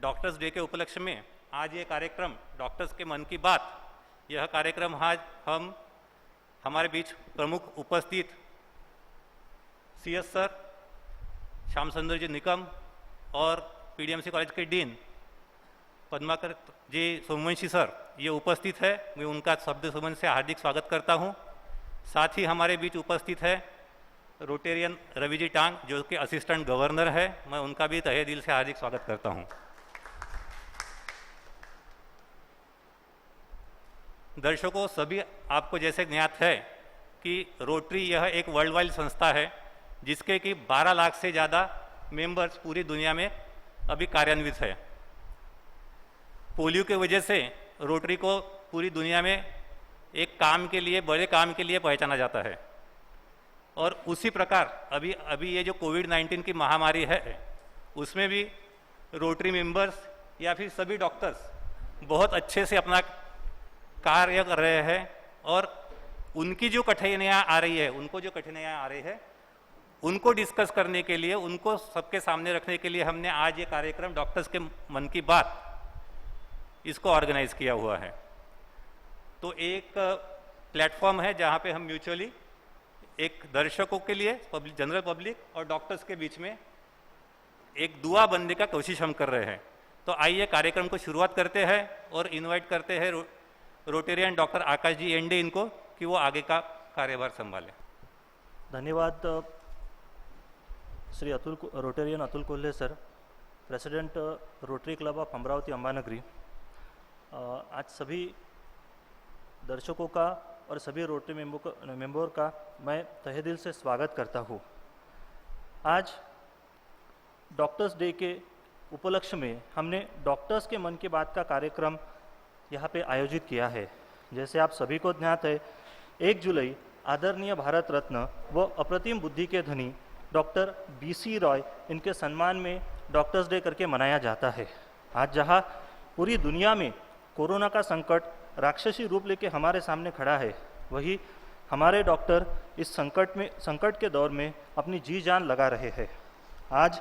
Doctors day के उपलक्ष्य में आज ये कार्यक्रम डॉक्टर्स के मन की बात, यह कार्यक्रम आज हम हमारे बीच प्रमुख उपस्थित सीएस सर श्याम सुंदर जी निकम और पीडीएमसी कॉलेज के डीन पद्माकर जी सोमवंशी सर ये उपस्थित है। मैं उनका शब्द सुमन से हार्दिक स्वागत करता हूं। साथ ही हमारे बीच उपस्थित है रोटेरियन रवि जी टांग जो कि असिस्टेंट गवर्नर है, मैं उनका भी तहे दिल से हार्दिक स्वागत करता हूं। दर्शकों, सभी आपको जैसे ज्ञात है कि रोटरी यह एक वर्ल्ड वाइड संस्था है जिसके कि 12 लाख से ज़्यादा मेंबर्स पूरी दुनिया में अभी कार्यान्वित है। पोलियो की वजह से रोटरी को पूरी दुनिया में एक काम के लिए, बड़े काम के लिए पहचाना जाता है। और उसी प्रकार अभी ये जो कोविड-19 की महामारी है उसमें भी रोटरी मेंबर्स या फिर सभी डॉक्टर्स बहुत अच्छे से अपना कार्य कर रहे हैं और उनकी जो कठिनाइयाँ आ रही है उनको डिस्कस करने के लिए, उनको सबके सामने रखने के लिए हमने आज ये कार्यक्रम डॉक्टर्स के मन की बात इसको ऑर्गेनाइज किया हुआ है। तो एक प्लेटफॉर्म है जहाँ पे हम म्यूचुअली एक दर्शकों के लिए, जनरल पब्लिक और डॉक्टर्स के बीच में एक दुआ बनने का कोशिश हम कर रहे हैं। तो आइए कार्यक्रम को शुरुआत करते हैं और इनवाइट करते हैं रोटेरियन डॉक्टर आकाश जी एंडे इनको कि वो आगे का कार्यभार संभालें। धन्यवाद Shri Rotarian Atul Kolhe sir, president rotary Club of Amravati Ambanagari. आज सभी दर्शकों का और सभी रोटरी मेंबर का मैं तहे दिल से स्वागत करता हूँ। आज डॉक्टर्स डे के उपलक्ष्य में हमने डॉक्टर्स के मन की बात का कार्यक्रम यहाँ पे आयोजित किया है। जैसे आप सभी को ज्ञात है, 1 जुलाई आदरणीय भारत रत्न व अप्रतिम बुद्धि के धनी डॉक्टर BC रॉय इनके सम्मान में डॉक्टर्स डे करके मनाया जाता है। आज जहाँ पूरी दुनिया में कोरोना का संकट राक्षसी रूप लेके हमारे सामने खड़ा है, वही हमारे डॉक्टर इस संकट के दौर में अपनी जी जान लगा रहे हैं। आज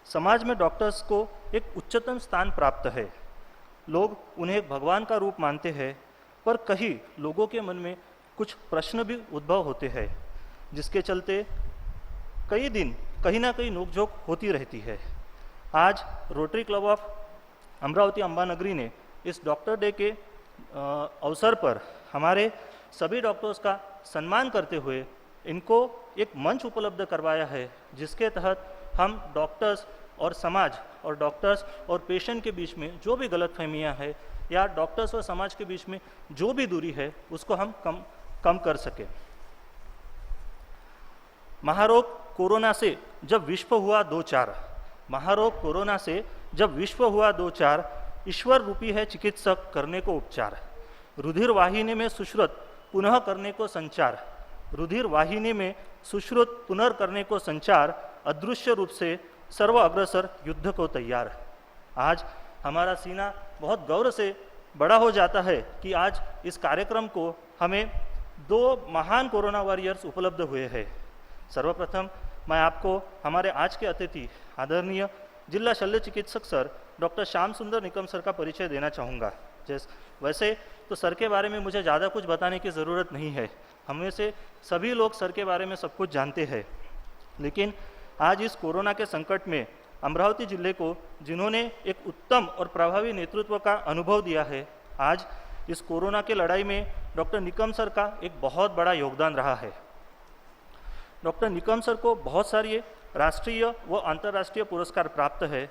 समाज में डॉक्टर्स को एक उच्चतम स्थान प्राप्त है। लोग उन्हें भगवान का रूप मानते हैं, पर कहीं लोगों के मन में कुछ प्रश्न भी उद्भव होते हैं, जिसके चलते कई दिन कहीं ना कहीं नोकझोंक होती रहती है। आज rotary Club of Amravati Ambanagari ने इस डॉक्टर डे के अवसर पर हमारे सभी डॉक्टर्स का सम्मान करते हुए इनको एक मंच उपलब्ध करवाया है, जिसके तहत हम डॉक्टर्स और समाज और डॉक्टर्स और पेशेंट के बीच में जो भी गलतफहमियां हैं या डॉक्टर्स और समाज के बीच में जो भी दूरी है उसको हम कम कर सकें। महारोग कोरोना से जब विश्व हुआ दो चार, ईश्वर रूपी है चिकित्सक करने को उपचार। रुधिर वाहिनी में सुश्रुत पुनः करने को संचार, अदृश्य रूप से सर्व अग्रसर युद्ध को तैयार। आज हमारा सीना बहुत गौरव से बड़ा हो जाता है कि आज इस कार्यक्रम को हमें 2 महान कोरोना वॉरियर्स उपलब्ध हुए हैं। सर्वप्रथम मैं आपको हमारे आज के अतिथि आदरणीय जिला शल्य चिकित्सक सर डॉक्टर श्याम सुंदर निकम सर का परिचय देना चाहूँगा। वैसे तो सर के बारे में मुझे ज़्यादा कुछ बताने की ज़रूरत नहीं है, हमें से सभी लोग सर के बारे में सब कुछ जानते हैं। लेकिन आज इस कोरोना के संकट में अमरावती जिले को जिन्होंने एक उत्तम और प्रभावी नेतृत्व का अनुभव दिया है, आज इस कोरोना के लड़ाई में डॉक्टर निकम सर का एक बहुत बड़ा योगदान रहा है। डॉक्टर निकम सर को बहुत सारे राष्ट्रीय व अंतर्राष्ट्रीय पुरस्कार प्राप्त है।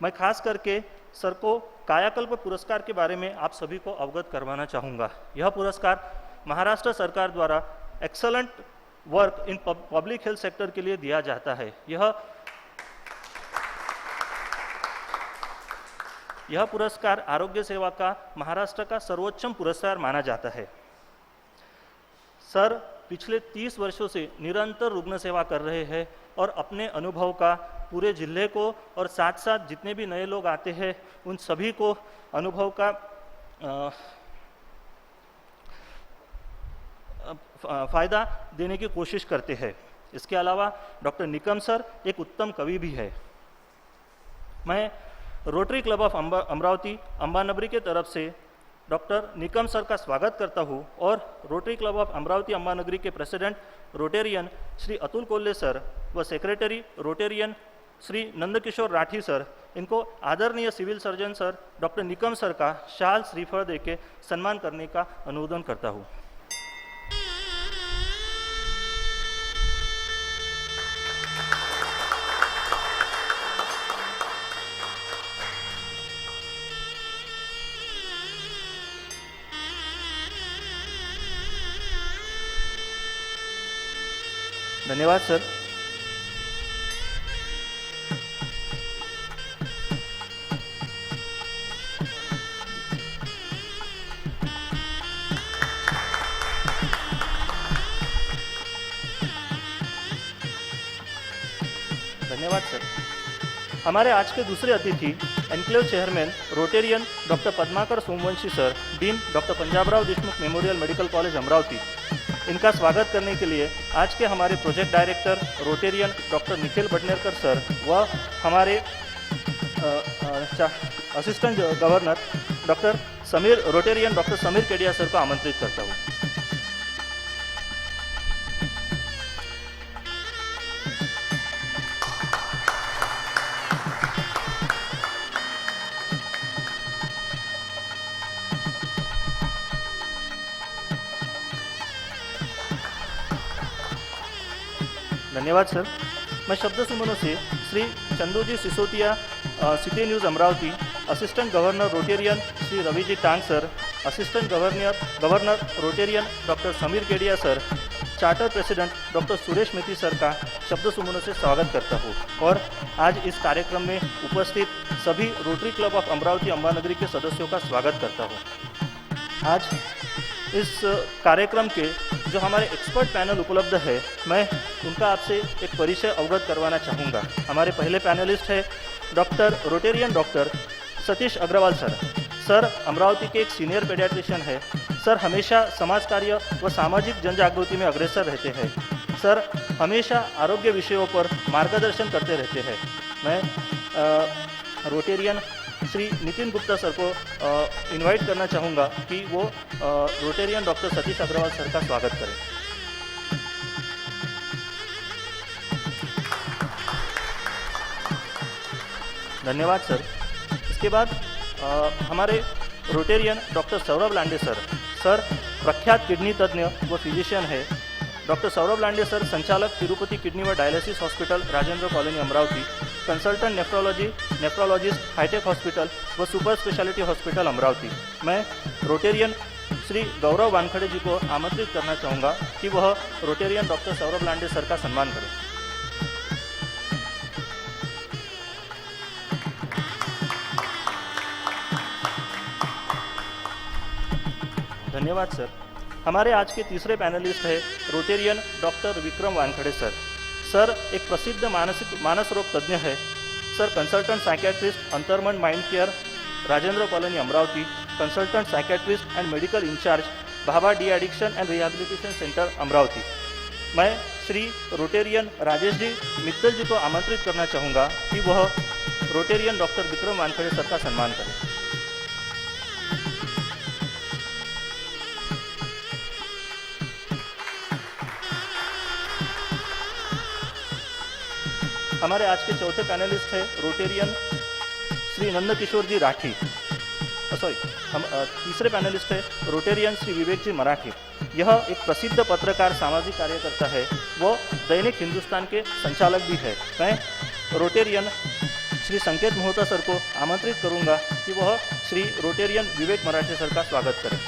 मैं खास करके सर को कायाकल्प पुरस्कार के बारे में आप सभी को अवगत करवाना चाहूँगा। यह पुरस्कार महाराष्ट्र सरकार द्वारा excellent work in public health sector के लिए दिया जाता है। यह पुरस्कार आरोग्य सेवा का महाराष्ट्र का सर्वोच्च पुरस्कार माना जाता है। सर पिछले 30 वर्षों से निरंतर रुग्ण सेवा कर रहे हैं और अपने अनुभव का पूरे जिले को और साथ साथ जितने भी नए लोग आते हैं उन सभी को अनुभव का फायदा देने की कोशिश करते हैं। इसके अलावा डॉक्टर निकम सर एक उत्तम कवि भी है। मैं rotary Club of Amravati Ambanagari के तरफ से डॉक्टर निकम सर का स्वागत करता हूँ और Rotary Club of Amravati Ambanagari के president rotarian Shri Atul Kolhe sir व secretary rotarian Shri Nandkishore Rathi sir, इनको आदरणीय civil surgeon sir doctor Nikam sir का शाल श्रीफल देके सम्मान करने का अनुरोधन करता हूँ। धन्यवाद सर। धन्यवाद सर। हमारे आज के दूसरे अतिथि enclave chairman rotarian doctor Padmakar Somvanshi sir, dean doctor Panjabrao Deshmukh memorial medical college Amravati, इनका स्वागत करने के लिए आज के हमारे project director rotarian doctor Nikhil Bhatnerkar sir व हमारे assistant governor rotarian doctor Sameer Kedia sir को आमंत्रित करता हूँ। धन्यवाद सर। मैं शब्द सुमनों से Shri Chanduji Sisodia, city news Amravati, assistant governor rotarian Shri Raviji Tang sir, assistant governor rotarian doctor Sameer Kedia sir, charter president doctor Suresh Methi sir का शब्द सुमनों से स्वागत करता हूँ और आज इस कार्यक्रम में उपस्थित सभी rotary Club of Amravati Ambanagari के सदस्यों का स्वागत करता हूँ। आज इस कार्यक्रम के जो हमारे एक्सपर्ट पैनल उपलब्ध है, मैं उनका आपसे एक परिचय अवगत करवाना चाहूँगा। हमारे पहले पैनलिस्ट है Rotarian doctor Satish Agrawal sir. Sir Amravati के एक सीनियर पेडियाट्रिशियन है। सर हमेशा समाज कार्य व सामाजिक जन जागृति में अग्रसर रहते हैं। सर हमेशा आरोग्य विषयों पर मार्गदर्शन करते रहते हैं। मैं रोटेरियन श्री नितिन गुप्ता सर को इनवाइट करना चाहूँगा कि वो Rotarian doctor Satish Agrawal sir का स्वागत करें। धन्यवाद सर। इसके बाद हमारे Rotarian doctor Saurabh Lande sir. Sir प्रख्यात किडनी तज्ञ व फिजिशियन है। डॉक्टर सौरभ लांडे सर संचालक तिरुपति किडनी व dialysis hospital Rajendra colony Amravati, consultant nephrologist hitech hospital व सुपर स्पेशलिटी हॉस्पिटल अमरावती। मैं रोटेरियन श्री गौरव वानखड़े जी को आमंत्रित करना चाहूँगा कि वह Rotarian doctor Saurabh Lande sir का सम्मान करें। धन्यवाद सर। हमारे आज के तीसरे पैनलिस्ट है Rotarian doctor Vikram Wankhede sir. Sir एक प्रसिद्ध मानस रोग तज्ञ है। Sir consultant psychiatrist Antarman mind care Rajendra colony Amravati, consultant psychiatrist and medical incharge Bhabha deaddiction and rehabilitation centre Amravati. मैं श्री रोटेरियन राजेश जी मित्तल जी को आमंत्रित करना चाहूँगा कि वह Rotarian doctor Vikram Wankhede sir का सम्मान करें। हमारे आज के चौथे पैनलिस्ट है रोटेरियन श्री नंदकिशोर जी राठी। तीसरे पैनलिस्ट है रोटेरियन श्री विवेक जी मराठी। यह एक प्रसिद्ध पत्रकार, सामाजिक कार्यकर्ता है। वो दैनिक हिंदुस्तान के संचालक भी है। मैं रोटेरियन श्री संकेत मोहता सर को आमंत्रित करूंगा कि वह श्री रोटेरियन विवेक मराठी सर का स्वागत करें।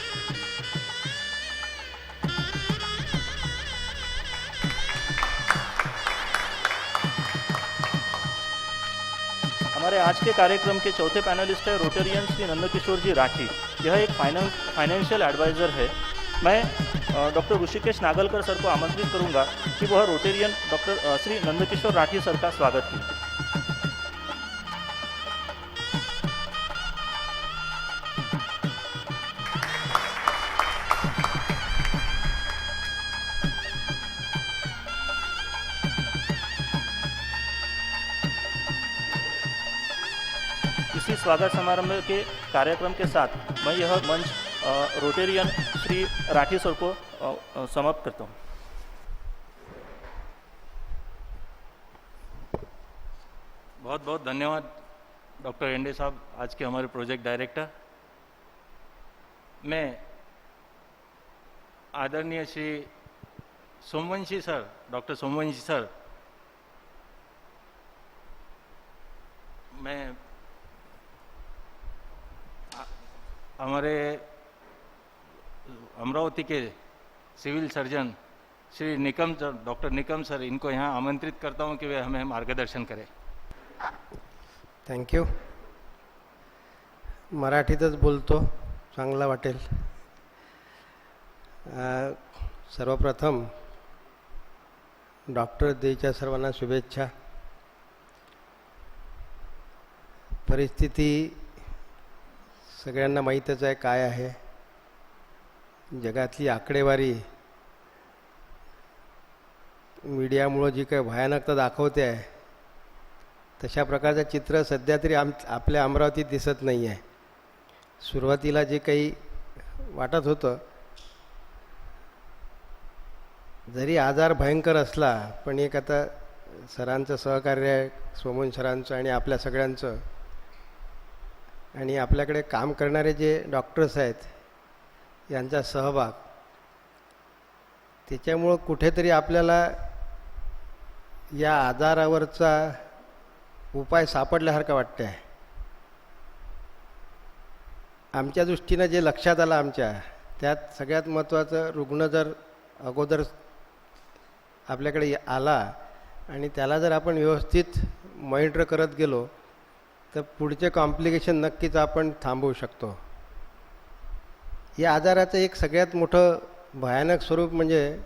हमारे आज के कार्यक्रम के चौथे पैनलिस्ट है रोटेरियन श्री नंदकिशोर जी राठी। यह एक फाइनेंशियल एडवाइज़र है। मैं डॉक्टर ऋषिकेश नागलकर सर को आमंत्रित करूंगा कि वह Rotarian doctor Shri Nandkishore Rathi sir का स्वागत कीजिए। इसी स्वागत समारोह के कार्यक्रम के साथ मैं यह मंच रोटेरियन श्री राठी सर को समाप्त करता हूँ। बहुत बहुत धन्यवाद डॉक्टर एंडे साहब, आज के हमारे प्रोजेक्ट डायरेक्टर। मैं आदरणीय Shri Somvanshi sir, doctor Somvanshi sir, मैं हमारे अमरावती के civil surgeon Shri Nikam sir, doctor Nikam sir, इनको यहाँ आमंत्रित करता हूँ कि वे हमें मार्गदर्शन करें। थँक्यू. मराठीतच बोलतो, चांगला वाटेल. सर्वप्रथम डॉक्टर डेच्या सर्वांना शुभेच्छा. परिस्थिती सगळ्यांना माहीतच आहे काय आहे. जगातली आकडेवारी मीडियामुळं जी काही भयानकता दाखवते आहे, तशा प्रकारचं चित्र सध्या तरी आपल्या अमरावतीत दिसत नाही आहे. सुरुवातीला जे काही वाटत होतं, जरी आजार भयंकर असला, पण एक आता सरांचं सहकार्य आहे, सोमन सरांचं आणि आपल्या सगळ्यांचं, आणि आपल्याकडे काम करणारे जे डॉक्टर्स आहेत यांचा सहभाग, त्याच्यामुळं कुठेतरी आपल्याला या आजारावरचा उपाय सापडल्यासारखं वाटतं आहे. आमच्या दृष्टीनं जे लक्षात आलं आमच्या, त्यात सगळ्यात महत्त्वाचं, रुग्ण जर अगोदर आपल्याकडे आला आणि त्याला जर आपण व्यवस्थित मॉनिटर करत गेलो तर पुढचे कॉम्प्लिकेशन नक्कीच आपण थांबवू शकतो. या आजाराचं एक सगळ्यात मोठं भयानक स्वरूप म्हणजे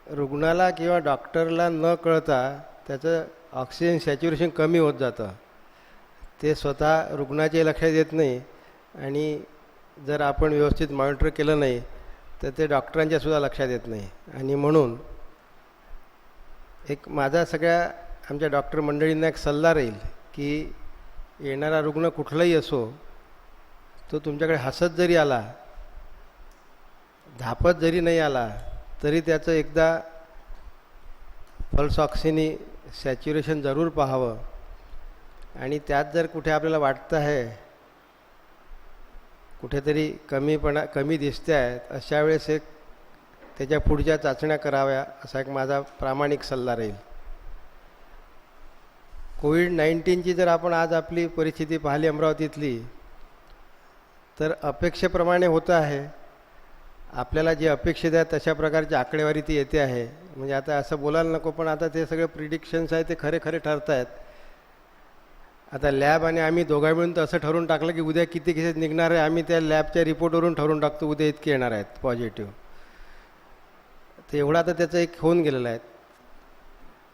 रुग्णाला किंवा डॉक्टरला न कळता त्याचं ऑक्सिजन सॅच्युरेशन कमी होत जातं. ते स्वतः रुग्णाचे लक्षात येत नाही, आणि जर आपण व्यवस्थित मॉनिटर केलं नाही तर ते डॉक्टरांच्यासुद्धा लक्षात येत नाही. आणि म्हणून एक माझा सगळ्या आमच्या डॉक्टर मंडळींना एक सल्ला राहील की येणारा रुग्ण कुठलाही असो, तो तुमच्याकडे हसत जरी आला, धापत जरी नाही आला, तरी त्याचं एकदा पल्स ऑक्सिजन सॅच्युरेशन जरूर पाहावं. आणि त्यात जर कुठे आपल्याला वाटतं आहे कुठेतरी कमी दिसते आहेत, अशा वेळेस एक त्याच्या पुढच्या चाचण्या कराव्या, असा एक माझा प्रामाणिक सल्ला राहील. कोविड-19ची जर आपण आज आपली परिस्थिती पाहिली अमरावतीतली, तर अपेक्षेप्रमाणे होतं आहे. आपल्याला जे अपेक्षित आहे तशा प्रकारची आकडेवारी ती येते आहे. म्हणजे आता असं बोलायला नको, पण आता ते सगळे प्रिडिक्शन्स आहे ते खरे ठरत आहेत. आता लॅब आणि आम्ही दोघा मिळून तर असं ठरवून टाकलं की उद्या किती केसेस निघणार आहे, आम्ही त्या लॅबच्या रिपोर्टवरून ठरवून टाकतो उद्या इतके येणार आहेत पॉझिटिव्ह. तर एवढं आता त्याचं एक होऊन गेलेलं आहे.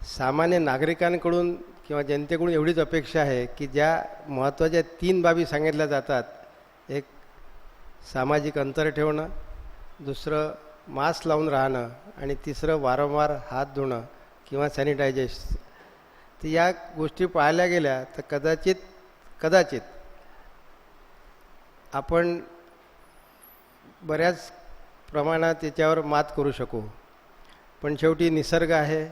सामान्य नागरिकांकडून किंवा जनतेकडून एवढीच अपेक्षा आहे की ज्या महत्त्वाच्या 3 बाबी सांगितल्या जातात, एक सामाजिक अंतर ठेवणं, दुसरं मास्क लावून राहणं, आणि तिसरं वारंवार हात धुणं किंवा सॅनिटायझेशन. तर या गोष्टी पाळल्या गेल्या तर कदाचित आपण बऱ्याच प्रमाणात त्याच्यावर मात करू शकू. पण शेवटी निसर्ग आहे,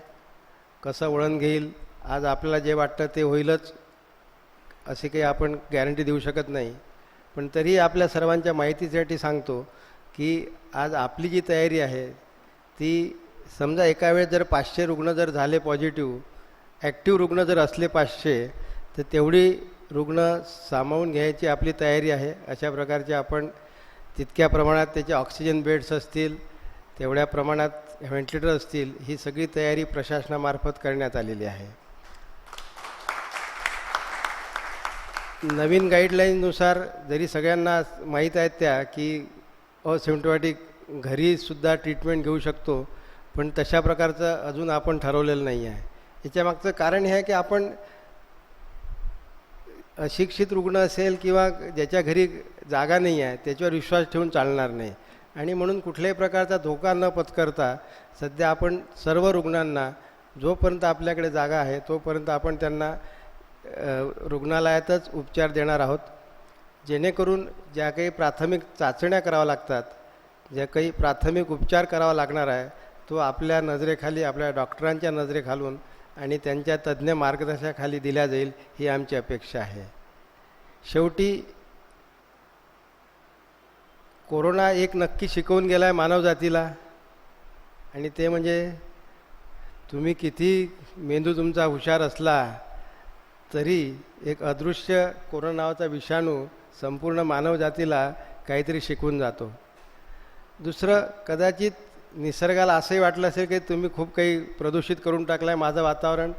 कसं वळण घेईल, आज आपल्याला जे वाटतं ते होईलच असे काही आपण गॅरंटी देऊ शकत नाही. पण तरी आपल्या सर्वांच्या माहितीसाठी सांगतो की आज आपली जी तयारी आहे ती, समजा एका वेळेस जर 500 रुग्ण जर झाले पॉझिटिव्ह, ॲक्टिव्ह रुग्ण जर असले 500, तर तेवढी रुग्ण सामावून घ्यायची आपली तयारी आहे. अशा प्रकारचे आपण तितक्या प्रमाणात त्याचे ऑक्सिजन बेड्स असतील, तेवढ्या प्रमाणात व्हेंटिलेटर असतील, ही सगळी तयारी प्रशासनामार्फत करण्यात आलेली आहे. नवीन गाईडलाईननुसार जरी सगळ्यांना माहीत आहेत त्या की असिम्प्टोमॅटिक घरीसुद्धा ट्रीटमेंट घेऊ शकतो, पण तशा प्रकारचं अजून आपण ठरवलेलं नाही आहे. याच्यामागचं कारण हे आहे की आपण अशिक्षित रुग्ण असेल किंवा ज्याच्या घरी जागा नाही आहे त्याच्यावर विश्वास ठेवून चालणार नाही. आणि म्हणून कुठल्याही प्रकारचा धोका न पत्करता सध्या आपण सर्व रुग्णांना जोपर्यंत आपल्याकडे जागा आहे तोपर्यंत आपण त्यांना रुग्णालयातच उपचार देणार आहोत, जेणेकरून ज्या काही प्राथमिक चाचण्या कराव्या लागतात, ज्या काही प्राथमिक उपचार करावा लागणार आहे, तो आपल्या नजरेखाली, आपल्या डॉक्टरांच्या नजरेखालून आणि त्यांच्या तज्ज्ञ मार्गदर्शनाखाली दिल्या जाईल, ही आमची अपेक्षा आहे. शेवटी कोरोना एक नक्की शिकवून गेला आहे मानवजातीला, आणि ते म्हणजे तुम्ही किती मेंदू तुमचा हुशार असला तरी एक अदृश्य कोरोना नावाचा विषाणू संपूर्ण मानवजातीला काहीतरी शिकवून जातो. दुसरं, कदाचित निसर्गाला असंही वाटलं असेल की तुम्ही खूप काही प्रदूषित करून टाकलं आहे माझं वातावरण,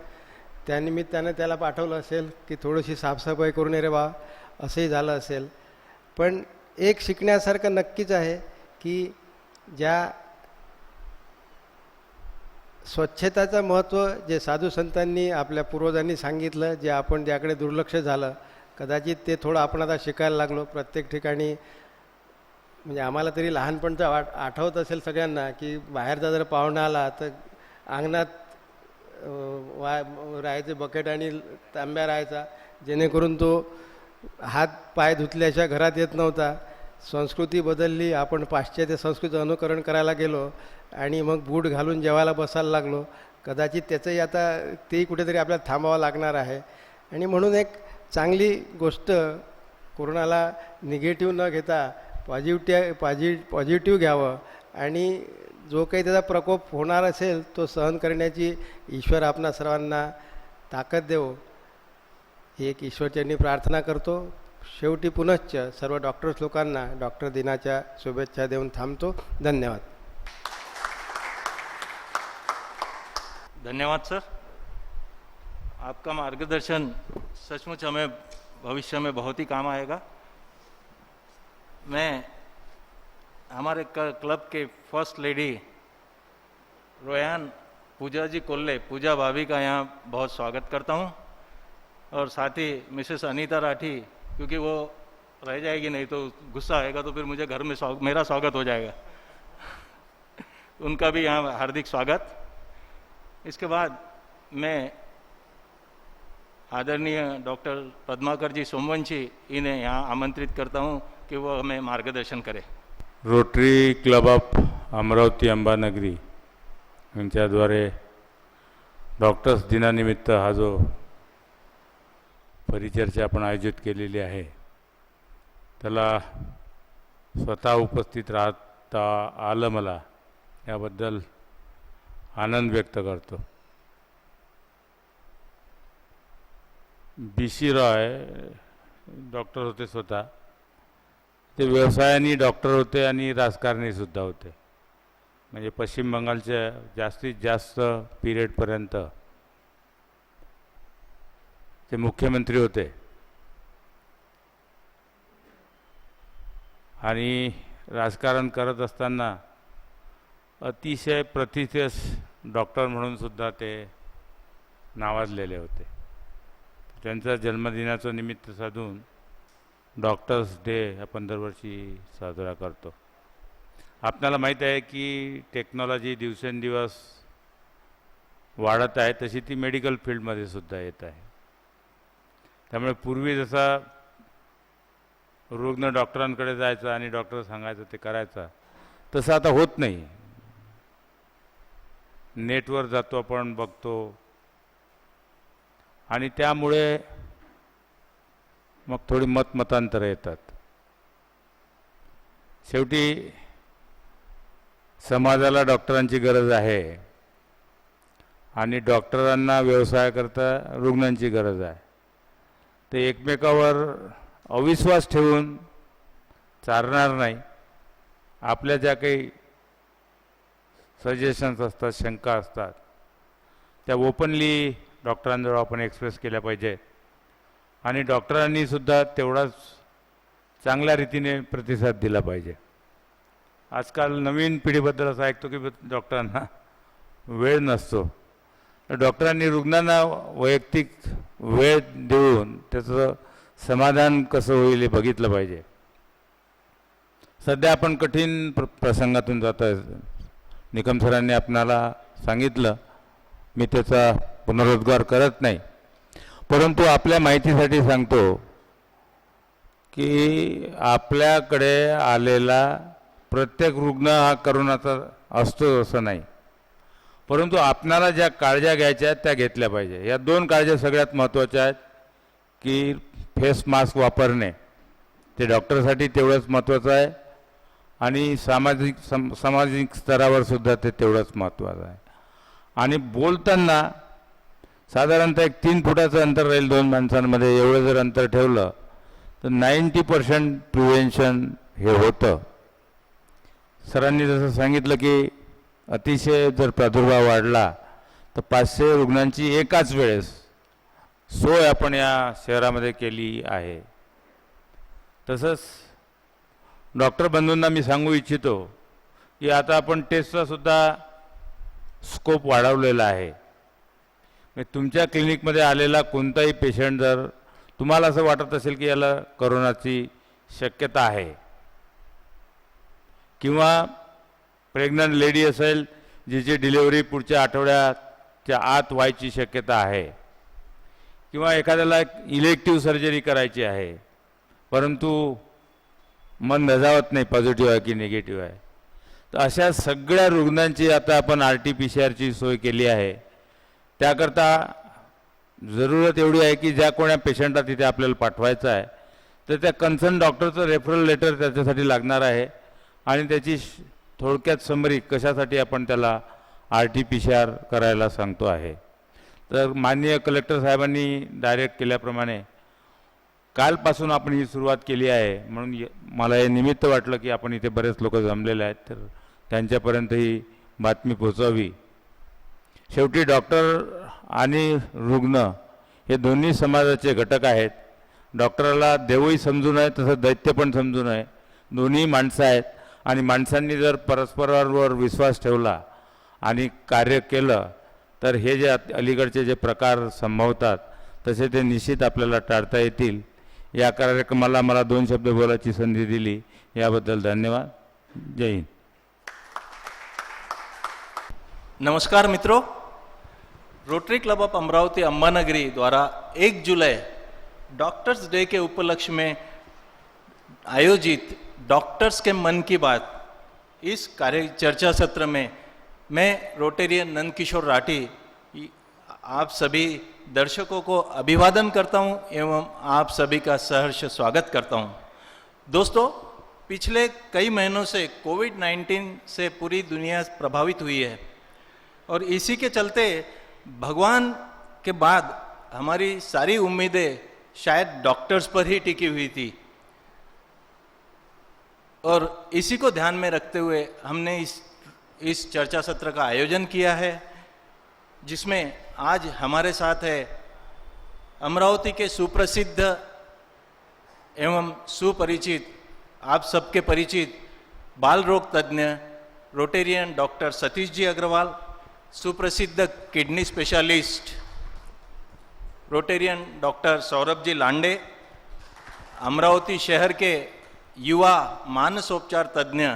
त्यानिमित्तानं त्याला पाठवलं असेल की थोडीशी साफसफाई करून ये रे बा, असंही झालं असेल. पण एक शिकण्यासारखं नक्कीच आहे की ज्या स्वच्छताचं महत्त्व जे साधू संतांनी, आपल्या पूर्वजांनी सांगितलं, जे आपण ज्याकडे दुर्लक्ष झालं, कदाचित ते थोडं आपण आता शिकायला लागलो. प्रत्येक ठिकाणी म्हणजे आम्हाला तरी लहानपणचं आठवत असेल सगळ्यांना की बाहेरचा जर पाहुणा आला तर अंगणात राहायचे बकेट आणि तांब्या राहायचा, जेणेकरून तो हात पाय धुतल्याशिवाय घरात येत नव्हता. संस्कृती बदलली, आपण पाश्चात्य संस्कृतीचं अनुकरण करायला गेलो आणि मग बूट घालून जेवायला बसायला लागलो. कदाचित त्याचंही आता तेही कुठेतरी आपल्याला थांबावं लागणार आहे. आणि म्हणून एक चांगली गोष्ट, कोरोनाला निगेटिव्ह न घेता पॉझिटिव्ह घ्यावं आणि जो काही त्याचा प्रकोप होणार असेल तो सहन करण्याची ईश्वर आपणा सर्वांना ताकद देवो, ही एक ईश्वरचरणी प्रार्थना करतो. शेवटी पुनश्च सर्व डॉक्टर्स लोकांना डॉक्टर दिनाच्या शुभेच्छा देऊन थांबतो. धन्यवाद. धन्यवाद सर, आपका मार्गदर्शन सचमुच हमें भविष्य में बहुत ही काम आएगा. मैं हमारे क्लब के फर्स्ट लेडी रोयान पूजा जी कोल्ले, पूजा भाभी का यहाँ बहुत स्वागत करता हूँ, और साथ ही मिसेस अनीता राठी, क्योंकि वो रह जाएगी नहीं तो गुस्सा आएगा तो फिर मुझे घर में मेरा स्वागत हो जाएगा. उनका भी यहाँ हार्दिक स्वागत. इसके बाद मैं आदरणीय डॉक्टर पद्माकर जी सोमवंशी इन्हें यहाँ आमंत्रित करता हूँ कि वो हमें मार्गदर्शन करें. Rotary Club of Amravati Ambanagari यांच्याद्वारे डॉक्टर्स दिनानिमित्त हा जो परिचर्चा आपण आयोजित केलेली आहे, त्याला स्वतः उपस्थित राहता आलं मला, याबद्दल आनंद व्यक्त करतो. BC रॉय डॉक्टर होते स्वतः, ते व्यवसायाने डॉक्टर होते आणि राजकारणीसुद्धा होते. म्हणजे पश्चिम बंगालच्या जास्तीत जास्त पिरियडपर्यंत ते मुख्यमंत्री होते. आणि राजकारण करत असताना अतिशय प्रतिष्ठित डॉक्टर म्हणून सुद्धा ते नावाजलेले होते. त्यांचा जन्मदिनाचं निमित्त साधून डॉक्टर्स डे आपण दरवर्षी साजरा करतो. आपल्याला माहीत आहे की टेक्नॉलॉजी दिवसेंदिवस वाढत आहे, तशी ती मेडिकल फील्डमध्ये सुद्धा येत आहे. त्यामुळे पूर्वी जसा रुग्ण डॉक्टरांकडे जायचा आणि डॉक्टर सांगायचं ते करायचा, तसं आता होत नाही. नेटवर जातो आपण, बघतो, आणि त्यामुळे मग थोडी मतमतांतरं येतात. शेवटी समाजाला डॉक्टरांची गरज आहे आणि डॉक्टरांना व्यवसायाकरता रुग्णांची गरज आहे. ते एकमेकावर अविश्वास ठेवून चालणार नाही. आपल्या ज्या काही सजेशन्स असतात, शंका असतात, त्या ओपनली डॉक्टरांजवळ आपण एक्सप्रेस केल्या पाहिजेत आणि डॉक्टरांनी सुद्धा तेवढाच चांगल्या रीतीने प्रतिसाद दिला पाहिजे. आजकाल नवीन पिढीबद्दल असं ऐकतो की डॉक्टरांना वेळ नसतो. डॉक्टरांनी रुग्णांना वैयक्तिक वेळ देऊन त्याचं समाधान कसं होईल हे बघितलं पाहिजे. सध्या आपण कठीण प्रसंगातून जात आहे. निकम सरांनी आपणाला सांगितलं, मी त्याचा पुनरुद्धार करत नाही, परंतु आपल्या माहितीसाठी सांगतो की आपल्याकडे आलेला प्रत्येक रुग्ण हा करोनाचा असतो असं नाही, परंतु आपणाला ज्या काळज्या घ्यायच्या आहेत त्या घेतल्या पाहिजे. या 2 काळज्या सगळ्यात महत्त्वाच्या आहेत की फेस मास्क वापरणे, ते डॉक्टरसाठी तेवढंच महत्त्वाचं आहे आणि सामाजिक स्तरावर सुद्धा ते तेवढंच महत्त्वाचं आहे. आणि बोलताना साधारणतः एक 3 फुटाचं अंतर राहील 2 माणसांमध्ये. एवढं जर अंतर ठेवलं तर 90% प्रिव्हेन्शन हे होतं. सरांनी जसं सांगितलं की अतिशय जर प्रादुर्भाव वाढला तर 500 रुग्णांची एकाच वेळेस सोय आपण या शहरामध्ये केली आहे. तसंच डॉक्टर बंधूंना मी सांगू इच्छितो की आता आपण टेस्टचा सुद्धा स्कोप वाढवलेला आहे. तुमच्या क्लिनिकमध्ये आलेला कोणताही पेशंट जर तुम्हाला असं वाटत असेल की याला करोनाची शक्यता आहे किंवा प्रेग्नंट लेडी असेल जिची डिलिव्हरी पुढच्या आठवड्याच्या आत व्हायची शक्यता आहे किंवा एखाद्याला इलेक्टिव्ह सर्जरी करायची आहे परंतु मन धजावत नाही पॉझिटिव्ह आहे की निगेटिव्ह आहे, तर अशा सगळ्या रुग्णांची आता आपण RT-PCR सोय केली आहे. त्याकरता जरूरत एवढी आहे की ज्या कोण्या पेशंटला तिथे आपल्याला पाठवायचं आहे तर त्या कन्सर्न डॉक्टरचं रेफरल लेटर त्याच्यासाठी लागणार आहे आणि त्याची थोडक्यात समरी कशासाठी आपण त्याला RT-PCR करायला सांगतो आहे. तर माननीय कलेक्टर साहेबांनी डायरेक्ट केल्याप्रमाणे कालपासून आपण ही सुरुवात केली आहे, म्हणून मला हे निमित्त वाटलं की आपण इथे बरेच लोक जमलेले आहेत तर त्यांच्यापर्यंत ही बातमी पोहोचावी. शेवटी डॉक्टर आणि रुग्ण हे दोन्ही समाजाचे घटक आहेत. डॉक्टराला देवही समजू नये तसं दैत्य पण समजू नये, दोन्ही माणसं आहेत आणि माणसांनी जर परस्परावर विश्वास ठेवला आणि कार्य केलं तर हे जे अलीकडचे जे प्रकार संभवतात तसे ते निश्चित आपल्याला टाळता येतील. या कार्यक्रमाला मला 2 शब्द बोलायची संधी दिली याबद्दल धन्यवाद. जय हिंद. नमस्कार मित्रों, rotary Club of Amravati Ambanagari द्वारा 1 जुलाई डॉक्टर्स डे के उपलक्ष्य में आयोजित डॉक्टर्स के मन की बात इस कार्य चर्चा सत्र में मैं रोटेरियन नंदकिशोर राठी आप सभी दर्शकों को अभिवादन करता हूं एवं आप सभी का सहर्ष स्वागत करता हूं. दोस्तों, पिछले कई महीनों से कोविड-19 से पूरी दुनिया प्रभावित हुई है और इसी के चलते भगवान के बाद हमारी सारी उम्मीदें शायद डॉक्टर्स पर ही टिकी हुई थी और इसी को ध्यान में रखते हुए हमने इस चर्चा सत्र का आयोजन किया है, जिसमें आज हमारे साथ है अमरावती के सुप्रसिद्ध एवं सुपरिचित, आप सबके परिचित बाल रोग तज्ञ रोटेरियन डॉक्टर सतीश जी अग्रवाल, सुप्रसिद्ध kidney specialist rotarian doctor Saurabh ji Lande, Amravati शहर के युवा मानसोपचार तज्ञ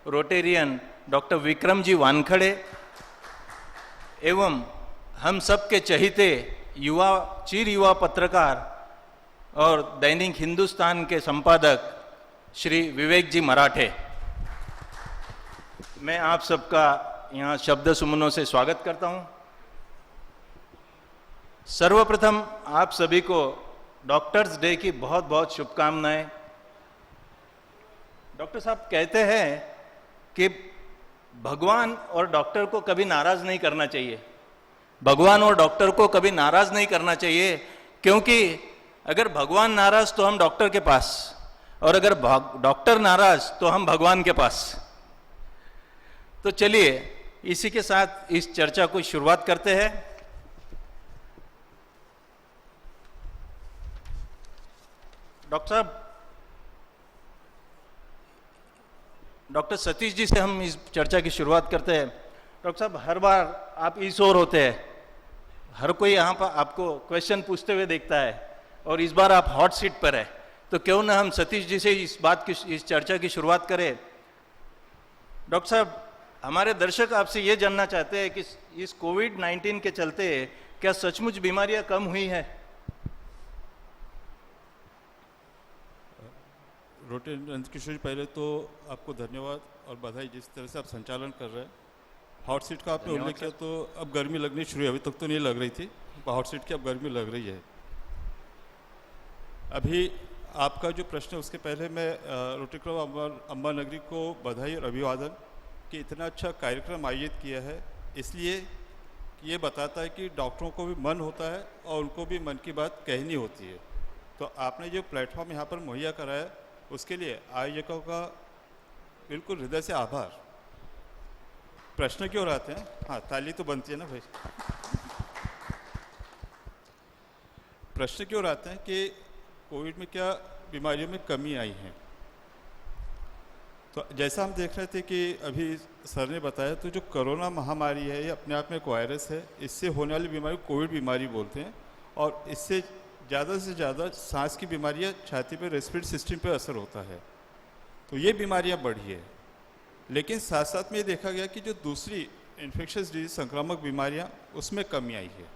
रोटेरियन डॉक्टर विक्रम जी वानखड़े एवं हम सब के चहीते चिर युवा पत्रकार और दैनिक हिंदुस्तान के संपादक श्री विवेक जी मराठे. मैं आप सबका यहाँ शब्द सुमनों से स्वागत करता हूँ. सर्वप्रथम आप सभी को डॉक्टर्स डे की बहुत बहुत शुभकामनाएं. डॉक्टर साहब कहते हैं कि भगवान और डॉक्टर को कभी नाराज नहीं करना चाहिए. भगवान और डॉक्टर को कभी नाराज नहीं करना चाहिए, क्योंकि अगर भगवान नाराज तो हम डॉक्टर के पास, और अगर डॉक्टर नाराज तो हम भगवान के पास. तो चलिए इसी के साथ इस चर्चा को शुरुआत करते हैं. डॉक्टर साहब, डॉक्टर सतीश जी से हम इस चर्चा की शुरुआत करते हैं. डॉक्टर साहब, हर बार आप इस ओर होते हैं, हर कोई यहाँ पर आपको क्वेश्चन पूछते हुए देखता है और इस बार आप हॉट सीट पर है, तो क्यों ना हम सतीश जी से इस चर्चा की शुरुआत करें. डॉक्टर साहब, हमारे दर्शक आपसे ये जानना चाहते हैं कि इस कोविड-19 के चलते क्या सचमुच बीमारियां कम हुई हैं? रोटरी नंद किशोर जी, पहले तो आपको धन्यवाद और बधाई, जिस तरह से आप संचालन कर रहे हैं। हॉट सीट का आपने उल्लेख किया तो अब गर्मी लगनी शुरू हुई, अभी तक तो नहीं लग रही थी, हॉट सीट की अब गर्मी लग रही है। अभी आपका जो प्रश्न है उसके पहले मैं रोटरी क्लब अम्बा नगरी को बधाई और अभिवादन कि इतना अच्छा कार्यक्रम आयोजित किया है, इसलिए कि ये बताता है कि डॉक्टरों को भी मन होता है और उनको भी मन की बात कहनी होती है। तो आपने जो प्लेटफॉर्म यहाँ पर मुहैया कराया उसके लिए आयोजकों का बिल्कुल हृदय से आभार। प्रश्न की ओर आते हैं। हाँ, ताली तो बनती है ना भाई। प्रश्न की ओर आते हैं कि कोविड में क्या बीमारियों में कमी आई है। तो जैसा हम देख रहे थे कि अभी सर ने बताया, तो जो कोरोना महामारी है ये अपने आप में एक वायरस है, इससे होने वाली बीमारी कोविड बीमारी बोलते हैं, और इससे ज़्यादा से ज़्यादा सांस की बीमारियाँ, छाती पे, रेस्पिरेटरी सिस्टम पे असर होता है। तो ये बीमारियाँ बढ़ी है, लेकिन साथ साथ में ये देखा गया कि जो दूसरी इन्फेक्शस डिजीज, संक्रामक बीमारियाँ, उसमें कमी आई है।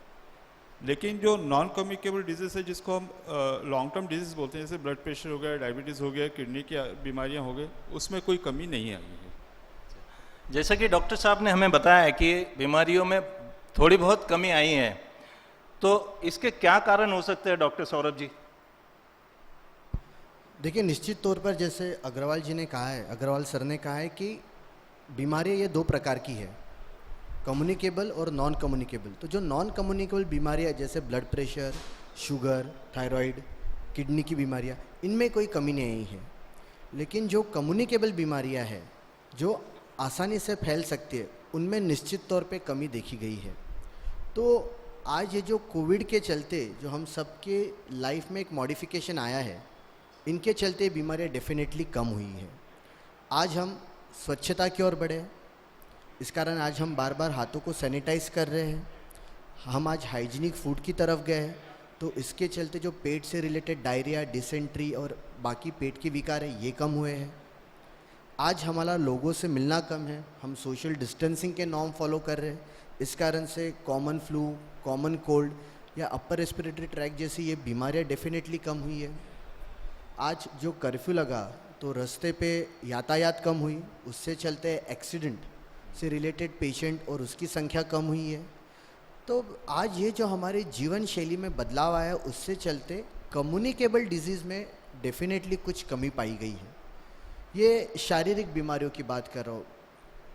लेकिन जो नॉन कम्युनिकेबल डिजीज़ है, जिसको हम लॉन्ग टर्म डिजीज़ बोलते हैं, जैसे ब्लड प्रेशर हो गया, डायबिटीज़ हो गया, किडनी की बीमारियाँ हो गई, उसमें कोई कमी नहीं आई है। जैसा कि डॉक्टर साहब ने हमें बताया है कि बीमारियों में थोड़ी बहुत कमी आई है, तो इसके क्या कारण हो सकते हैं डॉक्टर सौरभ जी? देखिए, निश्चित तौर पर जैसे अग्रवाल जी ने कहा है, अग्रवाल सर ने कहा है कि बीमारियाँ ये दो प्रकार की है, कम्युनिकेबल और नॉन कम्युनिकेबल। तो जो नॉन कम्युनिकेबल बीमारियाँ जैसे blood pressure, sugar, thyroid, kidney की बीमारियाँ, इनमें कोई कमी नहीं आई है। लेकिन जो कम्युनिकेबल बीमारियाँ हैं जो आसानी से फैल सकती है, उनमें निश्चित तौर पे कमी देखी गई है। तो आज ये जो कोविड के चलते जो हम सबके लाइफ में एक मॉडिफिकेशन आया है, इनके चलते बीमारियाँ डेफिनेटली कम हुई है। आज हम स्वच्छता की ओर बढ़े, इस कारण आज हम बार बार हाथों को सैनिटाइज कर रहे हैं। हम आज हाइजीनिक फूड की तरफ गए, तो इसके चलते जो पेट से रिलेटेड डायरिया, डिसेंट्री और बाकी पेट के विकार है, ये कम हुए हैं। आज हमारा लोगों से मिलना कम है, हम सोशल डिस्टेंसिंग के नॉर्म फॉलो कर रहे हैं। इस कारण से कॉमन फ्लू, कॉमन कोल्ड या अपर रेस्पिरेटरी ट्रैक जैसी ये बीमारियाँ डेफिनेटली कम हुई है। आज जो कर्फ्यू लगा तो रास्ते पे यातायात कम हुई, उससे चलते एक्सीडेंट से रिलेटेड पेशेंट और उसकी संख्या कम हुई है। तो आज ये जो हमारे जीवन शैली में बदलाव आया, उससे चलते कम्युनिकेबल डिजीज़ में डेफिनेटली कुछ कमी पाई गई है। ये शारीरिक बीमारियों की बात कर रहा हूँ,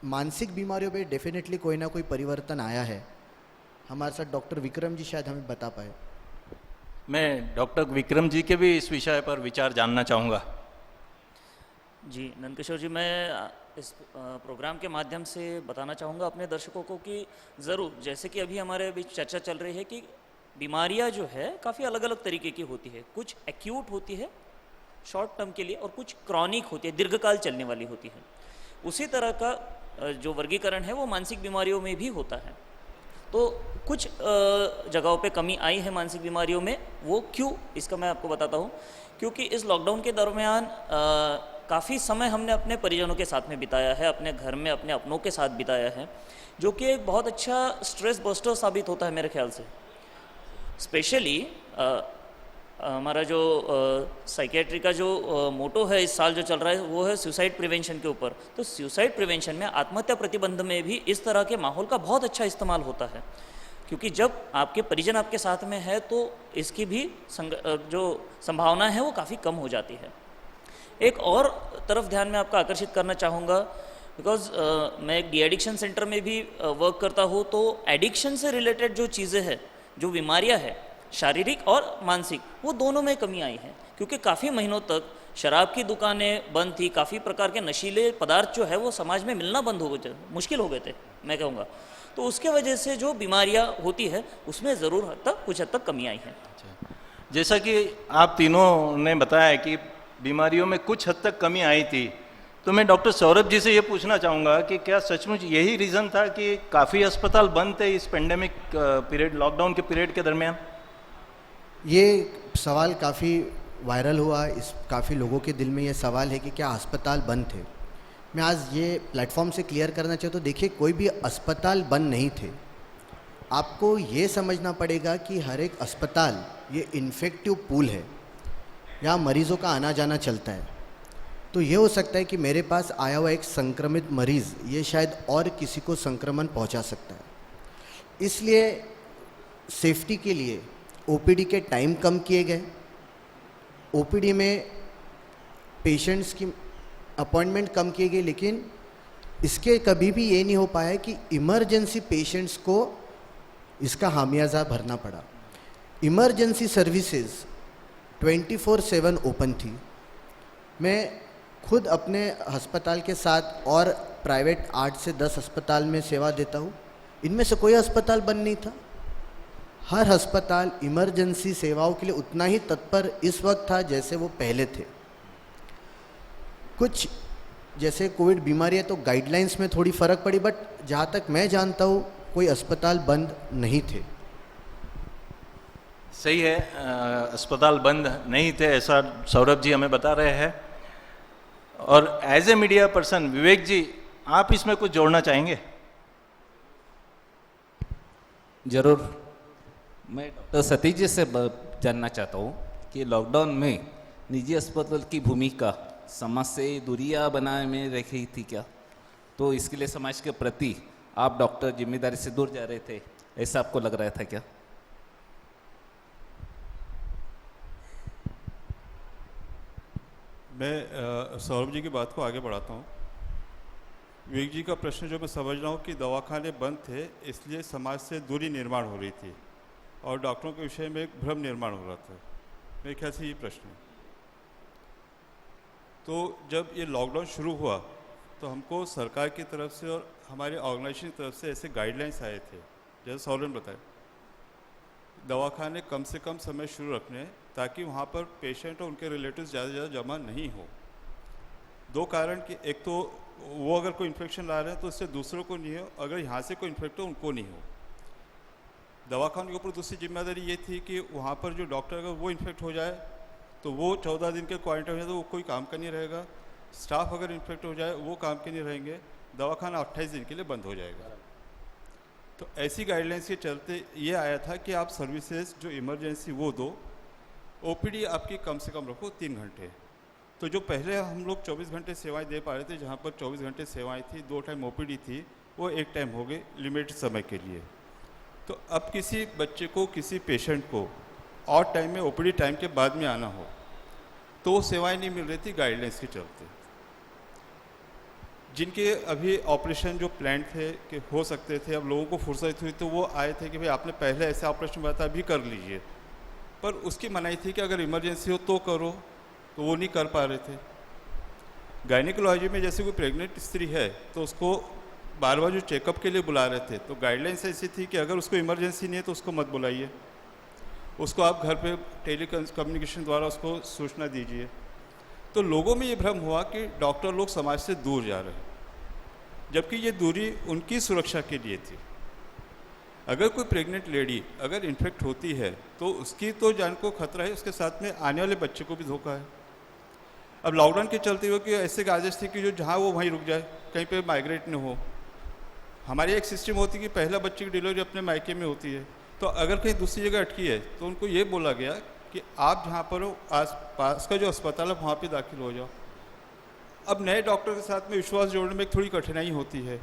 मानसिक बीमारियों पे डेफिनेटली कोई ना कोई परिवर्तन आया है। हमारे साथ डॉक्टर विक्रम जी शायद हमें बता पाए। मैं डॉक्टर विक्रम जी के भी इस विषय पर विचार जानना चाहूँगा। जी नंदकिशोर जी, मैं इस प्रोग्राम के माध्यम से बताना चाहूँगा अपने दर्शकों को कि ज़रूर, जैसे कि अभी हमारे बीच चर्चा चल रही है कि बीमारियाँ जो है काफ़ी अलग अलग तरीके की होती है। कुछ एक्यूट होती है शॉर्ट टर्म के लिए, और कुछ क्रॉनिक होती है, दीर्घकाल चलने वाली होती है। उसी तरह का जो वर्गीकरण है वो मानसिक बीमारियों में भी होता है। तो कुछ जगहों पे कमी आई है मानसिक बीमारियों में, वो क्यों, इसका मैं आपको बताता हूँ। क्योंकि इस लॉकडाउन के दरमियान काफ़ी समय हमने अपने परिजनों के साथ में बिताया है, अपने घर में अपने अपनों के साथ बिताया है, जो कि एक बहुत अच्छा स्ट्रेस बस्टर साबित होता है मेरे ख्याल से। स्पेशली हमारा जो साइकेट्री का जो मोटो है इस साल जो चल रहा है, वो है सुसाइड प्रिवेंशन के ऊपर। तो सुसाइड प्रिवेंशन में, आत्महत्या प्रतिबंध में भी इस तरह के माहौल का बहुत अच्छा इस्तेमाल होता है, क्योंकि जब आपके परिजन आपके साथ में है तो इसकी भी जो संभावना है वो काफ़ी कम हो जाती है। एक और तरफ ध्यान में आपका आकर्षित करना चाहूँगा, बिकॉज मैं एक डी एडिक्शन सेंटर में भी वर्क करता हूँ। तो एडिक्शन से रिलेटेड जो चीज़ें हैं, जो बीमारियाँ हैं, शारीरिक और मानसिक, वो दोनों में कमी आई है। क्योंकि काफ़ी महीनों तक शराब की दुकानें बंद थी, काफ़ी प्रकार के नशीले पदार्थ जो है वो समाज में मिलना बंद हो गए थे, मुश्किल हो गए थे मैं कहूँगा। तो उसके वजह से जो बीमारियाँ होती है उसमें ज़रूर कुछ हद तक कमी आई है। जैसा कि आप तीनों ने बताया कि बीमारियों में कुछ हद तक कमी आई थी, तो मैं डॉक्टर सौरभ जी से ये पूछना चाहूँगा कि क्या सचमुच यही रीज़न था कि काफ़ी अस्पताल बंद थे इस पेंडेमिक पीरियड, लॉकडाउन के पीरियड के दरमियान? ये सवाल काफ़ी वायरल हुआ, इस काफ़ी लोगों के दिल में ये सवाल है कि क्या अस्पताल बंद थे। मैं आज ये प्लेटफॉर्म से क्लियर करना चाहता हूँ, देखिए कोई भी अस्पताल बंद नहीं थे। आपको ये समझना पड़ेगा कि हर एक अस्पताल ये इन्फेक्टिव पूल है, यहाँ मरीज़ों का आना जाना चलता है। तो ये हो सकता है कि मेरे पास आया हुआ एक संक्रमित मरीज़ ये शायद और किसी को संक्रमण पहुंचा सकता है। इसलिए सेफ्टी के लिए ओपीडी के टाइम कम किए गए। ओपीडी में पेशेंट्स की अपॉइंटमेंट कम किए गए, लेकिन इसके कभी भी ये नहीं हो पाया कि इमरजेंसी पेशेंट्स को इसका खामियाजा भरना पड़ा। इमरजेंसी सर्विसेज 24/7 ओपन थी। मैं खुद अपने अस्पताल के साथ और प्राइवेट 8 से 10 अस्पताल में सेवा देता हूँ। इनमें से कोई अस्पताल बंद नहीं था। हर अस्पताल इमरजेंसी सेवाओं के लिए उतना ही तत्पर इस वक्त था जैसे वो पहले थे। कुछ जैसे कोविड बीमारी है तो गाइडलाइंस में थोड़ी फ़र्क पड़ी, बट जहाँ तक मैं जानता हूँ कोई अस्पताल बंद नहीं थे। सही है, अस्पताल बंद नहीं थे ऐसा सौरभ जी हमें बता रहे हैं। और एज ए मीडिया पर्सन विवेक जी, आप इसमें कुछ जोड़ना चाहेंगे? जरूर। मैं डॉक्टर सतीश जी से जानना चाहता हूँ कि लॉकडाउन में निजी अस्पताल की भूमिका समाज से दूरियां बनाने में रह रही थी क्या? तो इसके लिए समाज के प्रति आप डॉक्टर जिम्मेदारी से दूर जा रहे थे, ऐसा आपको लग रहा था क्या? मैं सौरभ जी की बात को आगे बढ़ाता हूँ। विवेक जी का प्रश्न जो मैं समझ रहा हूँ कि दवाखाने बंद थे इसलिए समाज से दूरी निर्माण हो रही थी और डॉक्टरों के विषय में एक भ्रम निर्माण हो रहा था। मेरे ख्याल से ये प्रश्न है। तो जब ये लॉकडाउन शुरू हुआ तो हमको सरकार की तरफ से और हमारे ऑर्गेनाइजेशन की तरफ से ऐसे गाइडलाइंस आए थे, जैसे सौरभ ने बताया, दवाखाने कम से कम समय शुरू रखने ताकि वहाँ पर पेशेंट और उनके रिलेटिव्स ज़्यादा से ज़्यादा जमा नहीं हो। दो कारण कि एक तो वो अगर कोई इन्फेक्शन ला रहे हैं तो उससे दूसरों को नहीं हो, अगर यहाँ से कोई इन्फेक्ट हो उनको नहीं हो। दवाखाने के ऊपर दूसरी जिम्मेदारी ये थी कि वहाँ पर जो डॉक्टर अगर वो इन्फेक्ट हो जाए तो वो 14 दिन के क्वारंटाइन में तो वो कोई काम का नहीं रहेगा। स्टाफ अगर इन्फेक्ट हो जाए वो काम के नहीं रहेंगे, दवाखाना 28 दिन के लिए बंद हो जाएगा। तो ऐसी गाइडलाइंस के चलते ये आया था कि आप सर्विसेज जो इमरजेंसी वो दो, ओपीडी आपकी कम से कम रखो 3 घंटे। तो जो पहले हम लोग 24 घंटे सेवाएं दे पा रहे थे, जहाँ पर 24 घंटे सेवाएं थी, 2 टाइम ओपीडी थी, वो 1 टाइम हो गए लिमिटेड समय के लिए। तो अब किसी बच्चे को, किसी पेशेंट को और टाइम में ओपीडी टाइम के बाद में आना हो तो वो सेवाएं नहीं मिल रही थी गाइडलाइंस के चलते। जिनके अभी ऑपरेशन जो प्लान थे कि हो सकते थे, अब लोगों को फुर्सत हुई तो वो आए थे कि भाई आपने पहले ऐसे ऑपरेशन बताया अभी कर लीजिए, पर उसकी मनाही थी कि अगर इमरजेंसी हो तो करो, तो वो नहीं कर पा रहे थे। गायनिकोलॉजी में जैसे कोई प्रेग्नेंट स्त्री है तो उसको बार बार जो चेकअप के लिए बुला रहे थे, तो गाइडलाइंस ऐसी थी कि अगर उसको इमरजेंसी नहीं है तो उसको मत बुलाइए, उसको आप घर पे टेली कम्युनिकेशन द्वारा उसको सूचना दीजिए। तो लोगों में ये भ्रम हुआ कि डॉक्टर लोग समाज से दूर जा रहे हैं, जबकि ये दूरी उनकी सुरक्षा के लिए थी। अगर कोई प्रेग्नेंट लेडी अगर इन्फेक्ट होती है तो उसकी तो जान को खतरा है, उसके साथ में आने वाले बच्चे को भी धोखा है। अब लॉकडाउन के चलते हुए कि ऐसे आदेश थी कि जो जहाँ वो वहीं रुक जाए, कहीं पे माइग्रेट न हो। हमारी एक सिस्टम होती है कि पहला बच्चे की डिलीवरी अपने मायके में होती है, तो अगर कहीं दूसरी जगह अटकी है तो उनको ये बोला गया कि आप जहाँ पर हो आस पास का जो अस्पताल है वहाँ पे दाखिल हो जाओ। अब नए डॉक्टर के साथ में विश्वास जोड़ने में एक थोड़ी कठिनाई होती है,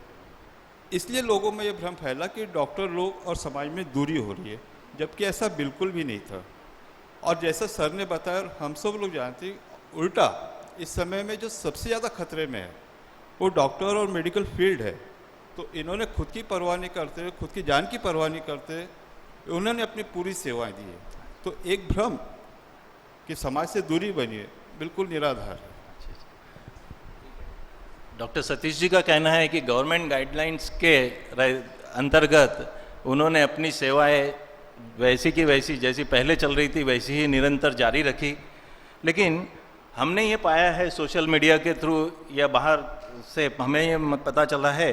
इसलिए लोगों में ये भ्रम फैला कि डॉक्टर लोग और समाज में दूरी हो रही है, जबकि ऐसा बिल्कुल भी नहीं था। और जैसा सर ने बताया और हम सब लोग जानते हैं, उल्टा इस समय में जो सबसे ज़्यादा खतरे में है वो डॉक्टर और मेडिकल फील्ड है। तो इन्होंने खुद की परवाह नहीं करते हुए, खुद की जान की परवाह नहीं करते, उन्होंने अपनी पूरी सेवाएं दी है। तो एक भ्रम कि समाज से दूरी बनी है बिल्कुल निराधार है। डॉक्टर सतीश जी का कहना है कि गवर्नमेंट गाइडलाइंस के अंतर्गत उन्होंने अपनी सेवाएं वैसी की वैसी जैसी पहले चल रही थी वैसी ही निरंतर जारी रखी। लेकिन हमने ये पाया है सोशल मीडिया के थ्रू या बाहर से हमें ये पता चला है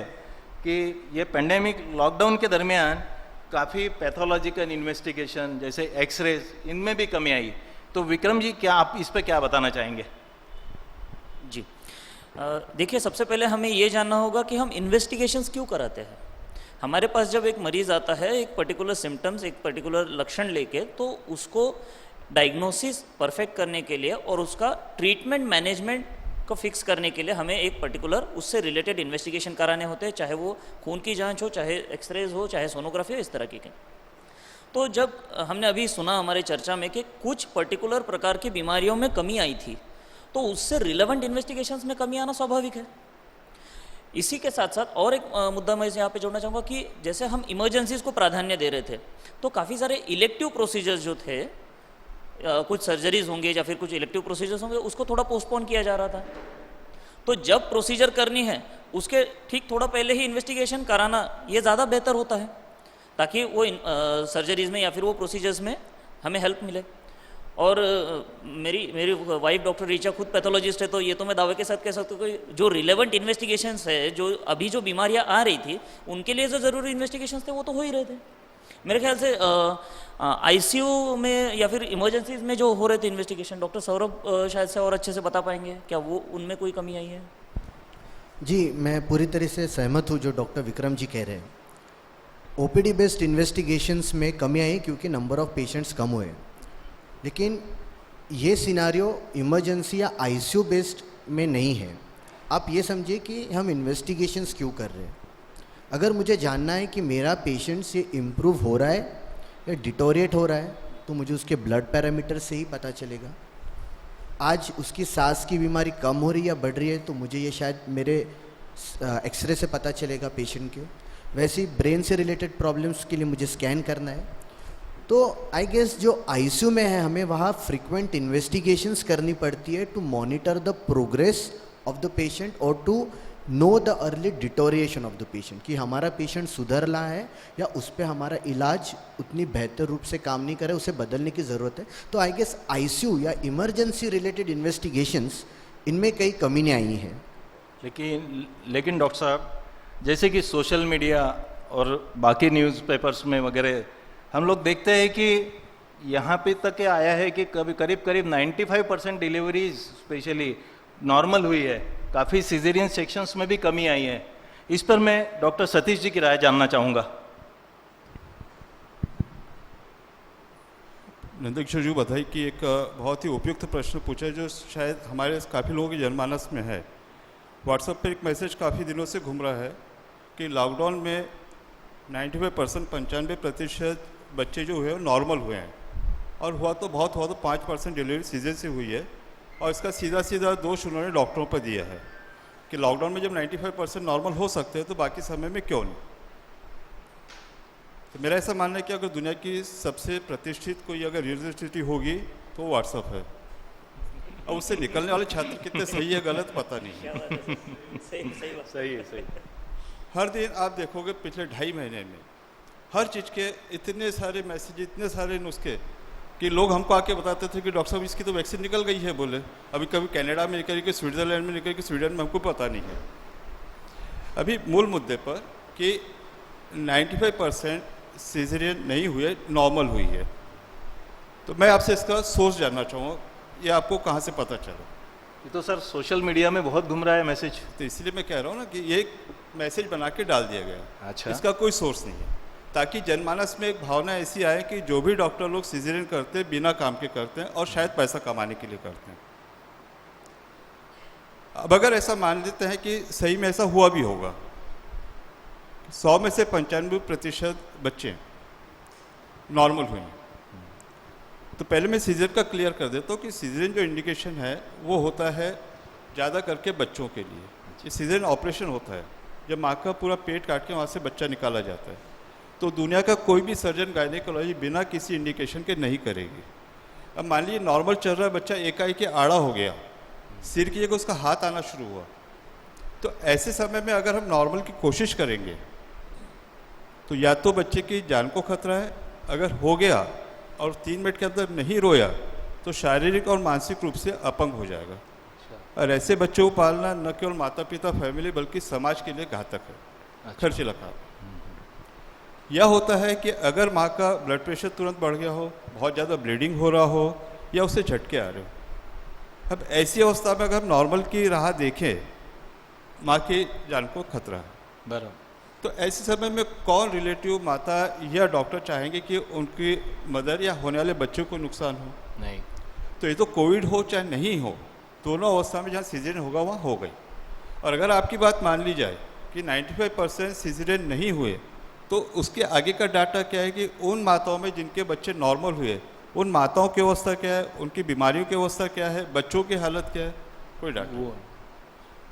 कि ये पेंडेमिक लॉकडाउन के दरमियान काफ़ी पैथोलॉजिकल इन्वेस्टिगेशन जैसे एक्सरेज इनमें भी कमी आई। तो विक्रम जी, क्या आप इस पर क्या बताना चाहेंगे? जी देखिए, सबसे पहले हमें ये जानना होगा कि हम इन्वेस्टिगेशंस क्यों कराते हैं। हमारे पास जब एक मरीज़ आता है एक पर्टिकुलर सिम्टम्स, एक पर्टिकुलर लक्षण लेके, तो उसको डायग्नोसिस परफेक्ट करने के लिए और उसका ट्रीटमेंट मैनेजमेंट को फिक्स करने के लिए हमें एक पर्टिकुलर उससे रिलेटेड इन्वेस्टिगेशन कराने होते हैं, चाहे वो खून की जांच हो, चाहे एक्सरेज हो, चाहे सोनोग्राफी हो, इस तरह की। तो जब हमने अभी सुना हमारे चर्चा में कि कुछ पर्टिकुलर प्रकार की बीमारियों में कमी आई थी, तो उससे रिलेवेंट इन्वेस्टिगेशंस में कमी आना स्वाभाविक है। इसी के साथ साथ और एक मुद्दा मैं यहाँ पे जोड़ना चाहूँगा कि जैसे हम इमरजेंसीज को प्राधान्य दे रहे थे, तो काफ़ी सारे इलेक्टिव प्रोसीजर्स जो थे, कुछ सर्जरीज होंगे या फिर कुछ इलेक्टिव प्रोसीजर्स होंगे, उसको थोड़ा पोस्टपोन किया जा रहा था। तो जब प्रोसीजर करनी है उसके ठीक थोड़ा पहले ही इन्वेस्टिगेशन कराना ये ज़्यादा बेहतर होता है, ताकि वो सर्जरीज में या फिर वो प्रोसीजर्स में हमें हेल्प मिले। और मेरी वाइफ डॉक्टर रीचा खुद पैथोलॉजिस्ट है, तो ये तो मैं दावे के साथ कह सकता हूँ कि जो रिलेवेंट इन्वेस्टिगेशंस है, जो अभी जो बीमारियाँ आ रही थी उनके लिए जो ज़रूरी इन्वेस्टिगेशंस थे वो तो हो ही रहे थे। मेरे ख्याल से आईसीयू में या फिर इमरजेंसीज में जो हो रहे थे इन्वेस्टिगेशन, डॉक्टर सौरभ शायद से और अच्छे से बता पाएंगे, क्या वो उनमें कोई कमी आई है? जी, मैं पूरी तरह से सहमत हूँ जो डॉक्टर विक्रम जी कह रहे हैं। ओपीडी बेस्ड इन्वेस्टिगेशंस में कमी आई क्योंकि नंबर ऑफ़ पेशेंट्स कम हुए, लेकिन ये सिनारियो इमरजेंसी या आईसीयू बेस्ड में नहीं है। आप ये समझिए कि हम इन्वेस्टिगेशंस क्यों कर रहे हैं। अगर मुझे जानना है कि मेरा पेशेंट से इम्प्रूव हो रहा है या डिटोरिएट हो रहा है, तो मुझे उसके ब्लड पैरामीटर से ही पता चलेगा। आज उसकी सांस की बीमारी कम हो रही है या बढ़ रही है, तो मुझे ये शायद मेरे एक्सरे से पता चलेगा पेशेंट के। वैसे ही ब्रेन से रिलेटेड प्रॉब्लम्स के लिए मुझे स्कैन करना है। तो आई गेस जो आईसीयू में है, हमें वहाँ फ्रीक्वेंट इन्वेस्टिगेशंस करनी पड़ती है to monitor the progress of the patient और to know the early deterioration of the patient, कि हमारा पेशेंट सुधर रहा है या उस पर हमारा इलाज उतनी बेहतर रूप से काम नहीं करे, उसे बदलने की ज़रूरत है। तो आई गेस आईसीयू या इमरजेंसी रिलेटेड इन्वेस्टिगेशंस, इनमें कई कमी नहीं आई हैं। लेकिन डॉक्टर साहब, जैसे कि सोशल मीडिया और बाकी न्यूज़पेपर्स में वगैरह हम लोग देखते हैं कि यहाँ पे तक आया है कि करीब 95% डिलीवरीज स्पेशली नॉर्मल हुई है। काफ़ी सिजेरियन सेक्शंस में भी कमी आई है। इस पर मैं डॉक्टर सतीश जी की राय जानना चाहूँगा। नंदकिशोर जी बताइए कि एक बहुत ही उपयुक्त प्रश्न पूछा है जो शायद हमारे काफ़ी लोगों के जनमानस में है। व्हाट्सएप पर एक मैसेज काफ़ी दिनों से घूम रहा है कि लॉकडाउन में 95% बच्चे जो हुए नॉर्मल हुए हैं, और हुआ तो 5% डिलीवरी सीजन से हुई है। और इसका सीधा दोष उन्होंने डॉक्टरों पर दिया है कि लॉकडाउन में जब 95% नॉर्मल हो सकते हैं तो बाकी समय में क्यों नहीं। तो मेरा ऐसा मानना है कि अगर दुनिया की सबसे प्रतिष्ठित कोई अगर यूनिवर्सिटी होगी तो व्हाट्सएप है। और उससे निकलने वाले छात्र कितने सही है गलत पता नहीं है। सही है। हर दिन आप देखोगे पिछले 2.5 महीने में हर चीज़ के इतने सारे मैसेज, इतने सारे नुस्खे कि लोग हमको आके बताते थे कि डॉक्टर साहब इसकी तो वैक्सीन निकल गई है, बोले अभी कभी कनाडा में निकल गई, स्विट्ज़रलैंड में निकल गई, स्वीडन में, हमको पता नहीं है। अभी मूल मुद्दे पर कि 95% सीजरियन नहीं हुए, नॉर्मल हुई है। तो मैं आपसे इसका सोर्स जानना चाहूँगा, ये आपको कहाँ से पता चला? ये तो सर सोशल मीडिया में बहुत घूम रहा है मैसेज। तो इसलिए मैं कह रहा हूँ ना कि ये मैसेज बना के डाल दिया गया। अच्छा। इसका कोई सोर्स नहीं है, ताकि जनमानस में एक भावना ऐसी आए कि जो भी डॉक्टर लोग सीजरियन करते हैं बिना काम के करते हैं और शायद पैसा कमाने के लिए करते हैं। अब अगर ऐसा मान लेते हैं कि सही में ऐसा हुआ भी होगा, 100 में से 95% बच्चे नॉर्मल हुए हैं, तो पहले मैं सीजर का क्लियर कर देता हूँ कि सीजरियन जो इंडिकेशन है वो होता है ज़्यादा करके बच्चों के लिए। ये सीजरियन ऑपरेशन होता है जब माँ का पूरा पेट काट के वहाँ से बच्चा निकाला जाता है। तो दुनिया का कोई भी सर्जन गायनेकोलॉजी बिना किसी इंडिकेशन के नहीं करेगी। अब मान लीजिए नॉर्मल चल रहा है, बच्चा एकाएक आड़ा हो गया, सिर की जगह उसका हाथ आना शुरू हुआ, तो ऐसे समय में अगर हम नॉर्मल की कोशिश करेंगे तो या तो बच्चे की जान को खतरा है, अगर हो गया और 3 मिनट के अंदर नहीं रोया तो शारीरिक और मानसिक रूप से अपंग हो जाएगा। और ऐसे बच्चों को पालना न केवल माता पिता फैमिली बल्कि समाज के लिए घातक है, खर्चीला काम। यह होता है कि अगर माँ का ब्लड प्रेशर तुरंत बढ़ गया हो, बहुत ज़्यादा ब्लीडिंग हो रहा हो या उसे झटके आ रहे हो, अब ऐसी अवस्था में अगर हम नॉर्मल की राह देखें, माँ की जान को खतरा है। बराबर। तो ऐसे समय में कौन रिलेटिव, माता या डॉक्टर चाहेंगे कि उनकी मदर या होने वाले बच्चों को नुकसान हो? नहीं। तो ये तो कोविड हो चाहे नहीं हो, दोनों अवस्था में जहाँ सीजरियन होगा वहाँ हो गई। और अगर आपकी बात मान ली जाए कि 95% सीजरियन नहीं हुए, तो उसके आगे का डाटा क्या है कि उन माताओं में जिनके बच्चे नॉर्मल हुए, उन माताओं की अवस्था क्या है, उनकी बीमारियों की अवस्था क्या है, बच्चों की हालत क्या है, कोई डाटा वो।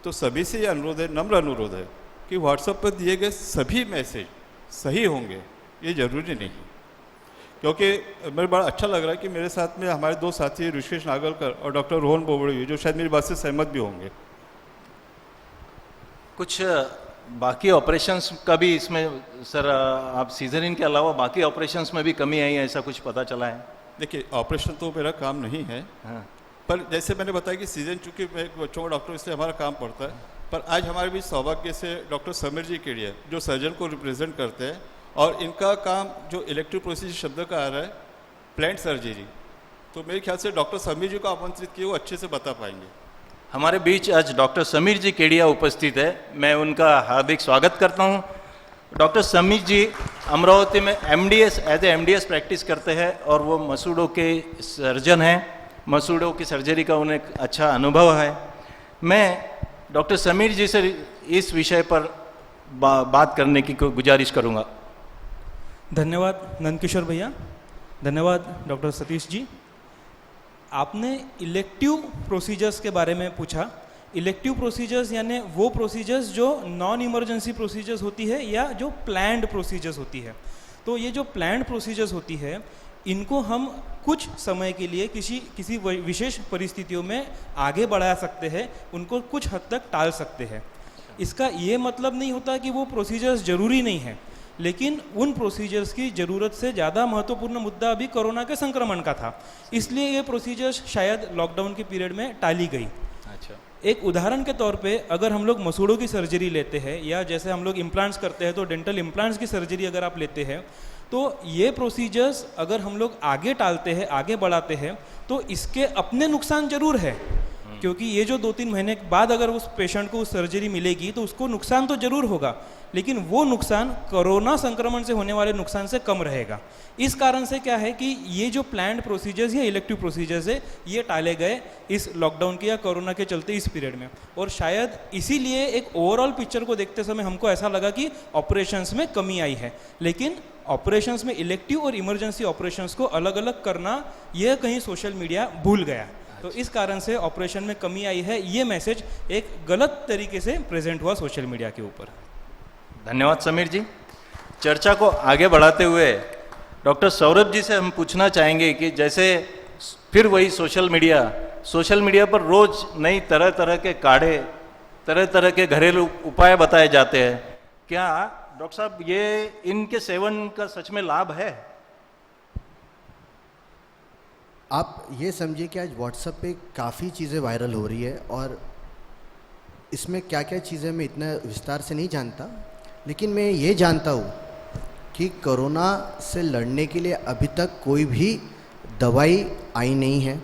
तो सभी से ये अनुरोध है, नम्र अनुरोध है कि व्हाट्सएप पर दिए गए सभी मैसेज सही होंगे ये जरूरी नहीं, क्योंकि मेरे बड़ा अच्छा लग रहा है कि मेरे साथ में हमारे दो साथी ऋषिकेश नागलकर और डॉक्टर रोहन बोबड़े जो शायद मेरी बात से सहमत भी होंगे। कुछ बाकी ऑपरेशंस का भी इसमें सर, आप सीजरिन के अलावा बाकी ऑपरेशंस में भी कमी आई है, ऐसा कुछ पता चला है? देखिए, ऑपरेशन तो मेरा काम नहीं है, हाँ। पर जैसे मैंने बताया कि सीजन, चूंकि मैं एक बच्चों का डॉक्टर इसलिए हमारा काम पड़ता है, पर आज हमारे बीच सौभाग्य से डॉक्टर समीर जी केडिया जो सर्जन को रिप्रेजेंट करते हैं, और इनका काम जो इलेक्टिव प्रोसीजर शब्द का आ रहा है प्लांट सर्जरी, तो मेरे ख्याल से डॉक्टर समीर जी को आमंत्रित किए, वो अच्छे से बता पाएंगे। हमारे बीच आज डॉक्टर समीर जी केडिया उपस्थित है, मैं उनका हार्दिक स्वागत करता हूं। डॉक्टर समीर जी अमरावती में MDS as a MDS practice करते हैं और वो मसूड़ों के सर्जन हैं। मसूड़ों की सर्जरी का उन्हें अच्छा अनुभव है। मैं डॉक्टर समीर जी से इस विषय पर बात करने की गुजारिश करूंगा। धन्यवाद नंदकिशोर भैया, धन्यवाद डॉक्टर सतीश जी। आपने इलेक्टिव प्रोसीजर्स के बारे में पूछा। इलेक्टिव प्रोसीजर्स यानी वो प्रोसीजर्स जो नॉन इमरजेंसी प्रोसीजर्स होती है या जो प्लान्ड प्रोसीजर्स होती है। तो ये जो प्लान्ड प्रोसीजर्स होती है, इनको हम कुछ समय के लिए किसी विशेष परिस्थितियों में आगे बढ़ा सकते हैं, उनको कुछ हद तक टाल सकते हैं। इसका ये मतलब नहीं होता कि वो प्रोसीजर्स ज़रूरी नहीं है, लेकिन उन प्रोसीजर्स की ज़रूरत से ज़्यादा महत्वपूर्ण मुद्दा अभी कोरोना के संक्रमण का था, इसलिए ये प्रोसीजर्स शायद लॉकडाउन के पीरियड में टाली गई। अच्छा, एक उदाहरण के तौर पे अगर हम लोग मसूड़ों की सर्जरी लेते हैं या जैसे हम लोग इम्प्लांट्स करते हैं, तो डेंटल इम्प्लांट्स की सर्जरी अगर आप लेते हैं, तो ये प्रोसीजर्स अगर हम लोग आगे टालते हैं, आगे बढ़ाते हैं, तो इसके अपने नुकसान जरूर है, क्योंकि ये जो 2-3 महीने के बाद अगर उस पेशेंट को उस सर्जरी मिलेगी तो उसको नुकसान तो जरूर होगा, लेकिन वो नुकसान कोरोना संक्रमण से होने वाले नुकसान से कम रहेगा। इस कारण से क्या है कि ये जो प्लान्ड प्रोसीजर्स या इलेक्टिव प्रोसीजर्स है, ये टाले गए इस लॉकडाउन के या कोरोना के चलते इस पीरियड में। और शायद इसीलिए एक ओवरऑल पिक्चर को देखते समय हमको ऐसा लगा कि ऑपरेशंस में कमी आई है, लेकिन ऑपरेशंस में इलेक्टिव और इमरजेंसी ऑपरेशंस को अलग अलग करना, यह कहीं सोशल मीडिया भूल गया। तो इस कारण से ऑपरेशन में कमी आई है, ये मैसेज एक गलत तरीके से प्रेजेंट हुआ सोशल मीडिया के ऊपर। धन्यवाद समीर जी। चर्चा को आगे बढ़ाते हुए डॉक्टर सौरभ जी से हम पूछना चाहेंगे कि जैसे फिर वही सोशल मीडिया पर रोज नई तरह तरह के काढ़े, तरह तरह के घरेलू उपाय बताए जाते हैं, क्या डॉक्टर साहब ये इनके सेवन का सच में लाभ है? आप ये समझिए कि आज व्हाट्सएप पे काफ़ी चीज़ें वायरल हो रही है, और इसमें क्या क्या चीज़ें मैं इतना विस्तार से नहीं जानता, लेकिन मैं ये जानता हूँ कि कोरोना से लड़ने के लिए अभी तक कोई भी दवाई आई नहीं है।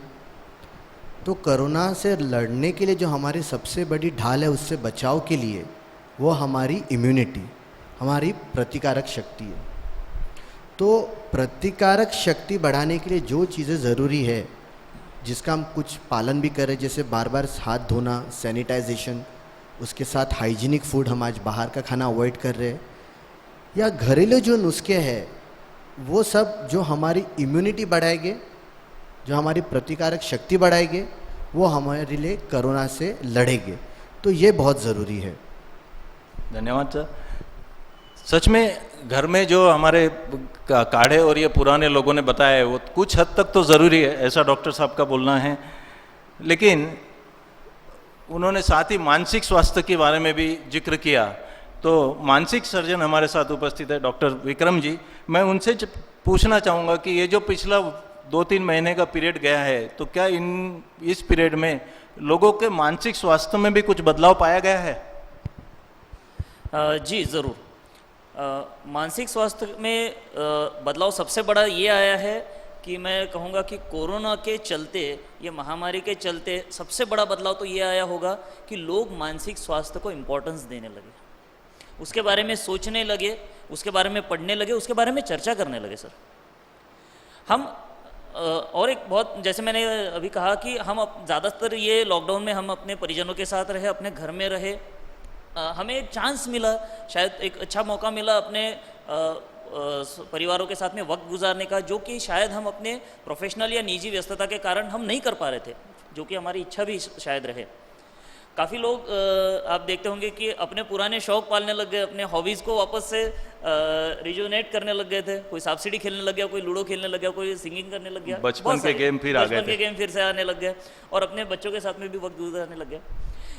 तो कोरोना से लड़ने के लिए जो हमारी सबसे बड़ी ढाल है उससे बचाव के लिए, वो हमारी इम्यूनिटी, हमारी प्रतिकारक शक्ति है। तो प्रतिकारक शक्ति बढ़ाने के लिए जो चीज़ें ज़रूरी है, जिसका हम कुछ पालन भी करें, जैसे बार बार हाथ धोना, सैनिटाइजेशन, उसके साथ हाइजीनिक फूड, हम आज बाहर का खाना अवॉइड कर रहे हैं, या घरेलू जो नुस्खे हैं, वो सब जो हमारी इम्यूनिटी बढ़ाएंगे, जो हमारी प्रतिकारक शक्ति बढ़ाएंगे, वो हमारे लिए कोरोना से लड़ेंगे। तो ये बहुत ज़रूरी है। धन्यवाद सर। सच में घर में जो हमारे काढ़े और ये पुराने लोगों ने बताया है, वो कुछ हद तक तो ज़रूरी है, ऐसा डॉक्टर साहब का बोलना है, लेकिन उन्होंने साथ ही मानसिक स्वास्थ्य के बारे में भी जिक्र किया। तो मानसिक सर्जन हमारे साथ उपस्थित है डॉक्टर विक्रम जी। मैं उनसे पूछना चाहूँगा कि ये जो पिछला 2-3 महीने का पीरियड गया है, तो क्या इस पीरियड में लोगों के मानसिक स्वास्थ्य में भी कुछ बदलाव पाया गया है? जी ज़रूर। मानसिक स्वास्थ्य में बदलाव सबसे बड़ा ये आया है कि मैं कहूँगा कि कोरोना के चलते, ये महामारी के चलते सबसे बड़ा बदलाव तो ये आया होगा कि लोग मानसिक स्वास्थ्य को इम्पोर्टेंस देने लगे, उसके बारे में सोचने लगे, उसके बारे में पढ़ने लगे, उसके बारे में चर्चा करने लगे। सर, हम और एक बहुत, जैसे मैंने अभी कहा कि हम ज़्यादातर ये लॉकडाउन में हम अपने परिजनों के साथ रहे, अपने घर में रहे, हमें एक चांस मिला, शायद एक अच्छा मौका मिला अपने परिवारों के साथ में वक्त गुजारने का, जो कि शायद हम अपने प्रोफेशनल या निजी व्यस्तता के कारण हम नहीं कर पा रहे थे, जो कि हमारी इच्छा भी शायद रहे। काफ़ी लोग आप देखते होंगे कि अपने पुराने शौक पालने लग गए, अपने हॉबीज़ को वापस से रिजुनेट करने लग गए थे। कोई सांप सीढ़ी खेलने लग गया, कोई लूडो खेलने लग गया, कोई सिंगिंग करने लग गया, बचपन के गेम फिर आ गए बचपन के गेम फिर से आने लग गए और अपने बच्चों के साथ में भी वक्त गुजारने लग गया।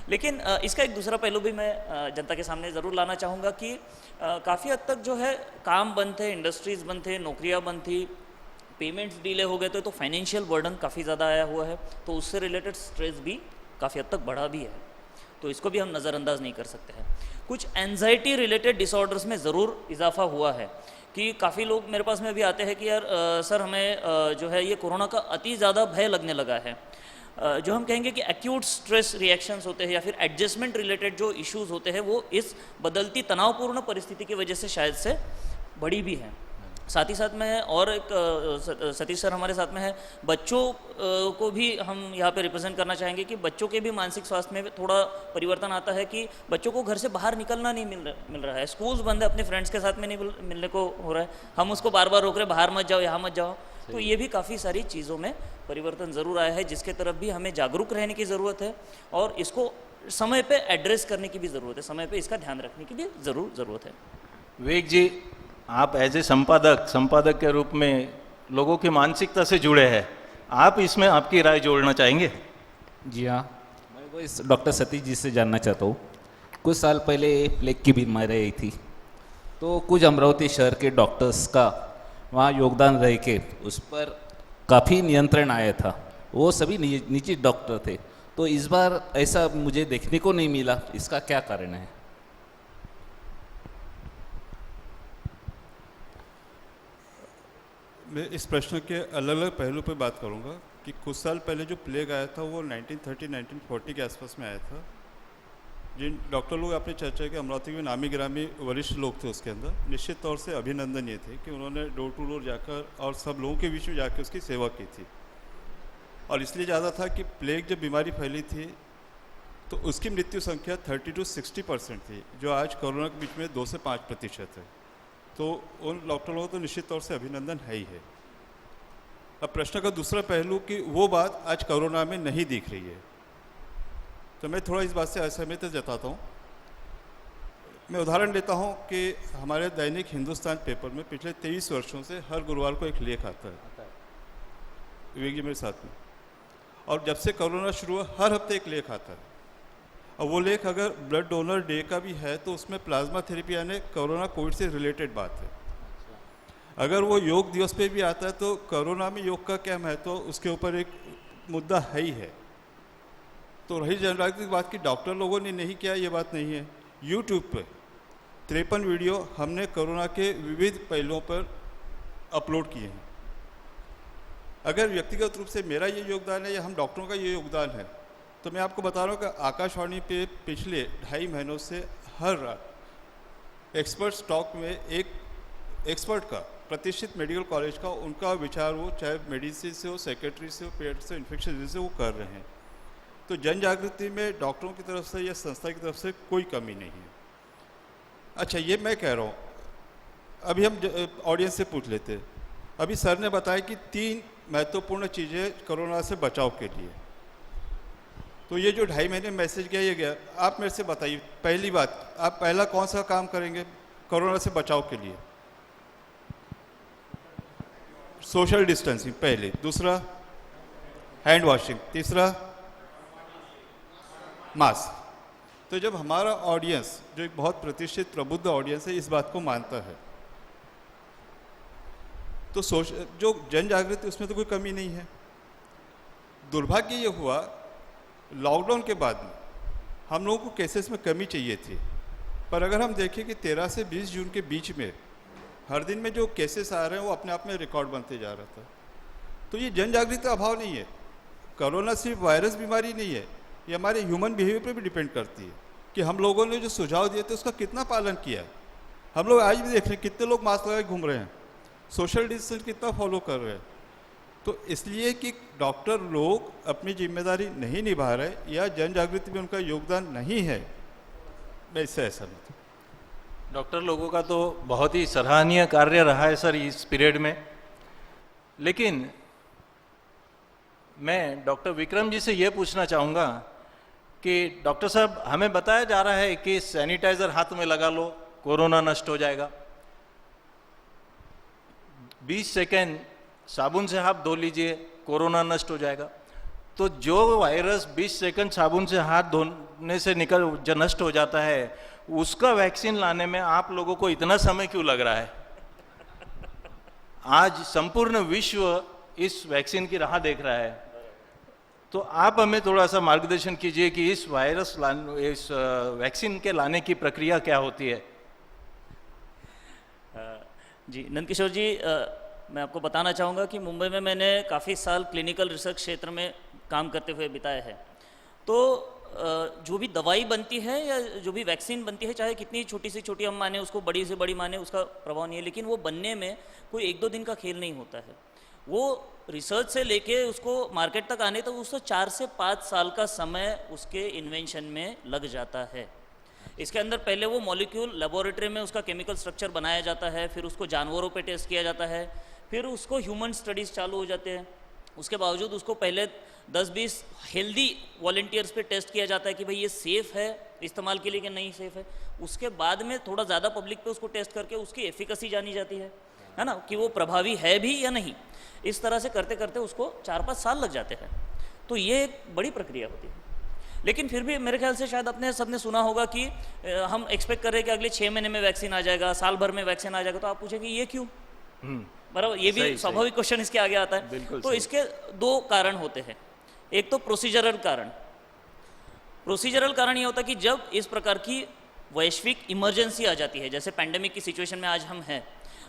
लेकिन इसका एक दूसरा पहलू भी मैं जनता के सामने ज़रूर लाना चाहूँगा कि काफ़ी हद तक जो है काम बंद थे, इंडस्ट्रीज़ बंद थे, नौकरियाँ बंद थी, पेमेंट्स डिले हो गए थे, तो फाइनेंशियल बर्डन काफ़ी ज़्यादा आया हुआ है, तो उससे रिलेटेड स्ट्रेस भी काफ़ी हद तक बढ़ा भी है, तो इसको भी हम नज़रअंदाज नहीं कर सकते हैं। कुछ एंजाइटी रिलेटेड डिसऑर्डर्स में ज़रूर इजाफा हुआ है कि काफ़ी लोग मेरे पास में भी आते हैं कि यार सर हमें जो है ये कोरोना का अति ज़्यादा भय लगने लगा है। जो हम कहेंगे कि एक्यूट स्ट्रेस रिएक्शंस होते हैं या फिर एडजस्टमेंट रिलेटेड जो इश्यूज होते हैं वो इस बदलती तनावपूर्ण परिस्थिति की वजह से शायद से बढ़ी भी है। साथ ही साथ में और एक सतीश सर हमारे साथ में है, बच्चों को भी हम यहाँ पे रिप्रेजेंट करना चाहेंगे कि बच्चों के भी मानसिक स्वास्थ्य में थोड़ा परिवर्तन आता है कि बच्चों को घर से बाहर निकलना नहीं मिल रहा है, स्कूल्स बंद है, अपने फ्रेंड्स के साथ में नहीं मिलने को हो रहा है, हम उसको बार बार रोक रहे बाहर मत जाओ, यहाँ मत जाओ। तो ये भी काफ़ी सारी चीज़ों में परिवर्तन ज़रूर आया है, जिसके तरफ भी हमें जागरूक रहने की ज़रूरत है और इसको समय पे एड्रेस करने की भी ज़रूरत है, समय पे इसका ध्यान रखने की भी ज़रूरत है। विवेक जी, आप एज ए संपादक के रूप में लोगों की मानसिकता से जुड़े हैं, आप इसमें आपकी राय जोड़ना चाहेंगे? जी हाँ, मैं वो इस डॉक्टर सतीश जी से जानना चाहता हूँ। कुछ साल पहले प्लेग की बीमारी आई थी, तो कुछ अमरावती शहर के डॉक्टर्स का वहाँ योगदान रह के उस पर काफ़ी नियंत्रण आया था, वो सभी निजी डॉक्टर थे, तो इस बार ऐसा मुझे देखने को नहीं मिला, इसका क्या कारण है? मैं इस प्रश्न के अलग अलग पहलू पर बात करूंगा कि कुछ साल पहले जो प्लेग आया था वो 1930-1940 के आसपास में आया था। जिन डॉक्टर लोग आपने चर्चा की, अमरावती में नामी गिरामी वरिष्ठ लोग थे उसके अंदर, निश्चित तौर से अभिनंदनीय थे कि उन्होंने डोर टू डोर जाकर और सब लोगों के बीच में जाकर उसकी सेवा की थी। और इसलिए ज़्यादा था कि प्लेग जब बीमारी फैली थी तो उसकी मृत्यु संख्या 30 to 60% थी, जो आज कोरोना के बीच में 2 से 5% है। तो उन डॉक्टर लोगों को तो निश्चित तौर से अभिनंदन है ही है। अब प्रश्न का दूसरा पहलू कि वो बात आज कोरोना में नहीं दिख रही है, तो मैं थोड़ा इस बात से असहमति जताता हूँ। मैं उदाहरण लेता हूँ कि हमारे दैनिक हिंदुस्तान पेपर में पिछले 23 वर्षों से हर गुरुवार को एक लेख आता है, विवेक जी मेरे साथ में, और जब से कोरोना शुरू हुआ हर हफ्ते एक लेख आता है। और वो लेख अगर ब्लड डोनर डे का भी है तो उसमें प्लाज्मा थेरेपी यानी कोरोना कोविड से रिलेटेड बात है। अगर वो योग दिवस पे भी आता है तो कोरोना में योग का क्या महत्व, तो उसके ऊपर एक मुद्दा है ही है। तो रही जनजागृति की बात की डॉक्टर लोगों ने नहीं किया, ये बात नहीं है। यूट्यूब पे 53 वीडियो हमने कोरोना के विविध पहलुओं पर अपलोड किए हैं। अगर व्यक्तिगत रूप से मेरा ये योगदान है या हम डॉक्टरों का ये योगदान है, तो मैं आपको बता रहा हूँ कि आकाशवाणी पे पिछले 2.5 महीनों से हर रात एक्सपर्ट स्टॉक में एक एक्सपर्ट का, प्रतिष्ठित मेडिकल कॉलेज का, उनका विचार वो चाहे मेडिसिन से हो, सेक्रेटरी से हो, पेट से, इन्फेक्शन से वो कर रहे हैं। तो जन जागृति में डॉक्टरों की तरफ से या संस्था की तरफ से कोई कमी नहीं है। अच्छा, ये मैं कह रहा हूँ, अभी हम ऑडियंस से पूछ लेते हैं। अभी सर ने बताया कि 3 महत्वपूर्ण चीज़ें कोरोना से बचाव के लिए, तो ये जो 2.5 महीने मैसेज गया ये गया, आप मेरे से बताइए पहली बात, आप पहला कौन सा काम करेंगे कोरोना से बचाव के लिए? सोशल डिस्टेंसिंग पहले, दूसरा हैंड वॉशिंग, तीसरा मास्क। तो जब हमारा ऑडियंस जो एक बहुत प्रतिष्ठित प्रबुद्ध ऑडियंस है इस बात को मानता है, तो जो जन जागृति उसमें तो कोई कमी नहीं है। दुर्भाग्य ये हुआ लॉकडाउन के बाद में हम लोगों को केसेस में कमी चाहिए थी, पर अगर हम देखें कि 13 से 20 जून के बीच में हर दिन में जो केसेस आ रहे हैं वो अपने आप में रिकॉर्ड बनते जा रहा था। तो ये जन जागृति का अभाव नहीं है। कोरोना सिर्फ वायरस बीमारी नहीं है, ये हमारे ह्यूमन बिहेवियर पे भी डिपेंड करती है कि हम लोगों ने जो सुझाव दिए थे उसका कितना पालन किया है। हम लोग आज भी देख रहे हैं कितने लोग मास्क लगाए घूम रहे हैं, सोशल डिस्टेंस कितना फॉलो कर रहे हैं। तो इसलिए कि डॉक्टर लोग अपनी जिम्मेदारी नहीं निभा रहे या जन जागृति में उनका योगदान नहीं है, मैं इससे ऐसा नहीं। डॉक्टर लोगों का तो बहुत ही सराहनीय कार्य रहा है सर इस पीरियड में, लेकिन मैं डॉक्टर विक्रम जी से ये पूछना चाहूँगा कि डॉक्टर साहब, हमें बताया जा रहा है कि सैनिटाइजर हाथ में लगा लो, कोरोना नष्ट हो जाएगा। 20 सेकेंड साबुन से हाथ धो लीजिए, कोरोना नष्ट हो जाएगा। तो जो वायरस 20 सेकंड साबुन से हाथ धोने से जो नष्ट हो जाता है, उसका वैक्सीन लाने में आप लोगों को इतना समय क्यों लग रहा है? आज संपूर्ण विश्व इस वैक्सीन की राह देख रहा है, तो आप हमें थोड़ा सा मार्गदर्शन कीजिए कि इस इस वैक्सीन के लाने की प्रक्रिया क्या होती है। जी नंदकिशोर जी, मैं आपको बताना चाहूँगा कि मुंबई में मैंने काफ़ी साल क्लिनिकल रिसर्च क्षेत्र में काम करते हुए बिताए हैं। तो जो भी दवाई बनती है या जो भी वैक्सीन बनती है, चाहे कितनी छोटी से छोटी हम माने उसको, बड़ी से बड़ी माने, उसका प्रभाव नहीं है, लेकिन वो बनने में कोई 1-2 दिन का खेल नहीं होता है। वो रिसर्च से लेके उसको मार्केट तक आने तक उसको 4 से 5 साल का समय उसके इन्वेंशन में लग जाता है। इसके अंदर पहले वो मॉलिक्यूल लेबोरेटरी में उसका केमिकल स्ट्रक्चर बनाया जाता है, फिर उसको जानवरों पे टेस्ट किया जाता है, फिर उसको ह्यूमन स्टडीज़ चालू हो जाते हैं। उसके बावजूद उसको पहले 10-20 हेल्दी वॉलंटियर्स पे टेस्ट किया जाता है कि भाई ये सेफ़ है इस्तेमाल के लिए कि नहीं सेफ़ है। उसके बाद में थोड़ा ज़्यादा पब्लिक पे उसको टेस्ट करके उसकी एफिकेसी जानी जाती है ना, कि वो प्रभावी है भी या नहीं। इस तरह से करते करते उसको 4-5 साल लग जाते हैं। तो ये एक बड़ी प्रक्रिया होती है। लेकिन फिर भी मेरे ख्याल से शायद अपने सबने सुना होगा कि हम एक्सपेक्ट कर रहे हैं कि अगले 6 महीने में वैक्सीन आ जाएगा, साल भर में वैक्सीन आ जाएगा। तो आप पूछेंगे ये क्यों? बराबर, ये भी स्वाभाविक क्वेश्चन इसके आगे आता है। तो इसके 2 कारण होते हैं। एक तो प्रोसीजरल कारण। प्रोसीजरल कारण ये होता है कि जब इस प्रकार की वैश्विक इमरजेंसी आ जाती है, जैसे पैंडेमिक की सिचुएशन में आज हम हैं,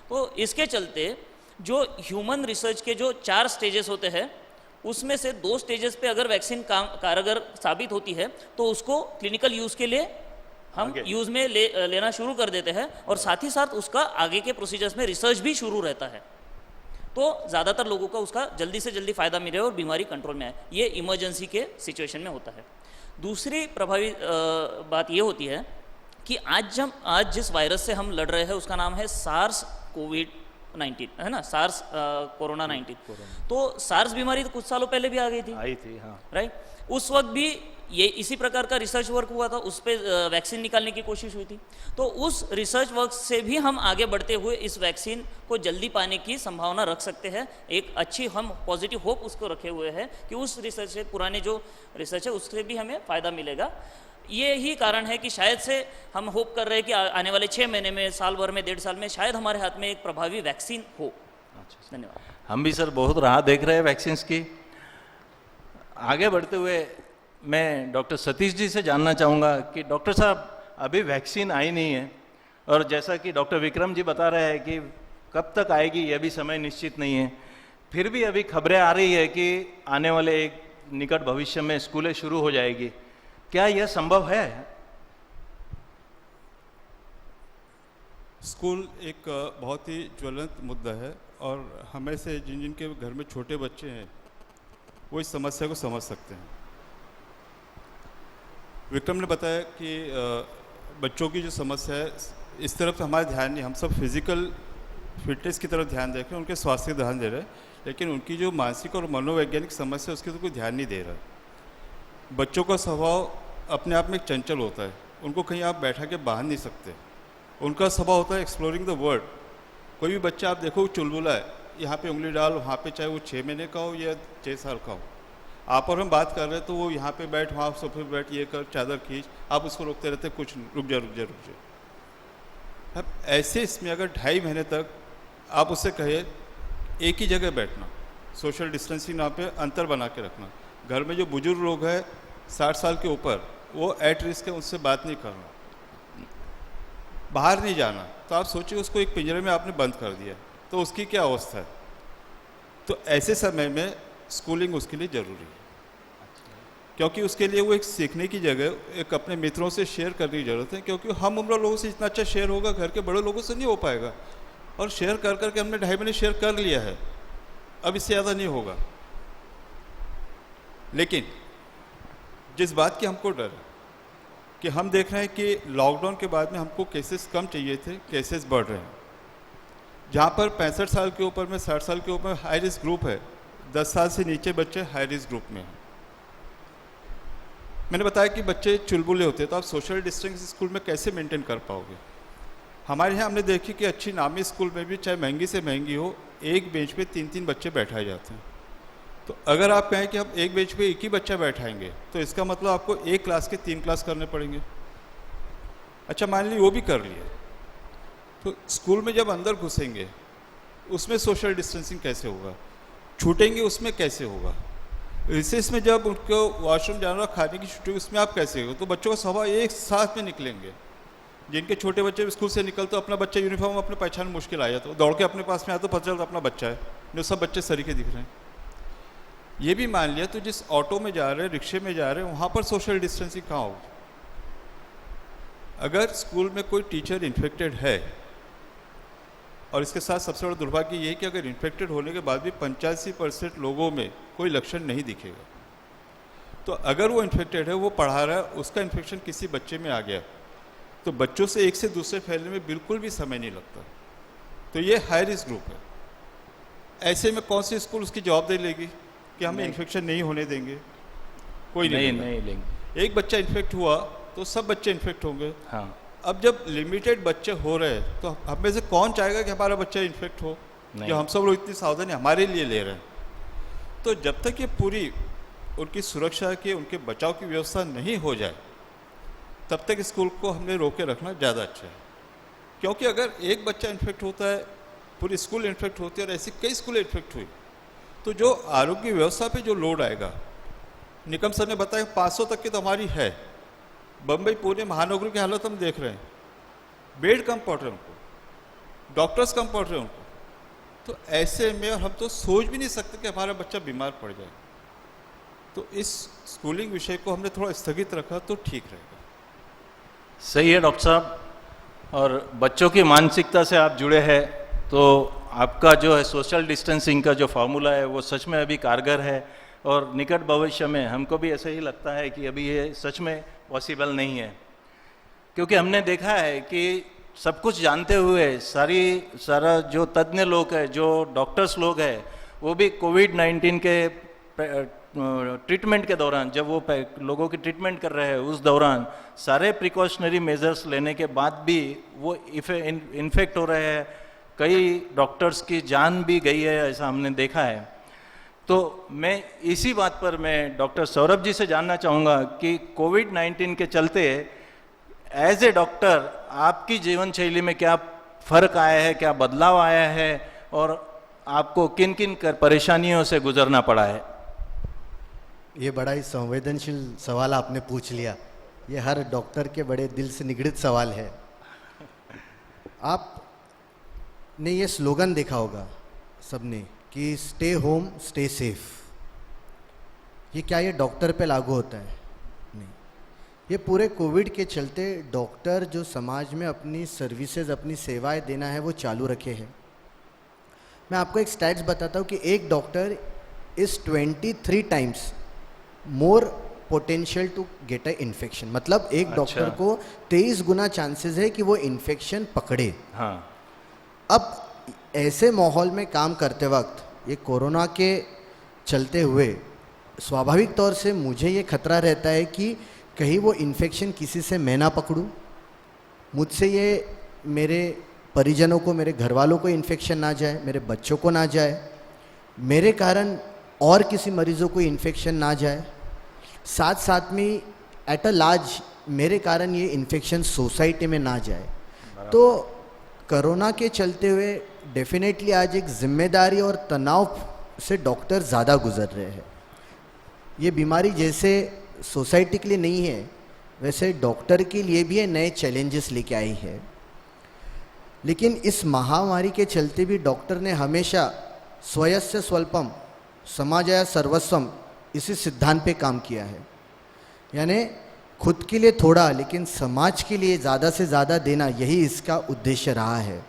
तो इसके चलते जो ह्यूमन रिसर्च के जो 4 स्टेजेस होते हैं, उसमें से 2 स्टेजेस पे अगर वैक्सीन कारगर साबित होती है तो उसको क्लिनिकल यूज़ के लिए हम यूज़ में लेना शुरू कर देते हैं, और साथ ही साथ उसका आगे के प्रोसीजर्स में रिसर्च भी शुरू रहता है। तो ज़्यादातर लोगों का उसका जल्दी से जल्दी फ़ायदा मिले और बीमारी कंट्रोल में आए। ये इमरजेंसी के सिचुएशन में होता है। दूसरी प्रभावी बात ये होती है कि आज जिस वायरस से हम लड़ रहे हैं उसका नाम है सार्स कोविड-19, है ना, सार्स कोरोना 19। तो सार्स बीमारी तो कुछ सालों पहले भी आ गई थी, आई थी, हाँ, राइट। उस वक्त भी ये इसी प्रकार का रिसर्च वर्क हुआ था, उस पर वैक्सीन निकालने की कोशिश हुई थी। तो उस रिसर्च वर्क से भी हम आगे बढ़ते हुए इस वैक्सीन को जल्दी पाने की संभावना रख सकते हैं। एक अच्छी हम पॉजिटिव होप उसको रखे हुए हैं कि उस रिसर्च से, पुराने जो रिसर्च है उससे भी हमें फ़ायदा मिलेगा। ये ही कारण है कि शायद से हम होप कर रहे हैं कि आने वाले 6 महीने में, साल भर में, 1.5 साल में शायद हमारे हाथ में एक प्रभावी वैक्सीन हो। धन्यवाद। हम भी सर बहुत राह देख रहे हैं वैक्सीन्स की। आगे बढ़ते हुए मैं डॉक्टर सतीश जी से जानना चाहूँगा कि डॉक्टर साहब, अभी वैक्सीन आई नहीं है, और जैसा कि डॉक्टर विक्रम जी बता रहे हैं कि कब तक आएगी यह भी समय निश्चित नहीं है, फिर भी अभी खबरें आ रही है कि आने वाले एक निकट भविष्य में स्कूलें शुरू हो जाएगी। क्या यह संभव है? स्कूल एक बहुत ही ज्वलंत मुद्दा है, और हमें से जिनके घर में छोटे बच्चे हैं वो इस समस्या को समझ सकते हैं। विक्रम ने बताया कि बच्चों की जो समस्या है, इस तरफ हमारा ध्यान नहीं, हम सब फिजिकल फिटनेस की तरफ ध्यान दे रहे हैं, उनके स्वास्थ्य का ध्यान दे रहे हैं, लेकिन उनकी जो मानसिक और मनोवैज्ञानिक समस्या है उसकी तो कोई ध्यान नहीं दे रहा है। बच्चों का स्वभाव अपने आप में एक चंचल होता है, उनको कहीं आप बैठा के बांध नहीं सकते। उनका स्वभाव होता है एक्सप्लोरिंग द वर्ल्ड। कोई भी बच्चा आप देखो चुलबुला है, यहाँ पे उंगली डाल, वहाँ पे, चाहे वो 6 महीने का हो या 6 साल का हो। आप और हम बात कर रहे हैं तो वो यहाँ पे बैठ, वहाँ सोफे पे बैठ, ये कर, चादर खींच, आप उसको रोकते रहते, कुछ रुक जा रुक जा रुक जा। अब ऐसे इसमें अगर 2.5 महीने तक आप उससे कहे एक ही जगह बैठना, सोशल डिस्टेंसिंग नाम पे अंतर बना के रखना, घर में जो बुजुर्ग लोग हैं 60 साल के ऊपर, वो एट रिस्क है, उनसे बात नहीं करना, बाहर नहीं जाना, तो आप सोचिए उसको एक पिंजरे में आपने बंद कर दिया तो उसकी क्या अवस्था है। तो ऐसे समय में स्कूलिंग उसके लिए ज़रूरी है, क्योंकि उसके लिए वो एक सीखने की जगह, एक अपने मित्रों से शेयर करने की ज़रूरत है, क्योंकि हम उम्र लोगों से इतना अच्छा शेयर होगा घर के बड़े लोगों से नहीं हो पाएगा। और शेयर कर करके हमने 2.5 महीने शेयर कर लिया है, अब इससे ज़्यादा नहीं होगा। लेकिन जिस बात की हमको डर है कि हम देख रहे हैं कि लॉकडाउन के बाद में हमको केसेस कम चाहिए थे, केसेस बढ़ रहे हैं। जहाँ पर 65 साल के ऊपर में, 60 साल के ऊपर में हाई रिस्क ग्रुप है, 10 साल से नीचे बच्चे हाई रिस्क ग्रुप में हैं। मैंने बताया कि बच्चे चुलबुले होते हैं, तो आप सोशल डिस्टेंस स्कूल में कैसे मेंटेन कर पाओगे। हमारे यहाँ हमने देखी कि अच्छी नामी स्कूल में भी, चाहे महंगी से महंगी हो, एक बेंच पे 3-3 बच्चे बैठाए जाते हैं। तो अगर आप कहें कि हम एक बेंच पे एक ही बच्चा बैठाएंगे, तो इसका मतलब आपको एक क्लास के 3 क्लास करने पड़ेंगे। अच्छा, मान ली वो भी कर लिए, तो स्कूल में जब अंदर घुसेंगे उसमें सोशल डिस्टेंसिंग कैसे होगा, छूटेंगे उसमें कैसे होगा, रिसेस में जब उनको वॉशरूम जाना, खाने की छुट्टी, उसमें आप कैसे हो। तो बच्चों का स्वभाव एक साथ में निकलेंगे। जिनके छोटे बच्चे स्कूल से निकलते, अपना बच्चा यूनिफॉर्म में अपने पहचान मुश्किल आ जाता है, दौड़ के अपने पास में आता, पता चलता अपना बच्चा है, जो सब बच्चे सरीके दिख रहे हैं। ये भी मान लिया, तो जिस ऑटो में जा रहे हैं, रिक्शे में जा रहे हैं, वहाँ पर सोशल डिस्टेंसिंग कहाँ होगी। अगर स्कूल में कोई टीचर इन्फेक्टेड है, और इसके साथ सबसे बड़ा दुर्भाग्य ये है कि अगर इन्फेक्टेड होने के बाद भी 85% लोगों में कोई लक्षण नहीं दिखेगा, तो अगर वो इन्फेक्टेड है, वो पढ़ा रहा है, उसका इन्फेक्शन किसी बच्चे में आ गया, तो बच्चों से एक से दूसरे फैलने में बिल्कुल भी समय नहीं लगता। तो ये हाई रिस्क ग्रुप है। ऐसे में कौन सी स्कूल उसकी जवाबदेही लेगी कि हमें इन्फेक्शन नहीं होने देंगे? कोई नहीं लेंगे। एक बच्चा इन्फेक्ट हुआ तो सब बच्चे इन्फेक्ट होंगे। हाँ। अब जब लिमिटेड बच्चे हो रहे हैं, तो हम में से कौन चाहेगा कि हमारा बच्चा इन्फेक्ट हो? कि हम सब लोग इतनी सावधानी हमारे लिए ले रहे हैं। तो जब तक ये पूरी उनकी सुरक्षा की, उनके बचाव की व्यवस्था नहीं हो जाए, तब तक स्कूल को हमने रोके रखना ज़्यादा अच्छा है। क्योंकि अगर एक बच्चा इन्फेक्ट होता है, पूरी स्कूल इन्फेक्ट होती है, और ऐसी कई स्कूल इन्फेक्ट हुई, तो जो आरोग्य व्यवस्था पे जो लोड आएगा, निकम सर ने बताया 500 तक की तो हमारी है। बम्बई, पुणे, महानगरों की हालत हम देख रहे हैं, बेड कम पड़ रहे हैं उनको, डॉक्टर्स कम पड़ रहे हैं उनको। तो ऐसे में हम तो सोच भी नहीं सकते कि हमारा बच्चा बीमार पड़ जाए। तो इस स्कूलिंग विषय को हमने थोड़ा स्थगित रखा तो ठीक रहेगा। सही है डॉक्टर साहब। और बच्चों की मानसिकता से आप जुड़े हैं, तो आपका जो है सोशल डिस्टेंसिंग का जो फार्मूला है वो सच में अभी कारगर है, और निकट भविष्य में हमको भी ऐसे ही लगता है कि अभी ये सच में पॉसिबल नहीं है। क्योंकि हमने देखा है कि सब कुछ जानते हुए सारा जो तज्ञ लोग हैं, जो डॉक्टर्स लोग हैं, वो भी कोविड-19 के ट्रीटमेंट के दौरान, जब वो लोगों की ट्रीटमेंट कर रहे हैं, उस दौरान सारे प्रिकॉशनरी मेजर्स लेने के बाद भी वो इन्फेक्ट हो रहे हैं। कई डॉक्टर्स की जान भी गई है, ऐसा हमने देखा है। तो मैं इसी बात पर मैं डॉक्टर सौरभ जी से जानना चाहूँगा कि कोविड-19 के चलते एज ए डॉक्टर आपकी जीवन शैली में क्या फ़र्क आया है, क्या बदलाव आया है, और आपको किन किन परेशानियों से गुजरना पड़ा है? ये बड़ा ही संवेदनशील सवाल आपने पूछ लिया। ये हर डॉक्टर के बड़े दिल से निगड़ित सवाल है। आपने ये स्लोगन देखा होगा सबने कि स्टे होम स्टे सेफ। ये क्या ये डॉक्टर पे लागू होता है? नहीं। ये पूरे कोविड के चलते डॉक्टर जो समाज में अपनी सर्विसेज, अपनी सेवाएं देना है, वो चालू रखे हैं। मैं आपको एक स्टैट्स बताता हूँ कि एक doctor is 23 times more potential to get a infection. मतलब एक डॉक्टर को 23 गुना चांसेस है कि वो इन्फेक्शन पकड़े। हाँ। अब ऐसे माहौल में काम करते वक्त, ये कोरोना के चलते हुए, स्वाभाविक तौर से मुझे ये खतरा रहता है कि कहीं वो इन्फेक्शन किसी से मैं ना पकड़ूं, मुझसे ये मेरे परिजनों को, मेरे घर वालों को इन्फेक्शन ना जाए, मेरे बच्चों को ना जाए, मेरे कारण और किसी मरीजों को इन्फेक्शन ना जाए, साथ साथ में एट अ लार्ज मेरे कारण ये इन्फेक्शन सोसाइटी में ना जाए। तो कोरोना के चलते हुए डेफिनेटली आज एक जिम्मेदारी और तनाव से डॉक्टर ज़्यादा गुजर रहे हैं। ये बीमारी जैसे सोसाइटी के लिए नहीं है, वैसे डॉक्टर के लिए भी ये नए चैलेंजेस लेके आई है। लेकिन इस महामारी के चलते भी डॉक्टर ने हमेशा स्वयस्य स्वल्पम समाजया सर्वस्वम इसी सिद्धांत पे काम किया है। यानी खुद के लिए थोड़ा लेकिन समाज के लिए ज़्यादा से ज़्यादा देना, यही इसका उद्देश्य रहा है।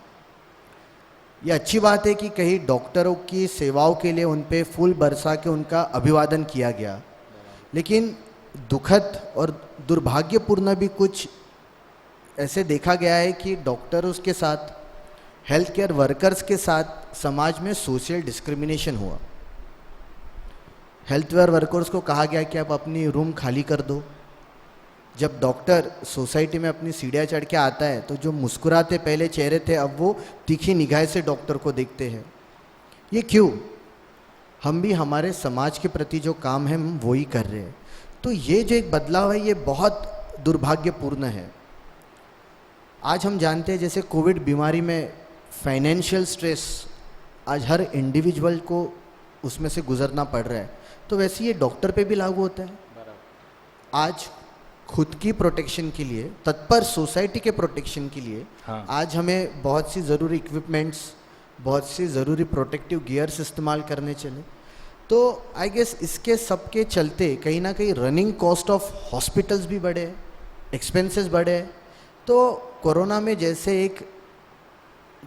ये अच्छी बात है कि कई डॉक्टरों की सेवाओं के लिए उन पे फूल बरसा के उनका अभिवादन किया गया, लेकिन दुखद और दुर्भाग्यपूर्ण भी कुछ ऐसे देखा गया है कि डॉक्टरों के साथ, हेल्थ केयर वर्कर्स के साथ समाज में सोशल डिस्क्रिमिनेशन हुआ। हेल्थ केयर वर्कर्स को कहा गया कि आप अपनी रूम खाली कर दो। जब डॉक्टर सोसाइटी में अपनी सीढ़ियाँ चढ़ के आता है तो जो मुस्कुराते पहले चेहरे थे अब वो तीखी निगाह से डॉक्टर को देखते हैं। ये क्यों? हम भी हमारे समाज के प्रति जो काम है हम वो ही कर रहे हैं। तो ये जो एक बदलाव है ये बहुत दुर्भाग्यपूर्ण है। आज हम जानते हैं जैसे कोविड बीमारी में फाइनेंशियल स्ट्रेस आज हर इंडिविजुअल को उसमें से गुजरना पड़ रहा है, तो वैसे ये डॉक्टर पे भी लागू होता है। आज खुद की प्रोटेक्शन के लिए तत्पर सोसाइटी के प्रोटेक्शन के लिए आज हमें बहुत सी ज़रूरी इक्विपमेंट्स, बहुत सी ज़रूरी प्रोटेक्टिव गियर्स इस्तेमाल करने चले। तो आई गेस इसके सब के चलते कहीं ना कहीं रनिंग कॉस्ट ऑफ हॉस्पिटल्स भी बढ़े, एक्सपेंसेस बढ़े। तो कोरोना में जैसे एक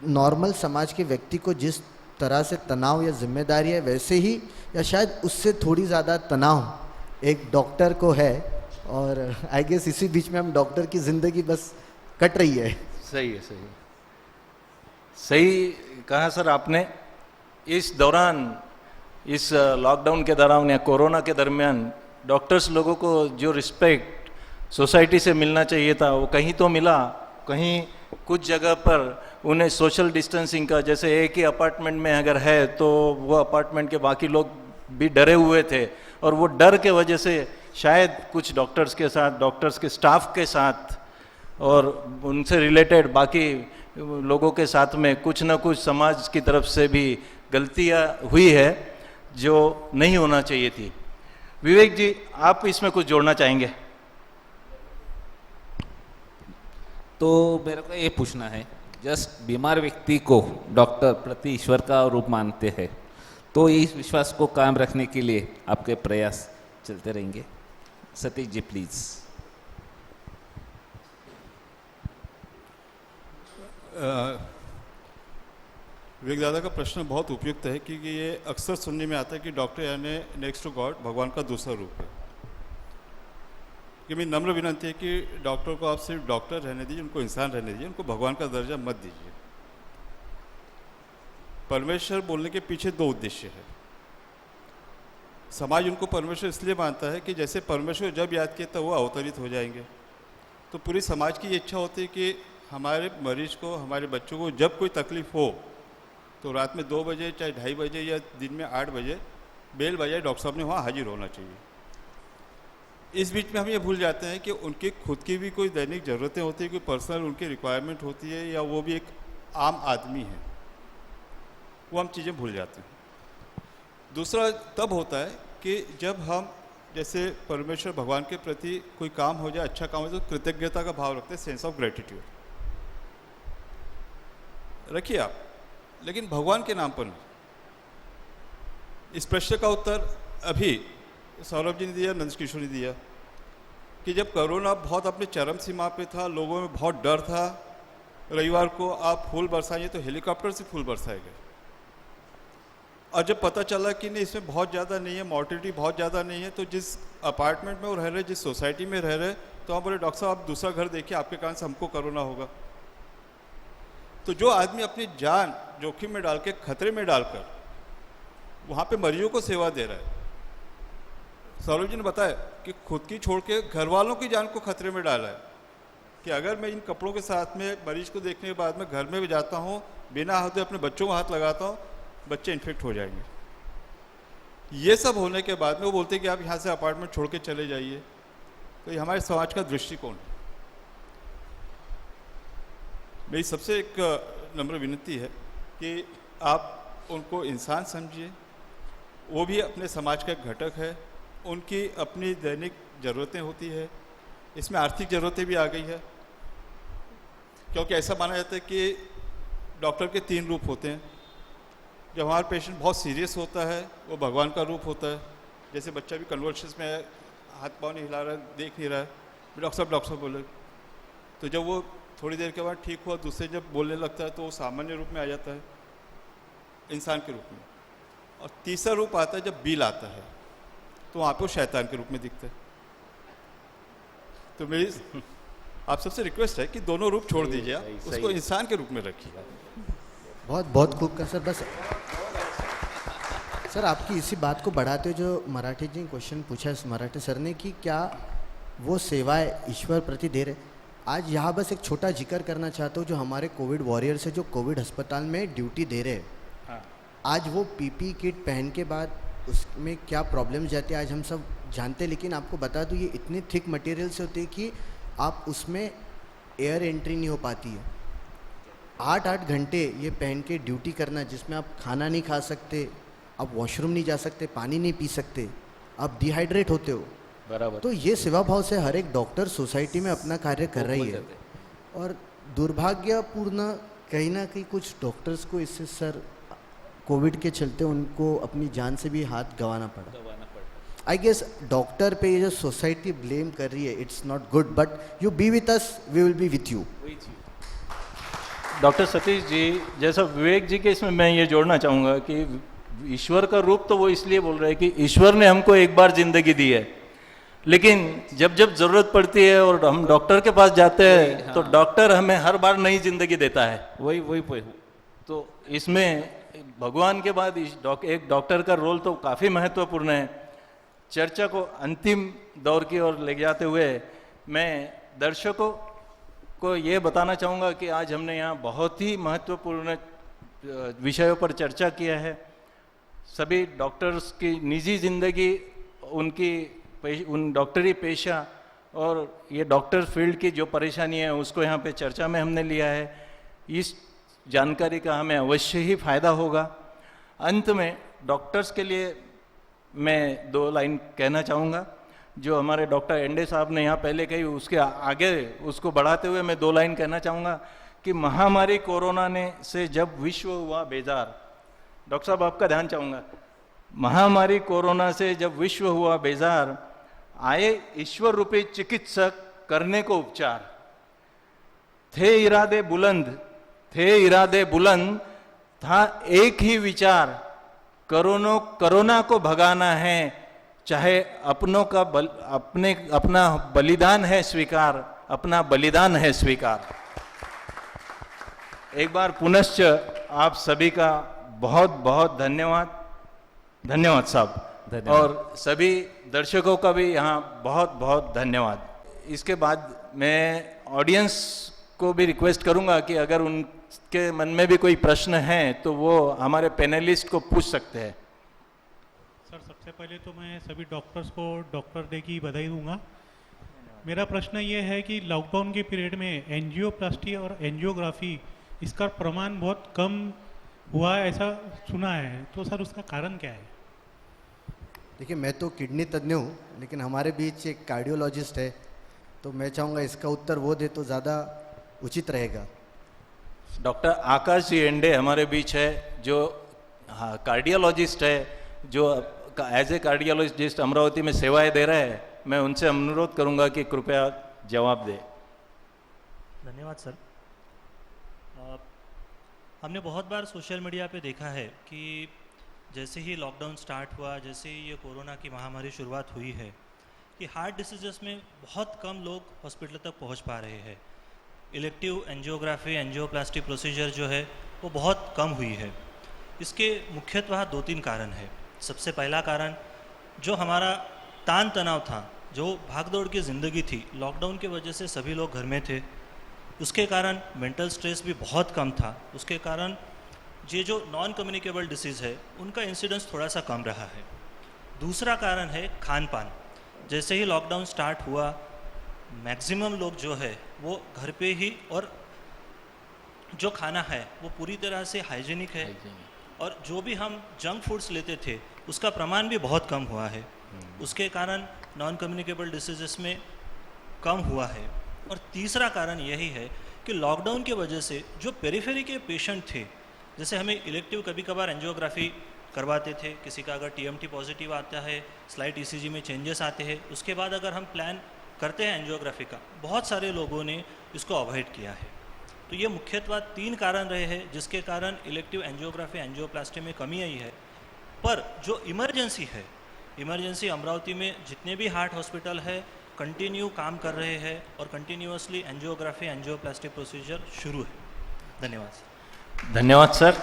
नॉर्मल समाज के व्यक्ति को जिस तरह से तनाव या जिम्मेदारी है, वैसे ही या शायद उससे थोड़ी ज़्यादा तनाव एक डॉक्टर को है। और आई गेस इसी बीच में हम डॉक्टर की ज़िंदगी बस कट रही है। सही है, सही कहा सर आपने। इस दौरान, इस लॉकडाउन के दौरान या कोरोना के दरमियान डॉक्टर्स लोगों को जो रिस्पेक्ट सोसाइटी से मिलना चाहिए था वो कहीं तो मिला, कहीं कुछ जगह पर उन्हें सोशल डिस्टेंसिंग का, जैसे एक ही अपार्टमेंट में अगर है तो वो अपार्टमेंट के बाकी लोग भी डरे हुए थे और वो डर के वजह से शायद कुछ डॉक्टर्स के साथ, डॉक्टर्स के स्टाफ के साथ और उनसे रिलेटेड बाकी लोगों के साथ में कुछ ना कुछ समाज की तरफ से भी गलतियां हुई है जो नहीं होना चाहिए थी। विवेक जी, आप इसमें कुछ जोड़ना चाहेंगे? तो मेरे को ये पूछना है, जस्ट बीमार व्यक्ति को डॉक्टर प्रति ईश्वर का रूप मानते हैं, तो इस विश्वास को कायम रखने के लिए आपके प्रयास चलते रहेंगे? सतीश जी प्लीज। विवेक दादा का प्रश्न बहुत उपयुक्त है क्योंकि ये अक्सर सुनने में आता है कि डॉक्टर यानी नेक्स्ट टू गॉड, भगवान का दूसरा रूप है। कि मेरी नम्र विनती है कि डॉक्टर को आप सिर्फ डॉक्टर रहने दीजिए, उनको इंसान रहने दीजिए, उनको भगवान का दर्जा मत दीजिए। परमेश्वर बोलने के पीछे दो उद्देश्य है। समाज उनको परमेश्वर इसलिए मानता है कि जैसे परमेश्वर जब याद किया तब वो अवतरित हो जाएंगे। तो पूरी समाज की ये इच्छा होती है कि हमारे मरीज को, हमारे बच्चों को जब कोई तकलीफ हो तो रात में 2 बजे, चाहे 2:30 बजे या दिन में 8 बजे बेल बजाए डॉक्टर साहब ने वहाँ हाजिर होना चाहिए। इस बीच में हम ये भूल जाते हैं कि उनकी खुद की भी कोई दैनिक ज़रूरतें होती है, कोई पर्सनल उनकी रिक्वायरमेंट होती है, या वो भी एक आम आदमी है, वो हम चीज़ें भूल जाते हैं। दूसरा तब होता है कि जब हम जैसे परमेश्वर भगवान के प्रति कोई काम हो जाए, अच्छा काम हो जाए, तो कृतज्ञता का भाव रखते हैं, सेंस ऑफ ग्रेटिट्यूड रखिए आप, लेकिन भगवान के नाम पर नहीं। इस प्रश्न का उत्तर अभी सौरभ जी ने दिया, नंद किशोर ने दिया कि जब कोरोना बहुत अपने चरम सीमा पे था, लोगों में बहुत डर था, रविवार को आप फूल बरसाइए तो हेलीकॉप्टर से फूल बरसाए गए। और जब पता चला कि नहीं इसमें बहुत ज़्यादा नहीं है, मॉर्टिलिटी बहुत ज़्यादा नहीं है, तो जिस अपार्टमेंट में वो रह रहे, जिस सोसाइटी में रह रहे, तो आप बोले डॉक्टर साहब आप दूसरा घर देखिए, आपके कारण से हमको कोरोना होगा। तो जो आदमी अपनी जान जोखिम में डाल के, खतरे में डालकर वहाँ पे मरीजों को सेवा दे रहा है, सौरभ जी ने बताया कि खुद की छोड़ के घर वालों की जान को खतरे में डाला है कि अगर मैं इन कपड़ों के साथ में मरीज को देखने के बाद में घर में भी जाता हूँ, बिना हाथ धोए अपने बच्चों को हाथ लगाता हूँ, बच्चे इन्फेक्ट हो जाएंगे। ये सब होने के बाद में वो बोलते हैं कि आप यहाँ से अपार्टमेंट छोड़ के चले जाइए। तो ये हमारे समाज का दृष्टिकोण है। मेरी सबसे एक नम्र विनती है कि आप उनको इंसान समझिए, वो भी अपने समाज का एक घटक है, उनकी अपनी दैनिक ज़रूरतें होती है, इसमें आर्थिक ज़रूरतें भी आ गई है, क्योंकि ऐसा माना जाता है कि डॉक्टर के 3 रूप होते हैं। जब हमारा पेशेंट बहुत सीरियस होता है वो भगवान का रूप होता है, जैसे बच्चा भी कन्वर्सेस में है, हाथ पाँव नहीं हिला रहा है, देख नहीं रहा है, डॉक्टर साहब बोले, तो जब वो थोड़ी देर के बाद ठीक हुआ, दूसरे जब बोलने लगता है तो वो सामान्य रूप में आ जाता है। इंसान के रूप में, और तीसरा रूप आता है जब बिल आता है, तो वहाँ पे वो शैतान के रूप में दिखता है। तो मेरी आप सबसे रिक्वेस्ट है कि दोनों रूप छोड़ दीजिए, आप उसको इंसान के रूप में रखिए। बहुत बहुत खूब का सर। बस सर आपकी इसी बात को बढ़ाते हुए जो मराठी जी क्वेश्चन पूछा है मराठी सर ने कि क्या वो सेवाएं ईश्वर प्रति दे रहे, आज यहाँ बस एक छोटा जिक्र करना चाहता हूँ जो हमारे कोविड वॉरियर्स है जो कोविड अस्पताल में ड्यूटी दे रहे हैं, हाँ। आज वो पीपी किट पहन के बाद उसमें क्या प्रॉब्लम जाती है आज हम सब जानते हैं, लेकिन आपको बता दूँ ये इतनी थिक मटेरियल से होती है कि आप उसमें एयर एंट्री नहीं हो पाती है। 8-8 घंटे ये पहन के ड्यूटी करना, जिसमें आप खाना नहीं खा सकते, आप वॉशरूम नहीं जा सकते, पानी नहीं पी सकते, आप डिहाइड्रेट होते हो। बराबर। तो ये सेवा भाव से हर एक डॉक्टर सोसाइटी में अपना कार्य कर रही है, और दुर्भाग्यपूर्ण कहीं ना कहीं कुछ डॉक्टर्स को इससे सर कोविड के चलते उनको अपनी जान से भी हाथ गंवाना पड़ा। आई गेस डॉक्टर पे ये जो सोसाइटी ब्लेम कर रही है, it's not good, but you be with us, we will be with you. Doctor Satish ji जैसा विवेक जी के इसमें मैं ये जोड़ना चाहूँगा कि ईश्वर का रूप तो वो इसलिए बोल रहे हैं कि ईश्वर ने हमको एक बार जिंदगी दी है, लेकिन जब जब जरूरत पड़ती है और हम डॉक्टर के पास जाते हैं, हाँ। तो डॉक्टर हमें हर बार नई जिंदगी देता है। वही तो इसमें भगवान के बाद एक डॉक्टर का रोल तो काफ़ी महत्वपूर्ण है। चर्चा को अंतिम दौर की ओर ले जाते हुए मैं दर्शकों को ये बताना चाहूँगा कि आज हमने यहाँ बहुत ही महत्वपूर्ण विषयों पर चर्चा किया है। सभी डॉक्टर्स की निजी जिंदगी, उन डॉक्टरी पेशा और ये डॉक्टर फील्ड की जो परेशानी है उसको यहाँ पे चर्चा में हमने लिया है। इस जानकारी का हमें अवश्य ही फायदा होगा। अंत में डॉक्टर्स के लिए मैं 2 लाइन कहना चाहूँगा जो हमारे डॉक्टर एंडे साहब ने यहाँ पहले कही, उसके आगे उसको बढ़ाते हुए मैं 2 लाइन कहना चाहूँगा कि महामारी कोरोना ने से जब विश्व हुआ बेजार, डॉक्टर साहब आपका ध्यान चाहूँगा, महामारी कोरोना से जब विश्व हुआ बेजार, आए ईश्वर रूपी चिकित्सक करने को उपचार। थे इरादे बुलंद, था एक ही विचार, कोरोना को भगाना है, चाहे अपनों का अपना बलिदान है स्वीकार, अपना बलिदान है स्वीकार। एक बार पुनश्च आप सभी का बहुत बहुत धन्यवाद साहब, और सभी दर्शकों का भी यहाँ बहुत बहुत धन्यवाद। इसके बाद मैं ऑडियंस को भी रिक्वेस्ट करूँगा कि अगर उनके मन में भी कोई प्रश्न है तो वो हमारे पैनलिस्ट को पूछ सकते हैं। सर सबसे पहले तो मैं सभी डॉक्टर्स को डॉक्टर डे की बधाई दूंगा। मेरा प्रश्न ये है कि लॉकडाउन के पीरियड में एंजियोप्लास्टी और एंजियोग्राफी इसका प्रमाण बहुत कम हुआ है, ऐसा सुना है, तो सर उसका कारण क्या है? देखिए मैं तो किडनी तज्ञ हूँ, लेकिन हमारे बीच एक कार्डियोलॉजिस्ट है, तो मैं चाहूँगा इसका उत्तर वो दे तो ज़्यादा उचित रहेगा। डॉक्टर आकाश जी एंडे हमारे बीच है जो कार्डियोलॉजिस्ट है, जो एज ए कार्डियोलॉजिस्ट अमरावती में सेवाएं दे रहे हैं। मैं उनसे अनुरोध करूंगा कि कृपया जवाब दे। धन्यवाद सर। हमने बहुत बार सोशल मीडिया पे देखा है कि जैसे ही लॉकडाउन स्टार्ट हुआ, जैसे ही ये कोरोना की महामारी शुरुआत हुई है, कि हार्ट डिसीजेस में बहुत कम लोग हॉस्पिटल तक पहुंच पा रहे हैं। इलेक्टिव एंजियोग्राफी, एंजियोप्लास्टी प्रोसीजर जो है वो बहुत कम हुई है। इसके मुख्यतः 2-3 कारण है। सबसे पहला कारण जो हमारा तान तनाव था, जो भागदौड़ की ज़िंदगी थी, लॉकडाउन की वजह से सभी लोग घर में थे, उसके कारण मेंटल स्ट्रेस भी बहुत कम था। उसके कारण ये जो नॉन कम्युनिकेबल डिसीज़ है उनका इंसिडेंस थोड़ा सा कम रहा है। दूसरा कारण है खान पान। जैसे ही लॉकडाउन स्टार्ट हुआ, मैक्सिमम लोग जो है वो घर पे ही, और जो खाना है वो पूरी तरह से हाइजीनिक है, और जो भी हम जंक फूड्स लेते थे उसका प्रमाण भी बहुत कम हुआ है। उसके कारण नॉन कम्युनिकेबल डिसीजेस में कम हुआ है। और तीसरा कारण यही है कि लॉकडाउन की वजह से जो पेरिफेरी के पेशेंट थे, जैसे हमें इलेक्टिव कभी कभार एंजियोग्राफी करवाते थे, किसी का अगर टीएमटी पॉजिटिव आता है, स्लाइट ईसीजी में चेंजेस आते हैं, उसके बाद अगर हम प्लान करते हैं एंजियोग्राफी का, बहुत सारे लोगों ने इसको अवॉइड किया है। तो ये मुख्यतः 3 कारण रहे हैं जिसके कारण इलेक्टिव एंजियोग्राफी एंजियोप्लास्टी में कमी आई है। पर जो इमरजेंसी है, इमरजेंसी अमरावती में जितने भी हार्ट हॉस्पिटल है कंटिन्यू काम कर रहे हैं और कंटिन्यूअसली एंजियोग्राफी एंजियोप्लास्टी प्रोसीजर शुरू है। धन्यवाद सर। धन्यवाद सर।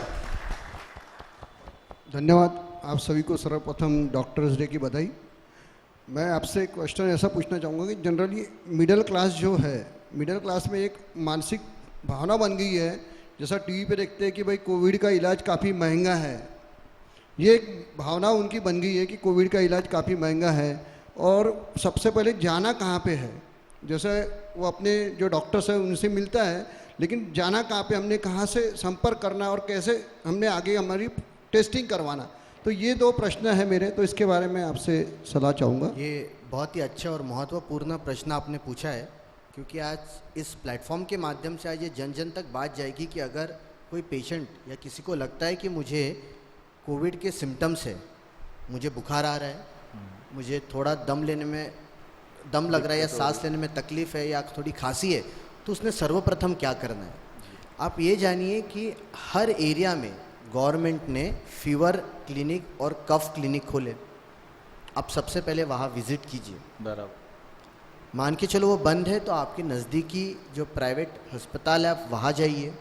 धन्यवाद आप सभी को। सर्वप्रथम डॉक्टर्स डे की बधाई। मैं आपसे एक क्वेश्चन ऐसा पूछना चाहूँगा कि जनरली मिडिल क्लास जो है, मिडिल क्लास में एक मानसिक भावना बन गई है, जैसा टीवी पे देखते हैं कि भाई कोविड का इलाज काफ़ी महंगा है। ये एक भावना उनकी बन गई है कि कोविड का इलाज काफ़ी महंगा है और सबसे पहले जाना कहाँ पे है। जैसे वो अपने जो डॉक्टर्स हैं उनसे मिलता है, लेकिन जाना कहाँ पे, हमने कहाँ से संपर्क करना और कैसे हमने आगे हमारी टेस्टिंग करवाना। तो ये 2 प्रश्न है मेरे, तो इसके बारे में आपसे सलाह चाहूँगा। ये बहुत ही अच्छा और महत्वपूर्ण प्रश्न आपने पूछा है, क्योंकि आज इस प्लेटफॉर्म के माध्यम से आज ये जन जन तक बात जाएगी कि अगर कोई पेशेंट या किसी को लगता है कि मुझे कोविड के सिम्टम्स है, मुझे बुखार आ रहा है, मुझे थोड़ा दम लेने में दम लग रहा है या सांस लेने में तकलीफ़ है या थोड़ी खांसी है, तो उसने सर्वप्रथम क्या करना है। आप ये जानिए कि हर एरिया में गवर्नमेंट ने फीवर क्लिनिक और कफ क्लिनिक खोले। आप सबसे पहले वहाँ विज़िट कीजिए। बराबर। मान के चलो वो बंद है तो आपके नज़दीकी जो प्राइवेट अस्पताल है आप वहाँ जाइए।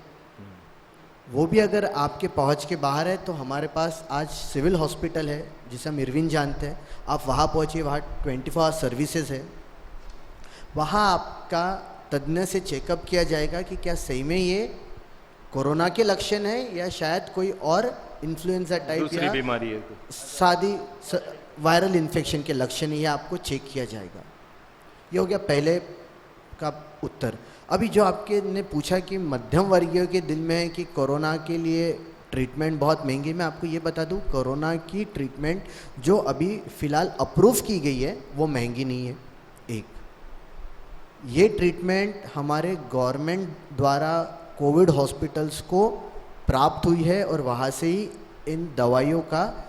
वो भी अगर आपके पहुँच के बाहर है तो हमारे पास आज सिविल हॉस्पिटल है जिसे हम इरविन जानते हैं, आप वहाँ पहुँचिए। वहाँ 24 आवर सर्विसेज है। वहाँ आपका तज्ञ से चेकअप किया जाएगा कि क्या सही में ये कोरोना के लक्षण है या शायद कोई और इन्फ्लुएंजा टाइप या बीमारी है, सादी वायरल इन्फेक्शन के लक्षण है, ये आपको चेक किया जाएगा। ये हो गया पहले का उत्तर। अभी जो आपके ने पूछा कि मध्यम वर्गीय के दिल में है कि कोरोना के लिए ट्रीटमेंट बहुत महंगी, मैं आपको ये बता दूं कोरोना की ट्रीटमेंट जो अभी फ़िलहाल अप्रूव की गई है वो महंगी नहीं है। एक ये ट्रीटमेंट हमारे गवर्नमेंट द्वारा कोविड हॉस्पिटल्स को प्राप्त हुई है और वहाँ से ही इन दवाइयों का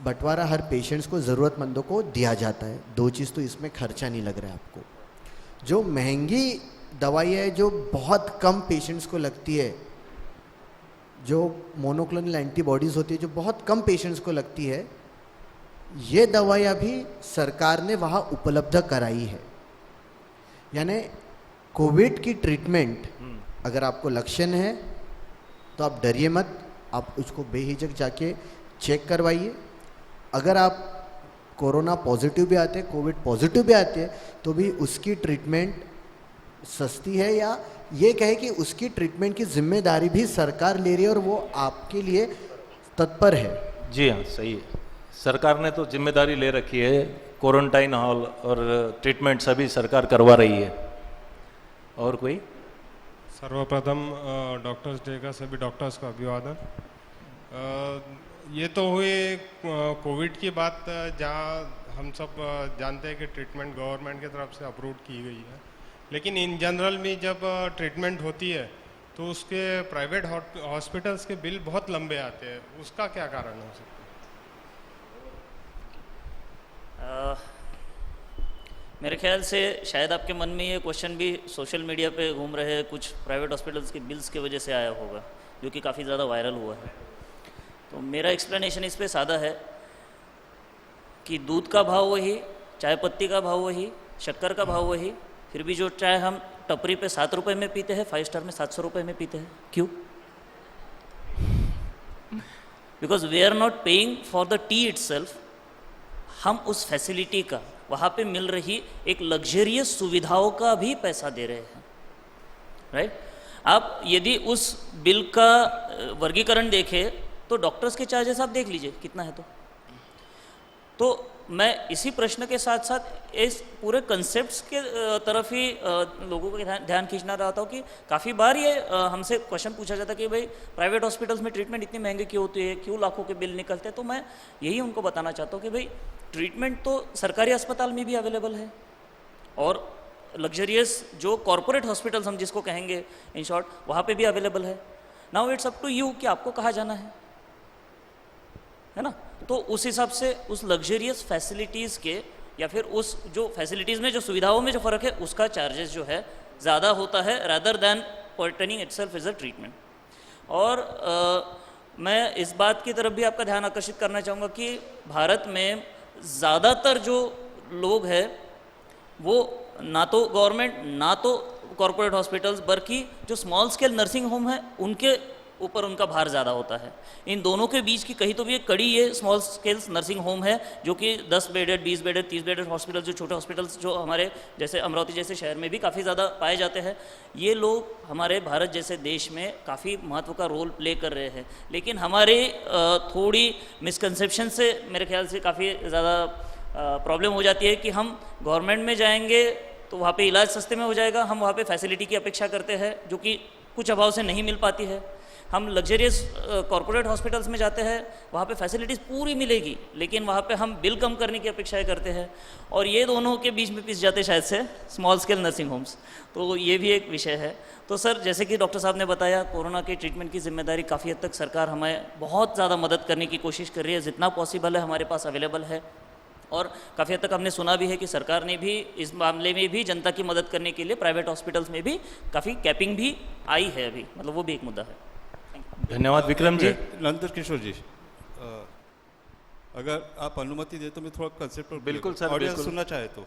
बंटवारा हर पेशेंट्स को, ज़रूरतमंदों को दिया जाता है। 2 चीज़ तो इसमें खर्चा नहीं लग रहा है आपको। जो महंगी दवाई है जो बहुत कम पेशेंट्स को लगती है, जो मोनोक्लोनल एंटीबॉडीज़ होती है जो बहुत कम पेशेंट्स को लगती है, ये दवाई अभी सरकार ने वहाँ उपलब्ध कराई है। यानी कोविड की ट्रीटमेंट अगर आपको लक्षण है तो आप डरिए मत, आप उसको बेहिचक जाके चेक करवाइए। अगर आप कोरोना पॉजिटिव भी आते हैं, कोविड पॉजिटिव भी आते हैं, तो भी उसकी ट्रीटमेंट सस्ती है, या ये कहे कि उसकी ट्रीटमेंट की जिम्मेदारी भी सरकार ले रही है और वो आपके लिए तत्पर है। जी हाँ, सही है। सरकार ने तो जिम्मेदारी ले रखी है, क्वारंटाइन हॉल और ट्रीटमेंट सभी सरकार करवा रही है। और कोई? सर्वप्रथम डॉक्टर्स डे का सभी डॉक्टर्स को अभिवादन। ये तो हुए कोविड की बात, जहाँ हम सब जानते हैं कि ट्रीटमेंट गवर्नमेंट की तरफ से अप्रूव की गई है, लेकिन इन जनरल में जब ट्रीटमेंट होती है तो उसके प्राइवेट हॉस्पिटल्स के बिल बहुत लंबे आते हैं, उसका क्या कारण हो सकता है? मेरे ख्याल से शायद आपके मन में ये क्वेश्चन भी सोशल मीडिया पे घूम रहे हैं, कुछ प्राइवेट हॉस्पिटल्स के बिल्स की वजह से आया होगा, जो कि काफ़ी ज़्यादा वायरल हुआ है। तो मेरा एक्सप्लेनेशन इस पे सादा है कि दूध का भाव वही, चाय पत्ती का भाव वही, शक्कर का भाव वही, फिर भी जो चाय हम टपरी पे 7 रुपये में पीते हैं, 5 स्टार में 700 रुपये में पीते हैं। क्यों? Because we are not paying for the tea itself. हम उस फैसिलिटी का, वहाँ पे मिल रही एक लग्जरियस सुविधाओं का भी पैसा दे रहे हैं, राइट? आप यदि उस बिल का वर्गीकरण देखें तो डॉक्टर्स के चार्जेस आप देख लीजिए कितना है। तो मैं इसी प्रश्न के साथ साथ इस पूरे कंसेप्ट्स के तरफ ही लोगों का ध्यान खींचना चाहता हूँ कि काफ़ी बार ये हमसे क्वेश्चन पूछा जाता है कि भाई प्राइवेट हॉस्पिटल्स में ट्रीटमेंट इतनी महंगी क्यों होती है, क्यों लाखों के बिल निकलते हैं। तो मैं यही उनको बताना चाहता हूँ कि भाई ट्रीटमेंट तो सरकारी अस्पताल में भी अवेलेबल है और लग्जरियस जो कॉरपोरेट हॉस्पिटल्स हम जिसको कहेंगे इन शॉर्ट, वहाँ पे भी अवेलेबल है। Now it's up to you कि आपको कहाँ जाना है ना? तो उस हिसाब से उस लग्जरियस फैसिलिटीज़ के या फिर उस जो फैसिलिटीज़ में जो सुविधाओं में जो फ़र्क है उसका चार्जेस जो है ज़्यादा होता है, rather than turning itself is a treatment. और मैं इस बात की तरफ भी आपका ध्यान आकर्षित करना चाहूँगा कि भारत में ज़्यादातर जो लोग हैं वो ना तो गवर्नमेंट ना तो कॉरपोरेट हॉस्पिटल्स, बल्कि जो स्मॉल स्केल नर्सिंग होम है उनके ऊपर उनका भार ज़्यादा होता है। इन दोनों के बीच की कहीं तो भी एक कड़ी ये स्मॉल स्केल नर्सिंग होम है, जो कि 10 बेडेड, 20 बेडेड, 30 बेडेड हॉस्पिटल, जो छोटे हॉस्पिटल्स जो हमारे जैसे अमरावती जैसे शहर में भी काफ़ी ज़्यादा पाए जाते हैं। ये लोग हमारे भारत जैसे देश में काफ़ी महत्व का रोल प्ले कर रहे हैं, लेकिन हमारे थोड़ी मिसकंसेप्शन से मेरे ख्याल से काफ़ी ज़्यादा प्रॉब्लम हो जाती है कि हम गवर्नमेंट में जाएंगे तो वहाँ पे इलाज सस्ते में हो जाएगा, हम वहाँ पे फैसिलिटी की अपेक्षा करते हैं जो कि कुछ अभाव से नहीं मिल पाती है। हम लग्जरियस कॉरपोरेट हॉस्पिटल्स में जाते हैं, वहाँ पे फैसिलिटीज़ पूरी मिलेगी, लेकिन वहाँ पे हम बिल कम करने की अपेक्षाएं करते हैं, और ये दोनों के बीच में पिस जाते शायद से स्मॉल स्केल नर्सिंग होम्स। तो ये भी एक विषय है। तो सर, जैसे कि डॉक्टर साहब ने बताया, कोरोना के ट्रीटमेंट की जिम्मेदारी काफ़ी हद तक सरकार हमें बहुत ज़्यादा मदद करने की कोशिश कर रही है, जितना पॉसिबल है हमारे पास अवेलेबल है। और काफ़ी हद तक हमने सुना भी है कि सरकार ने भी इस मामले में भी जनता की मदद करने के लिए प्राइवेट हॉस्पिटल्स में भी काफ़ी कैपिंग भी आई है अभी, मतलब वो भी एक मुद्दा है। धन्यवाद विक्रम जी। नंदन किशोर जी, अगर आप अनुमति दे तो मैं थोड़ा कंसेप्ट पर बिल्कुल सर, ऑडियंस बिल्कुल। सुनना चाहे तो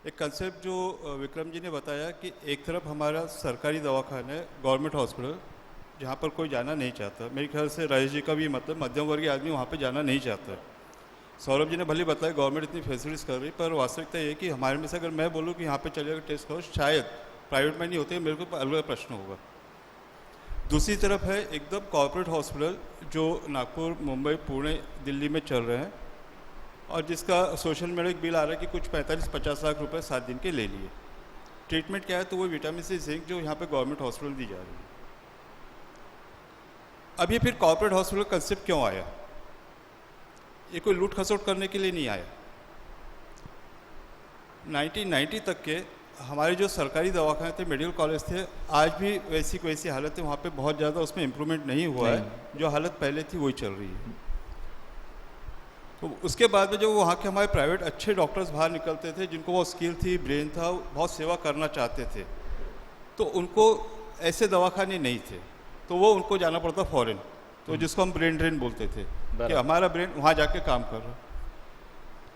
एक कंसेप्ट जो विक्रम जी ने बताया कि एक तरफ हमारा सरकारी दवाखाना है, गवर्नमेंट हॉस्पिटल, जहाँ पर कोई जाना नहीं चाहता। मेरे ख्याल से राजेश जी का भी मतलब मध्यम वर्गीय आदमी वहाँ पे जाना नहीं चाहता। सौरभ जी ने भले बताया गवर्नमेंट इतनी फैसिलिटीज़ कर रही, पर वास्तविकता ये है कि हमारे में से अगर मैं बोलूँ कि यहाँ पे चलेगा टेस्ट करो, शायद प्राइवेट में नहीं होते, मेरे को अलग प्रश्न होगा। दूसरी तरफ है एकदम कॉर्पोरेट हॉस्पिटल जो नागपुर, मुंबई, पुणे, दिल्ली में चल रहे हैं, और जिसका सोशल मीडिया बिल आ रहा है कि कुछ 45-50 लाख रुपए 7 दिन के ले लिए। ट्रीटमेंट क्या है? तो वो विटामिन सी, जिंक जो यहाँ पे गवर्नमेंट हॉस्पिटल दी जा रही है। अब ये फिर कॉर्पोरेट हॉस्पिटल कंसेप्ट क्यों आया? ये कोई लूट खसोट करने के लिए नहीं आया। 1990 तक के हमारे जो सरकारी दवाखाने थे, मेडिकल कॉलेज थे, आज भी वैसी को वैसी हालत है, वहाँ पे बहुत ज़्यादा उसमें इम्प्रूवमेंट नहीं हुआ है। जो हालत पहले थी वही चल रही है। तो उसके बाद में जो वहाँ के हमारे प्राइवेट अच्छे डॉक्टर्स बाहर निकलते थे, जिनको वो स्किल थी, ब्रेन था, बहुत सेवा करना चाहते थे, तो उनको ऐसे दवाखाने नहीं थे, तो वो उनको जाना पड़ता फॉरेन, तो जिसको हम ब्रेन ड्रेन बोलते थे कि हमारा ब्रेन वहाँ जाके काम कर रहा।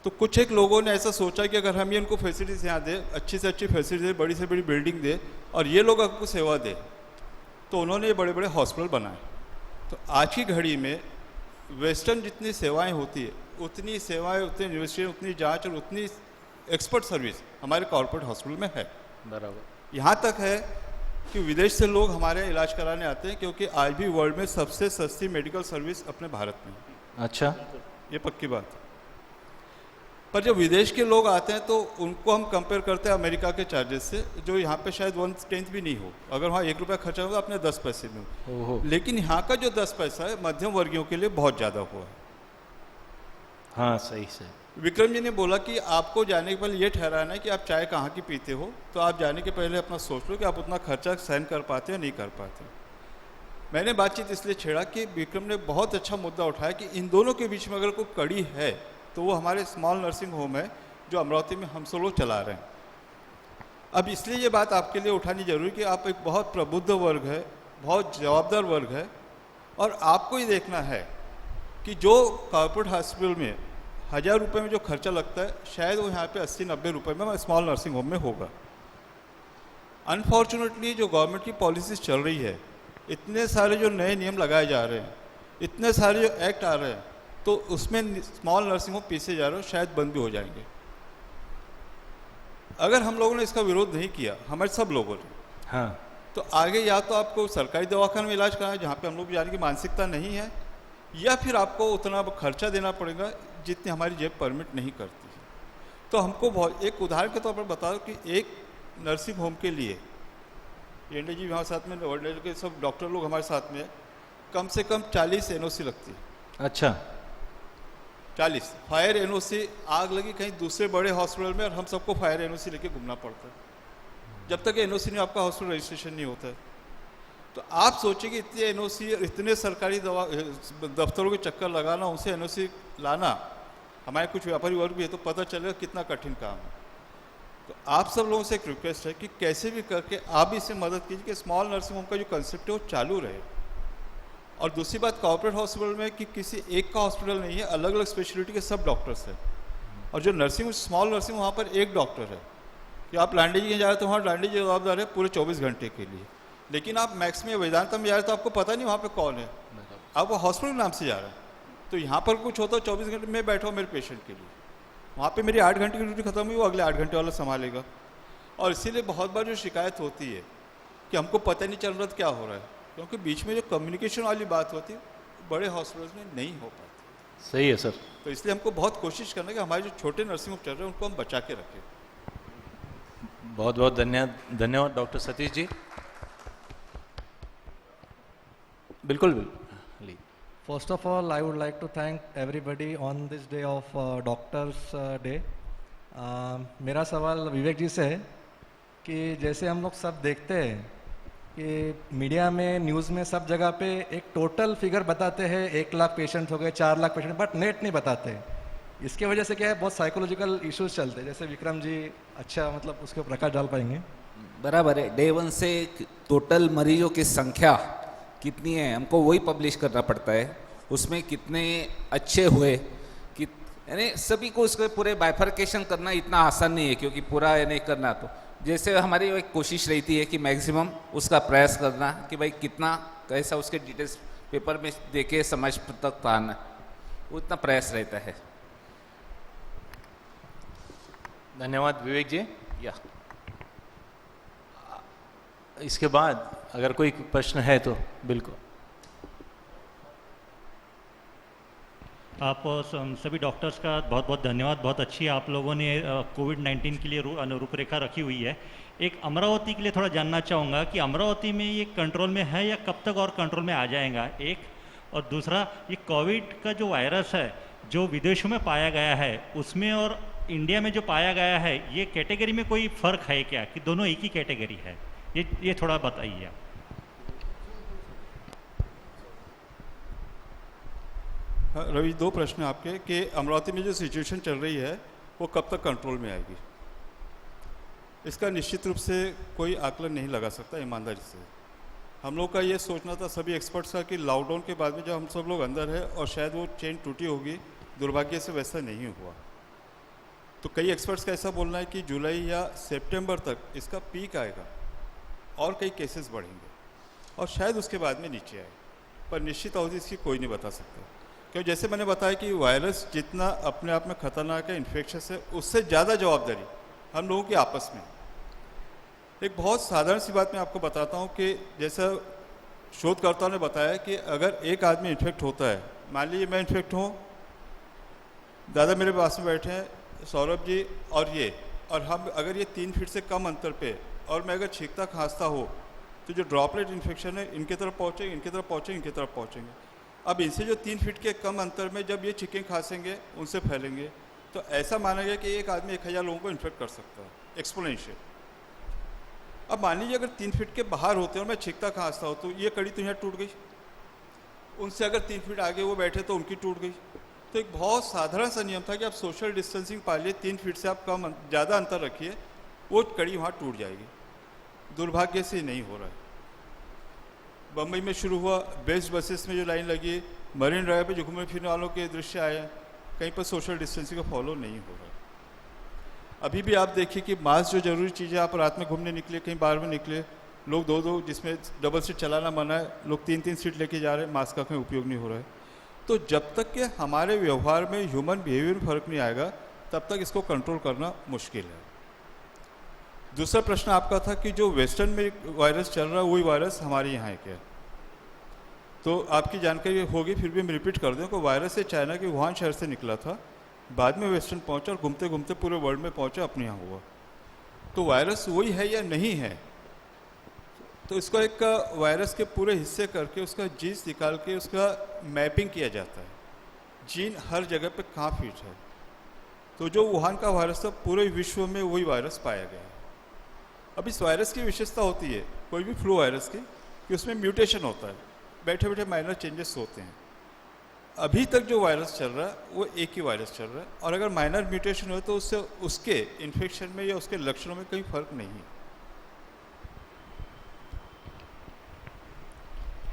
तो कुछ एक लोगों ने ऐसा सोचा कि अगर हम ये उनको फैसिलिटीज यहाँ दें, अच्छी से अच्छी फैसिलिटी दे, बड़ी से बड़ी बिल्डिंग दे, और ये लोग आपको सेवा दे, तो उन्होंने ये बड़े बड़े हॉस्पिटल बनाए। तो आज की घड़ी में वेस्टर्न जितनी सेवाएं होती है, उतनी सेवाएं, उतनी यूनिवर्सिटी, उतनी जांच और उतनी एक्सपर्ट सर्विस हमारे कॉर्पोरेट हॉस्पिटल में है। बराबर। यहाँ तक है कि विदेश से लोग हमारे इलाज कराने आते हैं, क्योंकि आज भी वर्ल्ड में सबसे सस्ती मेडिकल सर्विस अपने भारत में है। अच्छा, ये पक्की बात है। पर जब विदेश के लोग आते हैं तो उनको हम कंपेयर करते हैं अमेरिका के चार्जेस से, जो यहाँ पे शायद 1/10 भी नहीं हो। अगर वहाँ 1 रुपया खर्चा होगा अपने 10 पैसे में हो, लेकिन यहाँ का जो 10 पैसा है मध्यम वर्गीयों के लिए बहुत ज़्यादा हुआ है। हाँ, सही से। विक्रम जी ने बोला कि आपको जाने के पहले ये ठहराना है कि आप चाय कहाँ की पीते हो, तो आप जाने के पहले अपना सोच लो कि आप उतना खर्चा सहन कर पाते हो नहीं कर पाते। मैंने बातचीत इसलिए छेड़ा कि विक्रम ने बहुत अच्छा मुद्दा उठाया कि इन दोनों के बीच में अगर कोई कड़ी है तो वो हमारे स्मॉल नर्सिंग होम है जो अमरावती में हम सब लोग चला रहे हैं। अब इसलिए ये बात आपके लिए उठानी जरूरी कि आप एक बहुत प्रबुद्ध वर्ग है, बहुत जवाबदार वर्ग है, और आपको ये देखना है कि जो कॉर्पोरेट हॉस्पिटल में 1000 रुपये में जो खर्चा लगता है, शायद वो यहाँ पे 80-90 रुपये में स्मॉल नर्सिंग होम में होगा। अनफॉर्चुनेटली जो गवर्नमेंट की पॉलिसीज चल रही है, इतने सारे जो नए नियम लगाए जा रहे हैं, इतने सारे जो एक्ट आ रहे हैं, तो उसमें स्मॉल नर्सिंग होम पीछे जा रहे हो, शायद बंद भी हो जाएंगे। अगर हम लोगों ने इसका विरोध नहीं किया, हमारे सब लोगों ने, हाँ, तो आगे या तो आपको सरकारी दवाखाने में इलाज कराना है जहाँ पे हम लोग जाने की मानसिकता नहीं है, या फिर आपको उतना खर्चा देना पड़ेगा जितनी हमारी जेब परमिट नहीं करती है। तो हमको बहुत, एक उदाहरण के तौर पर बता दो कि एक नर्सिंग होम के लिए, एंडे जी हमारे साथ में, वर्ल्ड के सब डॉक्टर लोग हमारे साथ में, कम से कम 40 NOC लगती है। अच्छा, 40 फायर NOC। आग लगी कहीं दूसरे बड़े हॉस्पिटल में और हम सबको फायर NOC लेके घूमना पड़ता है, जब तक NOC नहीं, आपका हॉस्पिटल रजिस्ट्रेशन नहीं होता है। तो आप सोचिए कि इतने NOC, इतने सरकारी दफ्तरों के चक्कर लगाना, उनसे NOC लाना, हमारे कुछ व्यापारी वर्ग भी है तो पता चलेगा कितना कठिन काम है। तो आप सब लोगों से एक रिक्वेस्ट है कि कैसे भी करके आप भी इसमें मदद कीजिए कि स्मॉल नर्सिंग होम का जो कंसेप्ट है वो चालू रहे। और दूसरी बात, कॉर्पोरेट हॉस्पिटल में कि किसी एक का हॉस्पिटल नहीं है, अलग अलग स्पेशलिटी के सब डॉक्टर्स हैं। और जो नर्सिंग स्मॉल नर्सिंग वहाँ पर एक डॉक्टर है कि आप लांडी जी के जा रहे तो वहाँ लांडी जी जवाबदार है पूरे 24 घंटे के लिए। लेकिन आप मैक्स में वेदांता में जा रहे तो आपको पता नहीं वहाँ पे कौन है, आप वो हॉस्पिटल के नाम से जा रहे हैं। तो यहाँ पर कुछ होता है 24 घंटे में बैठा हूँ मेरे पेशेंट के लिए, वहाँ पे मेरी 8 घंटे की ड्यूटी खत्म हुई, वो अगले 8 घंटे वाला संभालेगा। और इसीलिए बहुत बार जो शिकायत होती है कि हमको पता नहीं चल रहा क्या हो रहा है, क्योंकि बीच में जो कम्युनिकेशन वाली बात होती है बड़े हॉस्पिटल्स में नहीं हो पाती। सही है सर। तो इसलिए हमको बहुत कोशिश करना है कि हमारे जो छोटे नर्सिंग होम चल रहे हैं उनको हम बचा के रखें। बहुत बहुत धन्यवाद डॉक्टर सतीश जी। बिल्कुल बिल्कुल। First of all, I would like to thank everybody on this day of Doctors Day. मेरा सवाल विवेक जी से है कि जैसे हम लोग सब देखते हैं कि मीडिया में न्यूज़ में सब जगह पे एक टोटल फिगर बताते हैं 1 लाख पेशेंट हो गए, 4 लाख पेशेंट, बट नेट नहीं बताते। इसके वजह से क्या है, बहुत साइकोलॉजिकल इश्यूज चलते हैं। जैसे विक्रम जी अच्छा मतलब उसके प्रकाश डाल पाएंगे? बराबर है। डे 1 से टोटल मरीजों की संख्या कितनी है हमको वही पब्लिश करना पड़ता है, उसमें कितने अच्छे हुए, यानी सभी को उसके पूरे बाइफर्केशन करना इतना आसान नहीं है, क्योंकि पूरा यानी करना तो जैसे हमारी एक कोशिश रहती है कि मैक्सिमम उसका प्रयास करना कि भाई कितना कैसा उसके डिटेल्स पेपर में देके समझ तक पाना, उतना प्रयास रहता है। धन्यवाद विवेक जी। या इसके बाद अगर कोई प्रश्न है तो बिल्कुल। आप सभी डॉक्टर्स का बहुत बहुत धन्यवाद। बहुत अच्छी आप लोगों ने कोविड-19 के लिए रूपरेखा रखी हुई है। एक अमरावती के लिए थोड़ा जानना चाहूँगा कि अमरावती में ये कंट्रोल में है या कब तक और कंट्रोल में आ जाएगा, एक। और दूसरा, ये कोविड का जो वायरस है जो विदेशों में पाया गया है उसमें और इंडिया में जो पाया गया है, ये कैटेगरी में कोई फ़र्क है क्या, कि दोनों एक ही कैटेगरी है? ये थोड़ा बताइए। हाँ रवि, 2 प्रश्न आपके कि अमरावती में जो सिचुएशन चल रही है वो कब तक कंट्रोल में आएगी। इसका निश्चित रूप से कोई आकलन नहीं लगा सकता ईमानदारी से। हम लोग का ये सोचना था सभी एक्सपर्ट्स का कि लॉकडाउन के बाद में जब हम सब लोग अंदर है और शायद वो चेन टूटी होगी, दुर्भाग्य से वैसा नहीं हुआ। तो कई एक्सपर्ट्स का ऐसा बोलना है कि जुलाई या सितंबर तक इसका पीक आएगा और कई केसेस बढ़ेंगे और शायद उसके बाद में नीचे आए, पर निश्चित अवधि इसकी कोई नहीं बता सकता। क्योंकि जैसे मैंने बताया कि वायरस जितना अपने आप में खतरनाक है, इन्फेक्शस है, उससे ज़्यादा जवाबदारी हम लोगों की आपस में। एक बहुत साधारण सी बात मैं आपको बताता हूँ कि जैसा शोधकर्ताओं ने बताया कि अगर एक आदमी इन्फेक्ट होता है, मान लीजिए मैं इन्फेक्ट हूँ, दादा मेरे पास में बैठे हैं, सौरभ जी और ये, और हम अगर ये 3 फीट से कम अंतर पे और मैं अगर छींकता खांसता हो तो जो ड्रॉपलेट इन्फेक्शन है इनकी तरफ पहुँचेंगे, इनकी तरफ पहुँचेंगे, इनकी तरफ पहुँचेंगे। अब इनसे जो 3 फीट के कम अंतर में जब ये छींकें खांसेंगे उनसे फैलेंगे, तो ऐसा माना गया कि एक आदमी 1000 लोगों को इन्फेक्ट कर सकता है, एक्सपोनेंशियल। अब मान लीजिए अगर 3 फीट के बाहर होते और मैं छींकता खांसता हो तो ये कड़ी तो यहाँ टूट गई, उनसे अगर 3 फीट आगे वो बैठे तो उनकी टूट गई। तो एक बहुत साधारण सा नियम था कि आप सोशल डिस्टेंसिंग पालिए, 3 फीट से आप कम ज़्यादा अंतर रखिए, वो कड़ी वहाँ टूट जाएगी। दुर्भाग्य से नहीं हो रहा है। बम्बई में शुरू हुआ, बेस्ट बसेस में जो लाइन लगी, मरीन ड्राइव पे जो घूमने फिरने वालों के दृश्य आए, कहीं पर सोशल डिस्टेंसिंग का फॉलो नहीं हो रहा। अभी भी आप देखिए कि मास्क जो जरूरी चीज़ है, आप रात में घूमने निकले, कहीं बाहर में निकले, लोग 2-2 जिसमें डबल सीट चलाना मना है, लोग 3-3 सीट लेके जा रहे हैं, मास्क का कहीं उपयोग नहीं हो रहा है। तो जब तक कि हमारे व्यवहार में, ह्यूमन बिहेवियर में फ़र्क नहीं आएगा, तब तक इसको कंट्रोल करना मुश्किल है। दूसरा प्रश्न आपका था कि जो वेस्टर्न में वायरस चल रहा है वही वायरस हमारे यहाँ है क्या? तो आपकी जानकारी होगी, फिर भी हम रिपीट कर दें कि वायरस ये चाइना के वुहान शहर से निकला था, बाद में वेस्टर्न पहुंचा और घूमते घूमते पूरे वर्ल्ड में पहुंचा, अपने यहाँ हुआ। तो वायरस वही है या नहीं है, तो इसको एक वायरस के पूरे हिस्से करके उसका जीन्स निकाल के उसका मैपिंग किया जाता है, जीन हर जगह पे कहाँ फिट है। तो जो वुहान का वायरस था, पूरे विश्व में वही वायरस पाया गया है। अब इस वायरस की विशेषता होती है, कोई भी फ्लू वायरस की, कि उसमें म्यूटेशन होता है, बैठे बैठे माइनर चेंजेस होते हैं। अभी तक जो वायरस चल रहा है वो एक ही वायरस चल रहा है, और अगर माइनर म्यूटेशन हो तो उससे उसके इन्फेक्शन में या उसके लक्षणों में कोई फर्क नहीं है।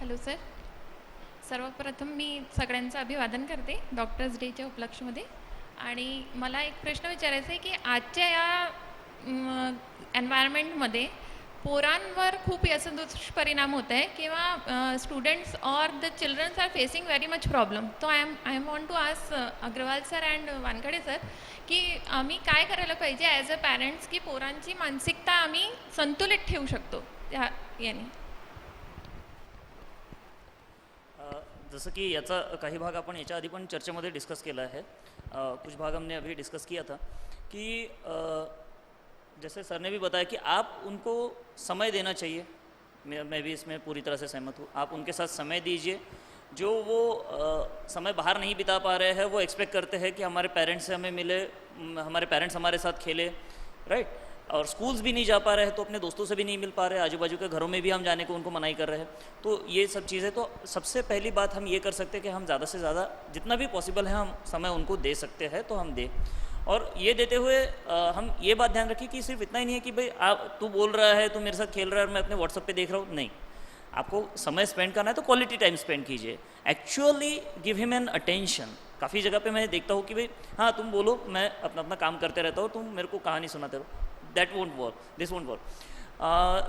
हॅलो सर, सर्वप्रथम मी सगळ्यांचं अभिवादन करते डॉक्टर्स डेच्या उपलक्षमध्ये. आणि मला एक प्रश्न विचारायचा आहे की आजच्या या एन्व्हायरमेंटमध्ये पोरांवर खूप याचा दुष्परिणाम होत आहे किंवा students or the childrens are facing very much problem. तो I want to ask Agrawal sir and Wankhede sir की आम्ही काय करायला पाहिजे ॲज अ पॅरेंट्स की पोरांची मानसिकता आम्ही संतुलित ठेवू शकतो त्या याने. जसं की याचा काही भाग आपण याच्या आधी पण चर्चेमध्ये डिस्कस केला है, कुछ भाग हमने अभी डिस्कस किया था कि जैसे सर ने भी बताया कि आप उनको समय देना चाहिए. मैं भी इसमें पूरी तरह से सहमत हूँ. आप उनके साथ समय दीजिए. जो वो समय बाहर नहीं बिता पा रहे हैं वो एक्सपेक्ट करते हैं कि हमारे पेरेंट्स से हमें मिले, हमारे पेरेंट्स हमारे साथ खेले, राइट. और स्कूल्स भी नहीं जा पा रहे हैं तो अपने दोस्तों से भी नहीं मिल पा रहे, आजू बाजू के घरों में भी हम जाने को उनको मनाही कर रहे हैं. तो ये सब चीज़ें, तो सबसे पहली बात हम ये कर सकते हैं कि हम ज़्यादा से ज़्यादा जितना भी पॉसिबल है हम समय उनको दे सकते हैं तो हम दें. और ये देते हुए हम ये बात ध्यान रखिए कि सिर्फ इतना ही नहीं है कि भाई आप तू बोल रहा है, तू मेरे साथ खेल रहा है और मैं अपने व्हाट्सएप पे देख रहा हूँ. नहीं, आपको समय स्पेंड करना है तो क्वालिटी टाइम स्पेंड कीजिए. Actually give him an attention. काफ़ी जगह पे मैं देखता हूँ कि भाई हाँ तुम बोलो, मैं अपना अपना काम करते रहता हूँ, तुम मेरे को कहानी सुनाते रहो. That won't work, this won't work.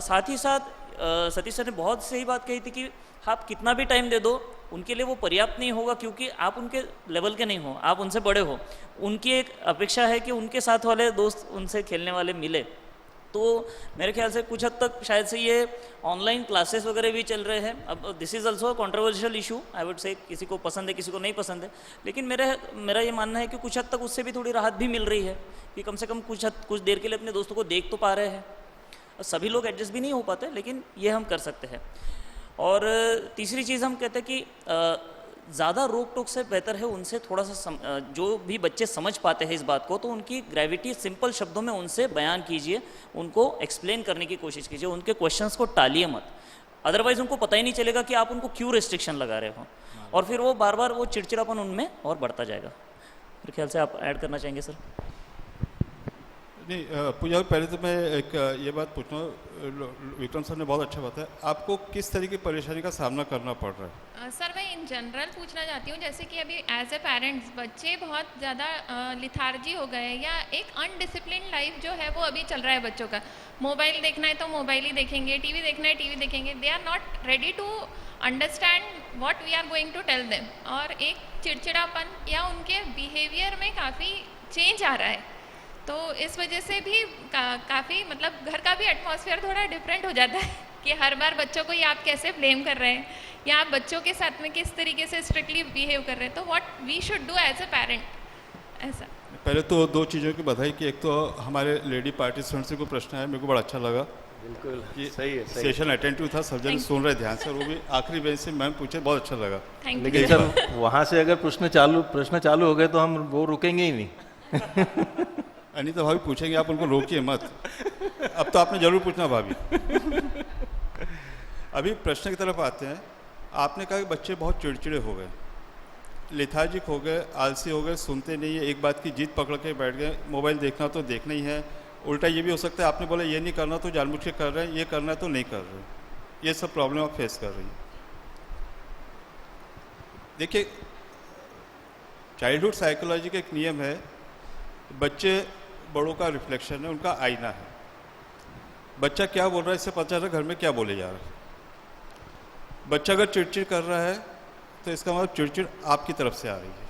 साथ ही साथ सतीश सर ने बहुत सही बात कही थी कि आप कितना भी टाइम दे दो उनके लिए वो पर्याप्त नहीं होगा, क्योंकि आप उनके लेवल के नहीं हो, आप उनसे बड़े हो. उनकी एक अपेक्षा है कि उनके साथ वाले दोस्त उनसे खेलने वाले मिले. तो मेरे ख्याल से कुछ हद तक शायद से ये ऑनलाइन क्लासेस वगैरह भी चल रहे हैं. अब this is also controversial issue, I would say. किसी को पसंद है, किसी को नहीं पसंद है, लेकिन मेरा ये मानना है कि कुछ हद तक उससे भी थोड़ी राहत भी मिल रही है कि कम से कम कुछ देर के लिए अपने दोस्तों को देख तो पा रहे हैं. सभी लोग एडजस्ट भी नहीं हो पाते, लेकिन ये हम कर सकते हैं. और तीसरी चीज़ हम कहते हैं कि ज़्यादा रोक टोक से बेहतर है उनसे थोड़ा सा जो भी बच्चे समझ पाते हैं इस बात को, तो उनकी ग्रेविटी सिंपल शब्दों में उनसे बयान कीजिए, उनको एक्सप्लेन करने की कोशिश कीजिए, उनके क्वेश्चंस को टालिए मत. अदरवाइज़ उनको पता ही नहीं चलेगा कि आप उनको क्यों रिस्ट्रिक्शन लगा रहे हो, और फिर वो बार बार वो चिड़चिड़ापन उनमें और बढ़ता जाएगा. मेरे ख्याल से आप ऐड करना चाहेंगे सर? नहीं पूजा, पहले तो मैं एक ये बात पूछना, विक्रम सर ने बहुत अच्छा बताया, आपको किस तरह की परेशानी का सामना करना पड़ रहा है? सर मैं इन जनरल पूछना चाहती हूँ, जैसे कि अभी एज ए पेरेंट्स बच्चे बहुत ज़्यादा लिथार्जी हो गए, या एक अनडिसिप्लिन लाइफ जो है वो अभी चल रहा है बच्चों का. मोबाइल देखना है तो मोबाइल ही देखेंगे, टीवी देखना है टीवी देखेंगे. They are not ready to understand what we are going to tell them. और एक चिड़चिड़ापन या उनके बिहेवियर में काफ़ी चेंज आ रहा है. तो इस वजह से भी काफ़ी मतलब घर का भी एटमॉस्फेयर थोड़ा डिफरेंट हो जाता है कि हर बार बच्चों को ये आप कैसे ब्लेम कर रहे हैं, या आप बच्चों के साथ में किस तरीके से स्ट्रिक्टली बिहेव कर रहे हैं. तो what we should do as a parent, ऐसा. पहले तो दो चीज़ों की बधाई कि एक तो हमारे लेडी पार्टिसिपेंट से कोई प्रश्न है, मेरे को बड़ा अच्छा लगा. बिल्कुल ये सही है. सेशन अटेंटिव था, सब जन सुन रहे ध्यान से, और वो भी आखिरी बेंच से मैम पूछे, बहुत अच्छा लगा. लेकिन सर वहाँ से अगर प्रश्न चालू हो गए तो हम वो रुकेंगे ही नहीं. अनिता भाभी पूछेंगे, आप उनको रोकिए मत. अब तो आपने जरूर पूछना भाभी. अभी प्रश्न की तरफ आते हैं. आपने कहा कि बच्चे बहुत चिड़चिड़े हो गए, लेथार्जिक हो गए, आलसी हो गए, सुनते नहीं है, एक बात की जीत पकड़ के बैठ गए, मोबाइल देखना तो देखना ही है. उल्टा ये भी हो सकता है आपने बोला ये नहीं करना तो जानबूझ के कर रहे हैं, ये करना है तो नहीं कर रहे हैं. ये सब प्रॉब्लम आप फेस कर रही हैं. देखिए, चाइल्डहुड साइकोलॉजी का एक नियम है, बच्चे बड़ों का रिफ्लेक्शन है, उनका आईना है. बच्चा क्या बोल रहा है इससे पता चल रहा है घर में क्या बोले जा रहा है. बच्चा अगर चिड़चिड़ कर रहा है तो इसका मतलब चिड़चिड़ आपकी तरफ से आ रही है.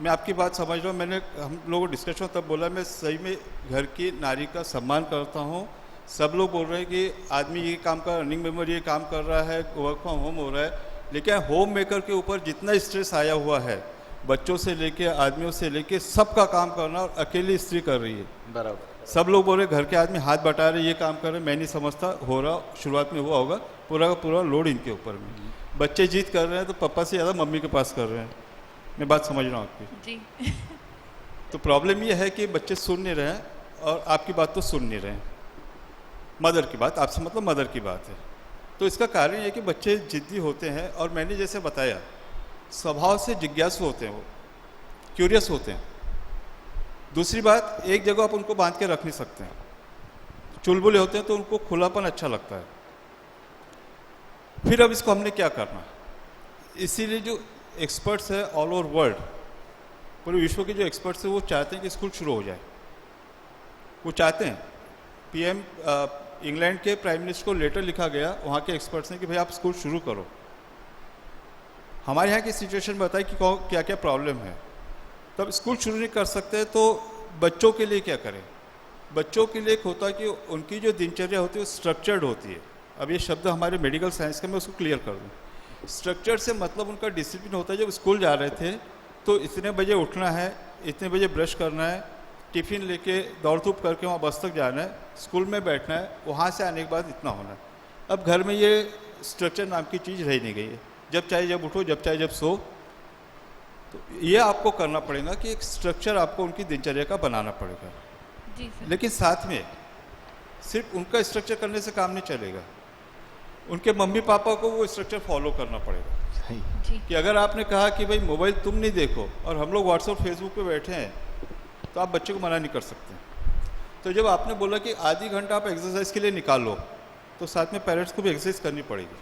मैं आपकी बात समझ रहा हूँ. मैंने हम लोगों डिस्कशन तब बोला, मैं सही में घर की नारी का सम्मान करता हूँ. सब लोग बोल रहे हैं कि आदमी ये काम कर, अर्निंग मेंबर ये काम कर रहा है, वर्क फ्रॉम होम हो रहा है, लेकिन होम मेकर के ऊपर जितना स्ट्रेस आया हुआ है, बच्चों से लेके आदमियों से लेके सबका काम करना, और अकेली स्त्री कर रही है. बराबर. सब लोग बोल रहे घर के आदमी हाथ बटा रहे, ये काम कर रहे. मैं नहीं समझता, हो रहा शुरुआत में हुआ होगा, पूरा का पूरा लोड इनके ऊपर में. बच्चे जीत कर रहे हैं तो पापा से ज़्यादा मम्मी के पास कर रहे हैं. मैं बात समझ रहा हूँ आपकी जी. तो प्रॉब्लम ये है कि बच्चे सुन नहीं रहे हैं, और आपकी बात तो सुन नहीं रहे हैं. मदर की बात, आपसे मतलब मदर की बात है. तो इसका कारण ये है कि बच्चे जिद्दी होते हैं, और मैंने जैसे बताया स्वभाव से जिज्ञासु होते हैं, वो क्यूरियस होते हैं। दूसरी बात, एक जगह आप उनको बांध के रख नहीं सकते हैं, चुलबुले होते हैं तो उनको खुलापन अच्छा लगता है। फिर अब इसको हमने क्या करना, इसीलिए जो एक्सपर्ट्स है ऑल ओवर वर्ल्ड, पूरे विश्व के जो एक्सपर्ट्स हैं वो चाहते हैं कि स्कूल शुरू हो जाए। वो चाहते हैं, पीएम इंग्लैंड के प्राइम मिनिस्टर को लेटर लिखा गया वहाँ के एक्सपर्ट्स ने कि भाई आप स्कूल शुरू करो। हमारे यहाँ की सिचुएशन बताई कि क्या क्या प्रॉब्लम है, तब स्कूल शुरू नहीं कर सकते तो बच्चों के लिए क्या करें। बच्चों के लिए एक होता है कि उनकी जो दिनचर्या होती है वो स्ट्रक्चर्ड होती है। अब ये शब्द हमारे मेडिकल साइंस का, मैं उसको क्लियर कर दूँ। स्ट्रक्चर से मतलब उनका डिसिप्लिन होता है। जब स्कूल जा रहे थे तो इतने बजे उठना है, इतने बजे ब्रश करना है, टिफ़िन लेके दौड़ धूप करके वहाँ बस तक जाना है, स्कूल में बैठना है, वहाँ से आने के बाद इतना होना है। अब घर में ये स्ट्रक्चर नाम की चीज़ रह नहीं गई है। जब चाहे जब उठो, जब चाहे जब सो। तो ये आपको करना पड़ेगा कि एक स्ट्रक्चर आपको उनकी दिनचर्या का बनाना पड़ेगा। जी सर। लेकिन साथ में सिर्फ उनका स्ट्रक्चर करने से काम नहीं चलेगा, उनके मम्मी पापा को वो स्ट्रक्चर फॉलो करना पड़ेगा। कि अगर आपने कहा कि भाई मोबाइल तुम नहीं देखो और हम लोग व्हाट्सएप फेसबुक पे बैठे हैं तो आप बच्चे को मना नहीं कर सकते। तो जब आपने बोला कि आधी घंटा आप एक्सरसाइज के लिए निकालो, तो साथ में पेरेंट्स को भी एक्सरसाइज करनी पड़ेगी।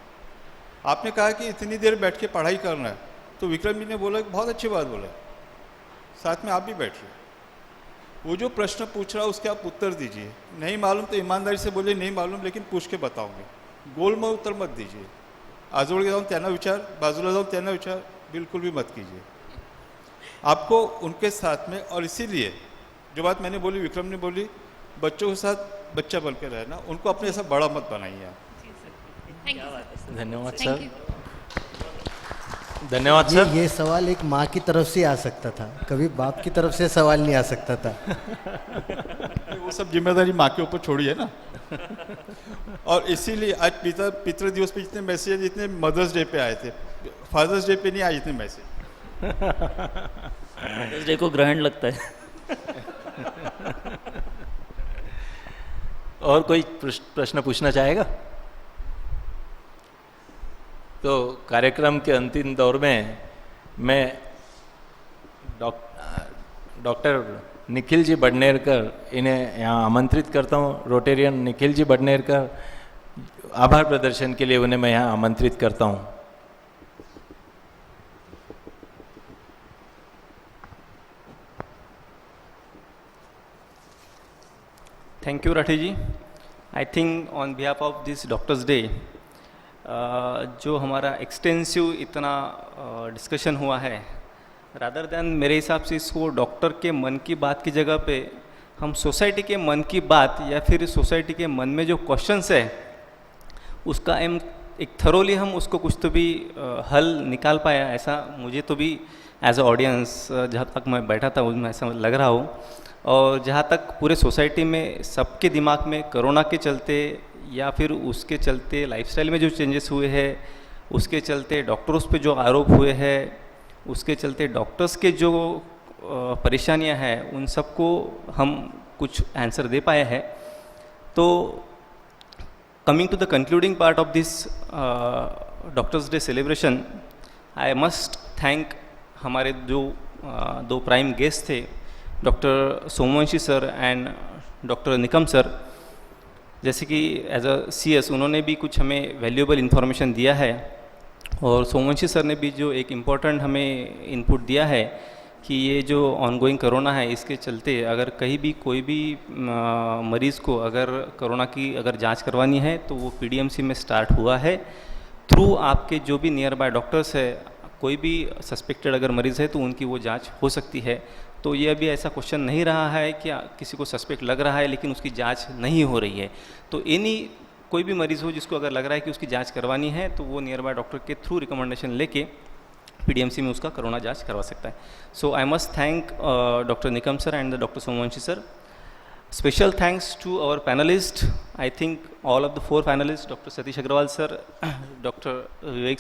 आपने कहा कि इतनी देर बैठ के पढ़ाई करना है, तो विक्रम जी ने बोला कि बहुत अच्छी बात बोला, साथ में आप भी बैठिए। वो जो प्रश्न पूछ रहा है उसके आप उत्तर दीजिए। नहीं मालूम तो ईमानदारी से बोले नहीं मालूम, लेकिन पूछ के बताऊंगे। गोल में उत्तर मत दीजिए। आजोळ जाऊन त्यांना विचार, बाजूला जाऊन त्यांना विचार, बिल्कुल भी मत कीजिए। आपको उनके साथ में, और इसीलिए जो बात मैंने बोली, विक्रम ने बोली, बच्चों के साथ बच्चा बन के रहना, उनको अपने ऐसा बड़ा मत बनाइए आप। धन्यवाद सर। धन्यवाद सर। ये सवाल एक माँ की तरफ से आ सकता था, कभी बाप की तरफ से सवाल नहीं आ सकता था। वो सब जिम्मेदारी माँ के ऊपर छोड़ी है ना। और इसीलिए आज पितृ दिवस पे जितने मैसेज, जितने मदर्स डे पे आए थे, फादर्स डे पे नहीं आए इतने मैसेज। मदर्स डे को ग्रहण लगता है। और कोई प्रश्न पूछना चाहेगा? तो कार्यक्रम के अंतिम दौर में मैं डॉक्टर निखिल जी बडनेरकर, इन्हें यहाँ आमंत्रित करता हूँ। रोटेरियन निखिल जी बडनेरकर, आभार प्रदर्शन के लिए उन्हें मैं यहाँ आमंत्रित करता हूँ। Thank you Rathi ji. I think on behalf of this doctors day, जो हमारा एक्सटेंसिव इतना डिस्कशन हुआ है, रादर दैन मेरे हिसाब से इसको डॉक्टर के मन की बात की जगह पे हम सोसाइटी के मन की बात, या फिर सोसाइटी के मन में जो क्वेश्चंस है उसका एक थरोली हम उसको कुछ तो भी हल निकाल पाया, ऐसा मुझे तो भी एज अ ऑडियंस जहाँ तक मैं बैठा था उसमें ऐसा लग रहा हो। और जहाँ तक पूरे सोसाइटी में सबके दिमाग में कोरोना के चलते या फिर उसके चलते लाइफस्टाइल में जो चेंजेस हुए हैं, उसके चलते डॉक्टर्स पे जो आरोप हुए हैं, उसके चलते डॉक्टर्स के जो परेशानियां हैं, उन सबको हम कुछ आंसर दे पाए हैं। तो coming to the concluding part of this doctors day celebration, I must thank हमारे जो दो प्राइम गेस्ट थे, doctor Somvanshi sir and doctor Nikam sir. जैसे कि एज अ CS उन्होंने भी कुछ हमें वैल्यूएबल इन्फॉर्मेशन दिया है, और सोमवंशी सर ने भी जो एक इम्पॉर्टेंट हमें इनपुट दिया है कि ये जो ऑनगोइंग कोरोना है, इसके चलते अगर कहीं भी कोई भी मरीज़ को अगर कोरोना की अगर जांच करवानी है तो वो PDMC में स्टार्ट हुआ है। थ्रू आपके जो भी नियर बाय डॉक्टर्स है, कोई भी सस्पेक्टेड अगर मरीज़ है तो उनकी वो जांच हो सकती है। तो ये अभी ऐसा क्वेश्चन नहीं रहा है कि किसी को सस्पेक्ट लग रहा है लेकिन उसकी जांच नहीं हो रही है। तो कोई भी मरीज़ हो जिसको अगर लग रहा है कि उसकी जांच करवानी है तो वो नियर बाय डॉक्टर के थ्रू रिकमेंडेशन लेके PDMC में उसका कोरोना जांच करवा सकता है। So I must thank doctor Nikam sir and doctor Somvanshi sir. Special thanks to our panelist, I think all of the 4 panelist, doctor Satish Agrawal sir, doctor Vivek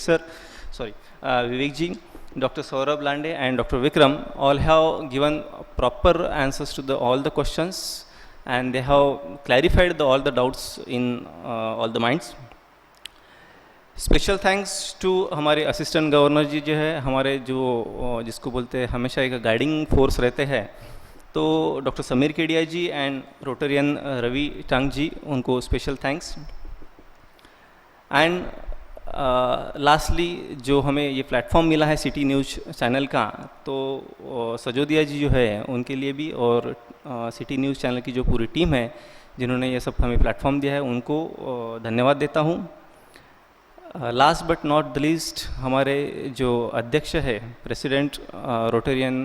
ji, Dr. Saurabh Lande and Dr. Vikram all have given proper answers to all the questions, and they have clarified all the doubts in all the minds. Special thanks to हमारे assistant governor जी जो है, हमारे जो जिसको बोलते हैं हमेशा एक गाइडिंग फोर्स रहते हैं, तो doctor Sameer Kedia ji and Rotarian Ravi Tang ji, उनको स्पेशल थैंक्स। एंड लास्टली जो हमें ये प्लेटफॉर्म मिला है सिटी न्यूज़ चैनल का, तो सजोदिया जी जो है उनके लिए भी, और सिटी न्यूज़ चैनल की जो पूरी टीम है जिन्होंने ये सब हमें प्लेटफॉर्म दिया है, उनको धन्यवाद देता हूँ। Last but not the least, हमारे जो अध्यक्ष है president rotarian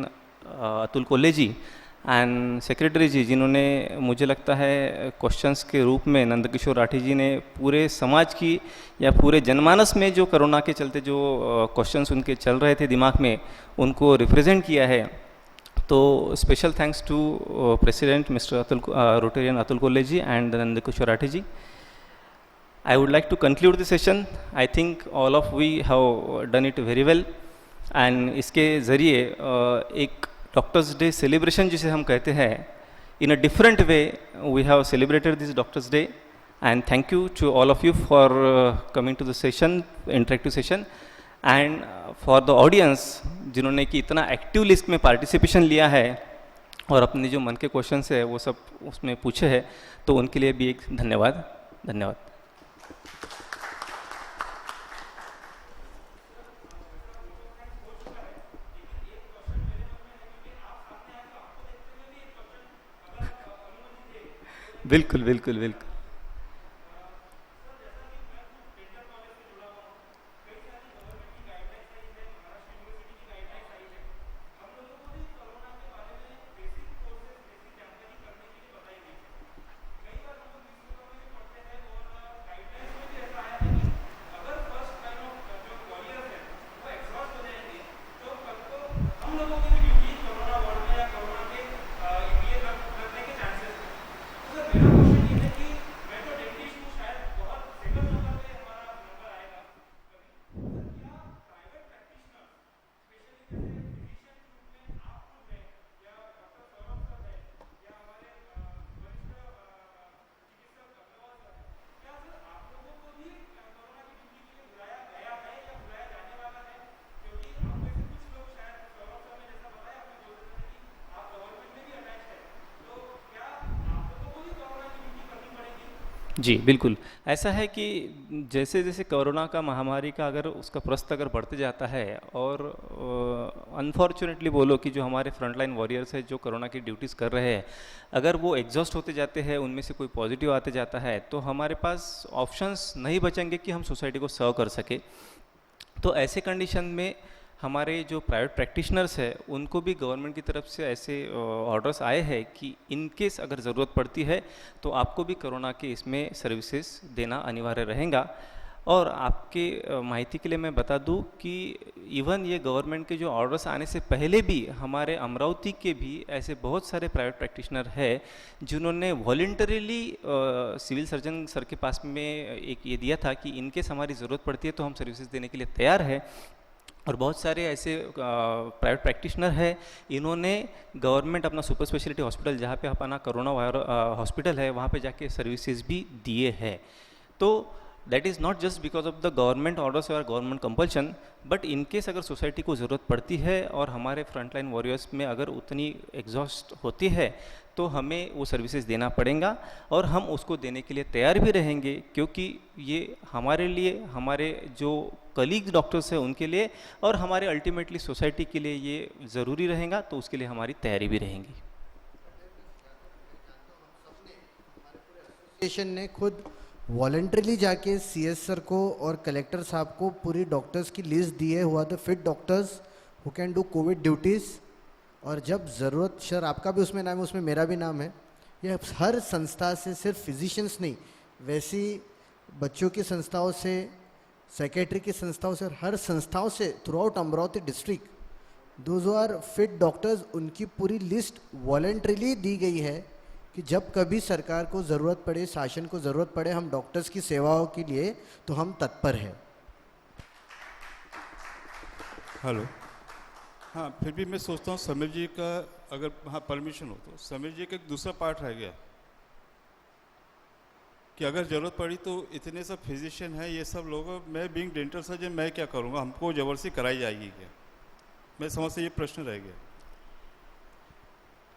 Atul Kolle ji and secretary ji, जिन्होंने मुझे लगता है क्वेश्चंस के रूप में नंदकिशोर राठी जी ने पूरे समाज की या पूरे जनमानस में जो कोरोना के चलते जो क्वेश्चंस उनके चल रहे थे दिमाग में, उनको रिप्रेजेंट किया है। तो special thanks to president mister rotarian Atul Kolle ji and Nandkishore Rathi ji. I would like to conclude the session. I think all of we have done it very well. And इसके ज़रिए एक डॉक्टर्स डे सेलिब्रेशन जिसे हम कहते हैं, in a different way we have celebrated this Doctors Day. And thank you to all of you for coming to the session, interactive session. And for the audience जिन्होंने कि इतना active list में participation लिया है और अपने जो मन के क्वेश्चंस है वो सब उसमें पूछे हैं, तो उनके लिए भी एक धन्यवाद। धन्यवाद। बिल्कुल बिल्कुल बिल्कुल। जी बिल्कुल, ऐसा है कि जैसे जैसे कोरोना का महामारी का अगर उसका प्रस्त अगर बढ़ते जाता है, और अनफॉर्चुनेटली बोलो कि जो हमारे फ्रंटलाइन वॉरियर्स है जो कोरोना की ड्यूटीज़ कर रहे हैं, अगर वो एग्जॉस्ट होते जाते हैं, उनमें से कोई पॉजिटिव आते जाता है, तो हमारे पास ऑप्शंस नहीं बचेंगे कि हम सोसाइटी को सर्व कर सके। तो ऐसे कंडीशन में हमारे जो प्राइवेट प्रैक्टिशनर्स है उनको भी गवर्नमेंट की तरफ से ऐसे ऑर्डर्स आए हैं कि इन केस अगर ज़रूरत पड़ती है तो आपको भी कोरोना के इसमें सर्विसेज देना अनिवार्य रहेगा। और आपके माहिती के लिए मैं बता दूं कि इवन ये गवर्नमेंट के जो ऑर्डर्स आने से पहले भी हमारे अमरावती के भी ऐसे बहुत सारे प्राइवेट प्रैक्टिशनर है जिन्होंने वॉलंटरीली सिविल सर्जन सर के पास में एक ये दिया था कि इनकेस हमारी ज़रूरत पड़ती है तो हम सर्विसेज देने के लिए तैयार है। और बहुत सारे ऐसे प्राइवेट प्रैक्टिशनर है, इन्होंने गवर्नमेंट अपना सुपर स्पेशलिटी हॉस्पिटल जहाँ पे अपना कोरोना हॉस्पिटल है वहाँ पे जाके सर्विसेज भी दिए हैं। तो that is not just because of the government orders और गवर्नमेंट कंपल्शन, बट इनकेस अगर सोसाइटी को ज़रूरत पड़ती है और हमारे फ्रंटलाइन वॉरियर्स में अगर उतनी एग्जॉस्ट होती है तो हमें वो सर्विसेज देना पड़ेगा, और हम उसको देने के लिए तैयार भी रहेंगे, क्योंकि ये हमारे लिए, हमारे जो कलीग डॉक्टर्स हैं उनके लिए, और हमारे अल्टीमेटली सोसाइटी के लिए ये ज़रूरी रहेगा, तो उसके लिए हमारी तैयारी भी रहेंगी। एसोसिएशन ने खुद वॉलंटरीली जाके सीएस सर को और कलेक्टर साहब को पूरी डॉक्टर्स की लिस्ट दिए हुआ the fit doctors who can do Covid duties, और जब ज़रूरत, सर आपका भी उसमें नाम है, उसमें मेरा भी नाम है, यह हर संस्था से, सिर्फ फिजिशियंस नहीं, वैसी बच्चों की संस्थाओं से, सेक्रेटरी की संस्थाओं से, हर संस्थाओं से throughout Amravati district those are fit doctors, उनकी पूरी लिस्ट वॉलंटरीली दी गई है कि जब कभी सरकार को ज़रूरत पड़े, शासन को ज़रूरत पड़े, हम डॉक्टर्स की सेवाओं के लिए तो हम तत्पर हैं। हेलो, हाँ, फिर भी मैं सोचता हूँ समीर जी का अगर हाँ परमिशन हो तो समीर जी का एक दूसरा पार्ट रह गया। कि अगर ज़रूरत पड़ी तो इतने सब फिजिशियन हैं, ये सब लोग, मैं बीइंग डेंटल सर्जन मैं क्या करूँगा, हमको ज़बरदस्ती कराई जाएगी क्या? मैं समझ से ये प्रश्न रह गया।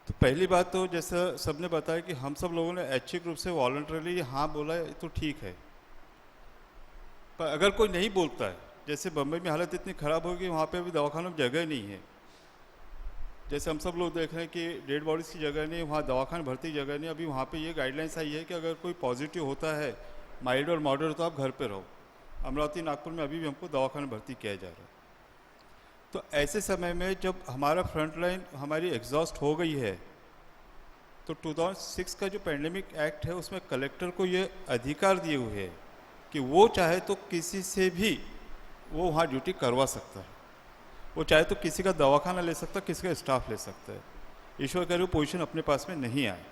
तो पहली बात तो जैसा सबने बताया कि हम सब लोगों ने ऐच्छिक रूप से वॉलंटरली हाँ बोला है तो ठीक है, पर अगर कोई नहीं बोलता है, जैसे बम्बई में हालत इतनी ख़राब होगी वहाँ पे अभी दवाखानों में जगह नहीं है, जैसे हम सब लोग देख रहे हैं कि डेड बॉडीज़ की जगह नहीं, वहाँ दवाखाना भर्ती जगह नहीं। अभी वहाँ पे ये गाइडलाइंस आई है कि अगर कोई पॉजिटिव होता है माइल्ड और मॉडरेट तो आप घर पे रहो। अमरावती नागपुर में अभी भी हमको दवाखाना भर्ती किया जा रहा है। तो ऐसे समय में जब हमारा फ्रंट लाइन हमारी एग्जॉस्ट हो गई है, तो 2006 का जो पैंडेमिक एक्ट है उसमें कलेक्टर को ये अधिकार दिए हुए है कि वो चाहे तो किसी से भी वो वहाँ ड्यूटी करवा सकता है, वो चाहे तो किसी का दवाखाना ले सकता है, किसी का स्टाफ ले सकता है। ईश्वर करे वो पोजीशन अपने पास में नहीं आए।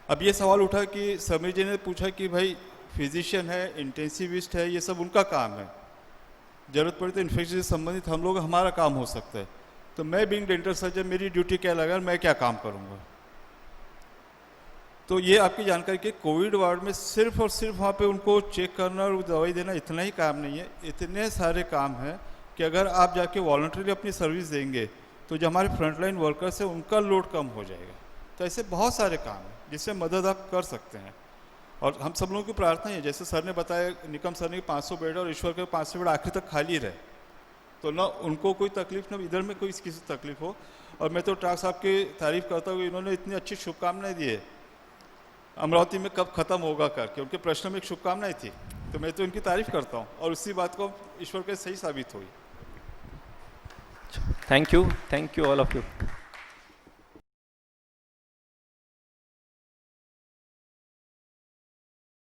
अब ये सवाल उठा कि समीर जी ने पूछा कि भाई फिजिशियन है, इंटेंसिविस्ट है, ये सब उनका काम है, ज़रूरत पड़ी तो इन्फेक्शन से संबंधित हम लोग हमारा काम हो सकता है। तो मैं बीइंग डेंटल सर्जन मेरी ड्यूटी क्या लगा, मैं क्या काम करूँगा? तो ये आपकी जानकारी कि कोविड वार्ड में सिर्फ और सिर्फ वहाँ पे उनको चेक करना और दवाई देना इतना ही काम नहीं है, इतने सारे काम हैं कि अगर आप जाके वॉलंटरी अपनी सर्विस देंगे तो जो हमारे फ्रंटलाइन वर्कर्स हैं उनका लोड कम हो जाएगा। तो ऐसे बहुत सारे काम हैं जिससे मदद आप कर सकते हैं। और हम सब लोगों की प्रार्थना है, जैसे सर ने बताया, निकम सर ने 500 बेड और ईश्वर के 500 बेड आखिर तक खाली रहे, तो ना उनको कोई तकलीफ, ना इधर में कोई किसी तकलीफ हो। और मैं तो ट्राक साहब की तारीफ़ करता हूँ, इन्होंने इतनी अच्छी शुभकामनाएं दी है अमरावती में कब ख़त्म होगा करके, उनके प्रश्न में एक शुभकामनाएं थी, तो मैं तो इनकी तारीफ़ करता हूँ और उसी बात को ईश्वर के सही साबित हुई। Thank you all of you.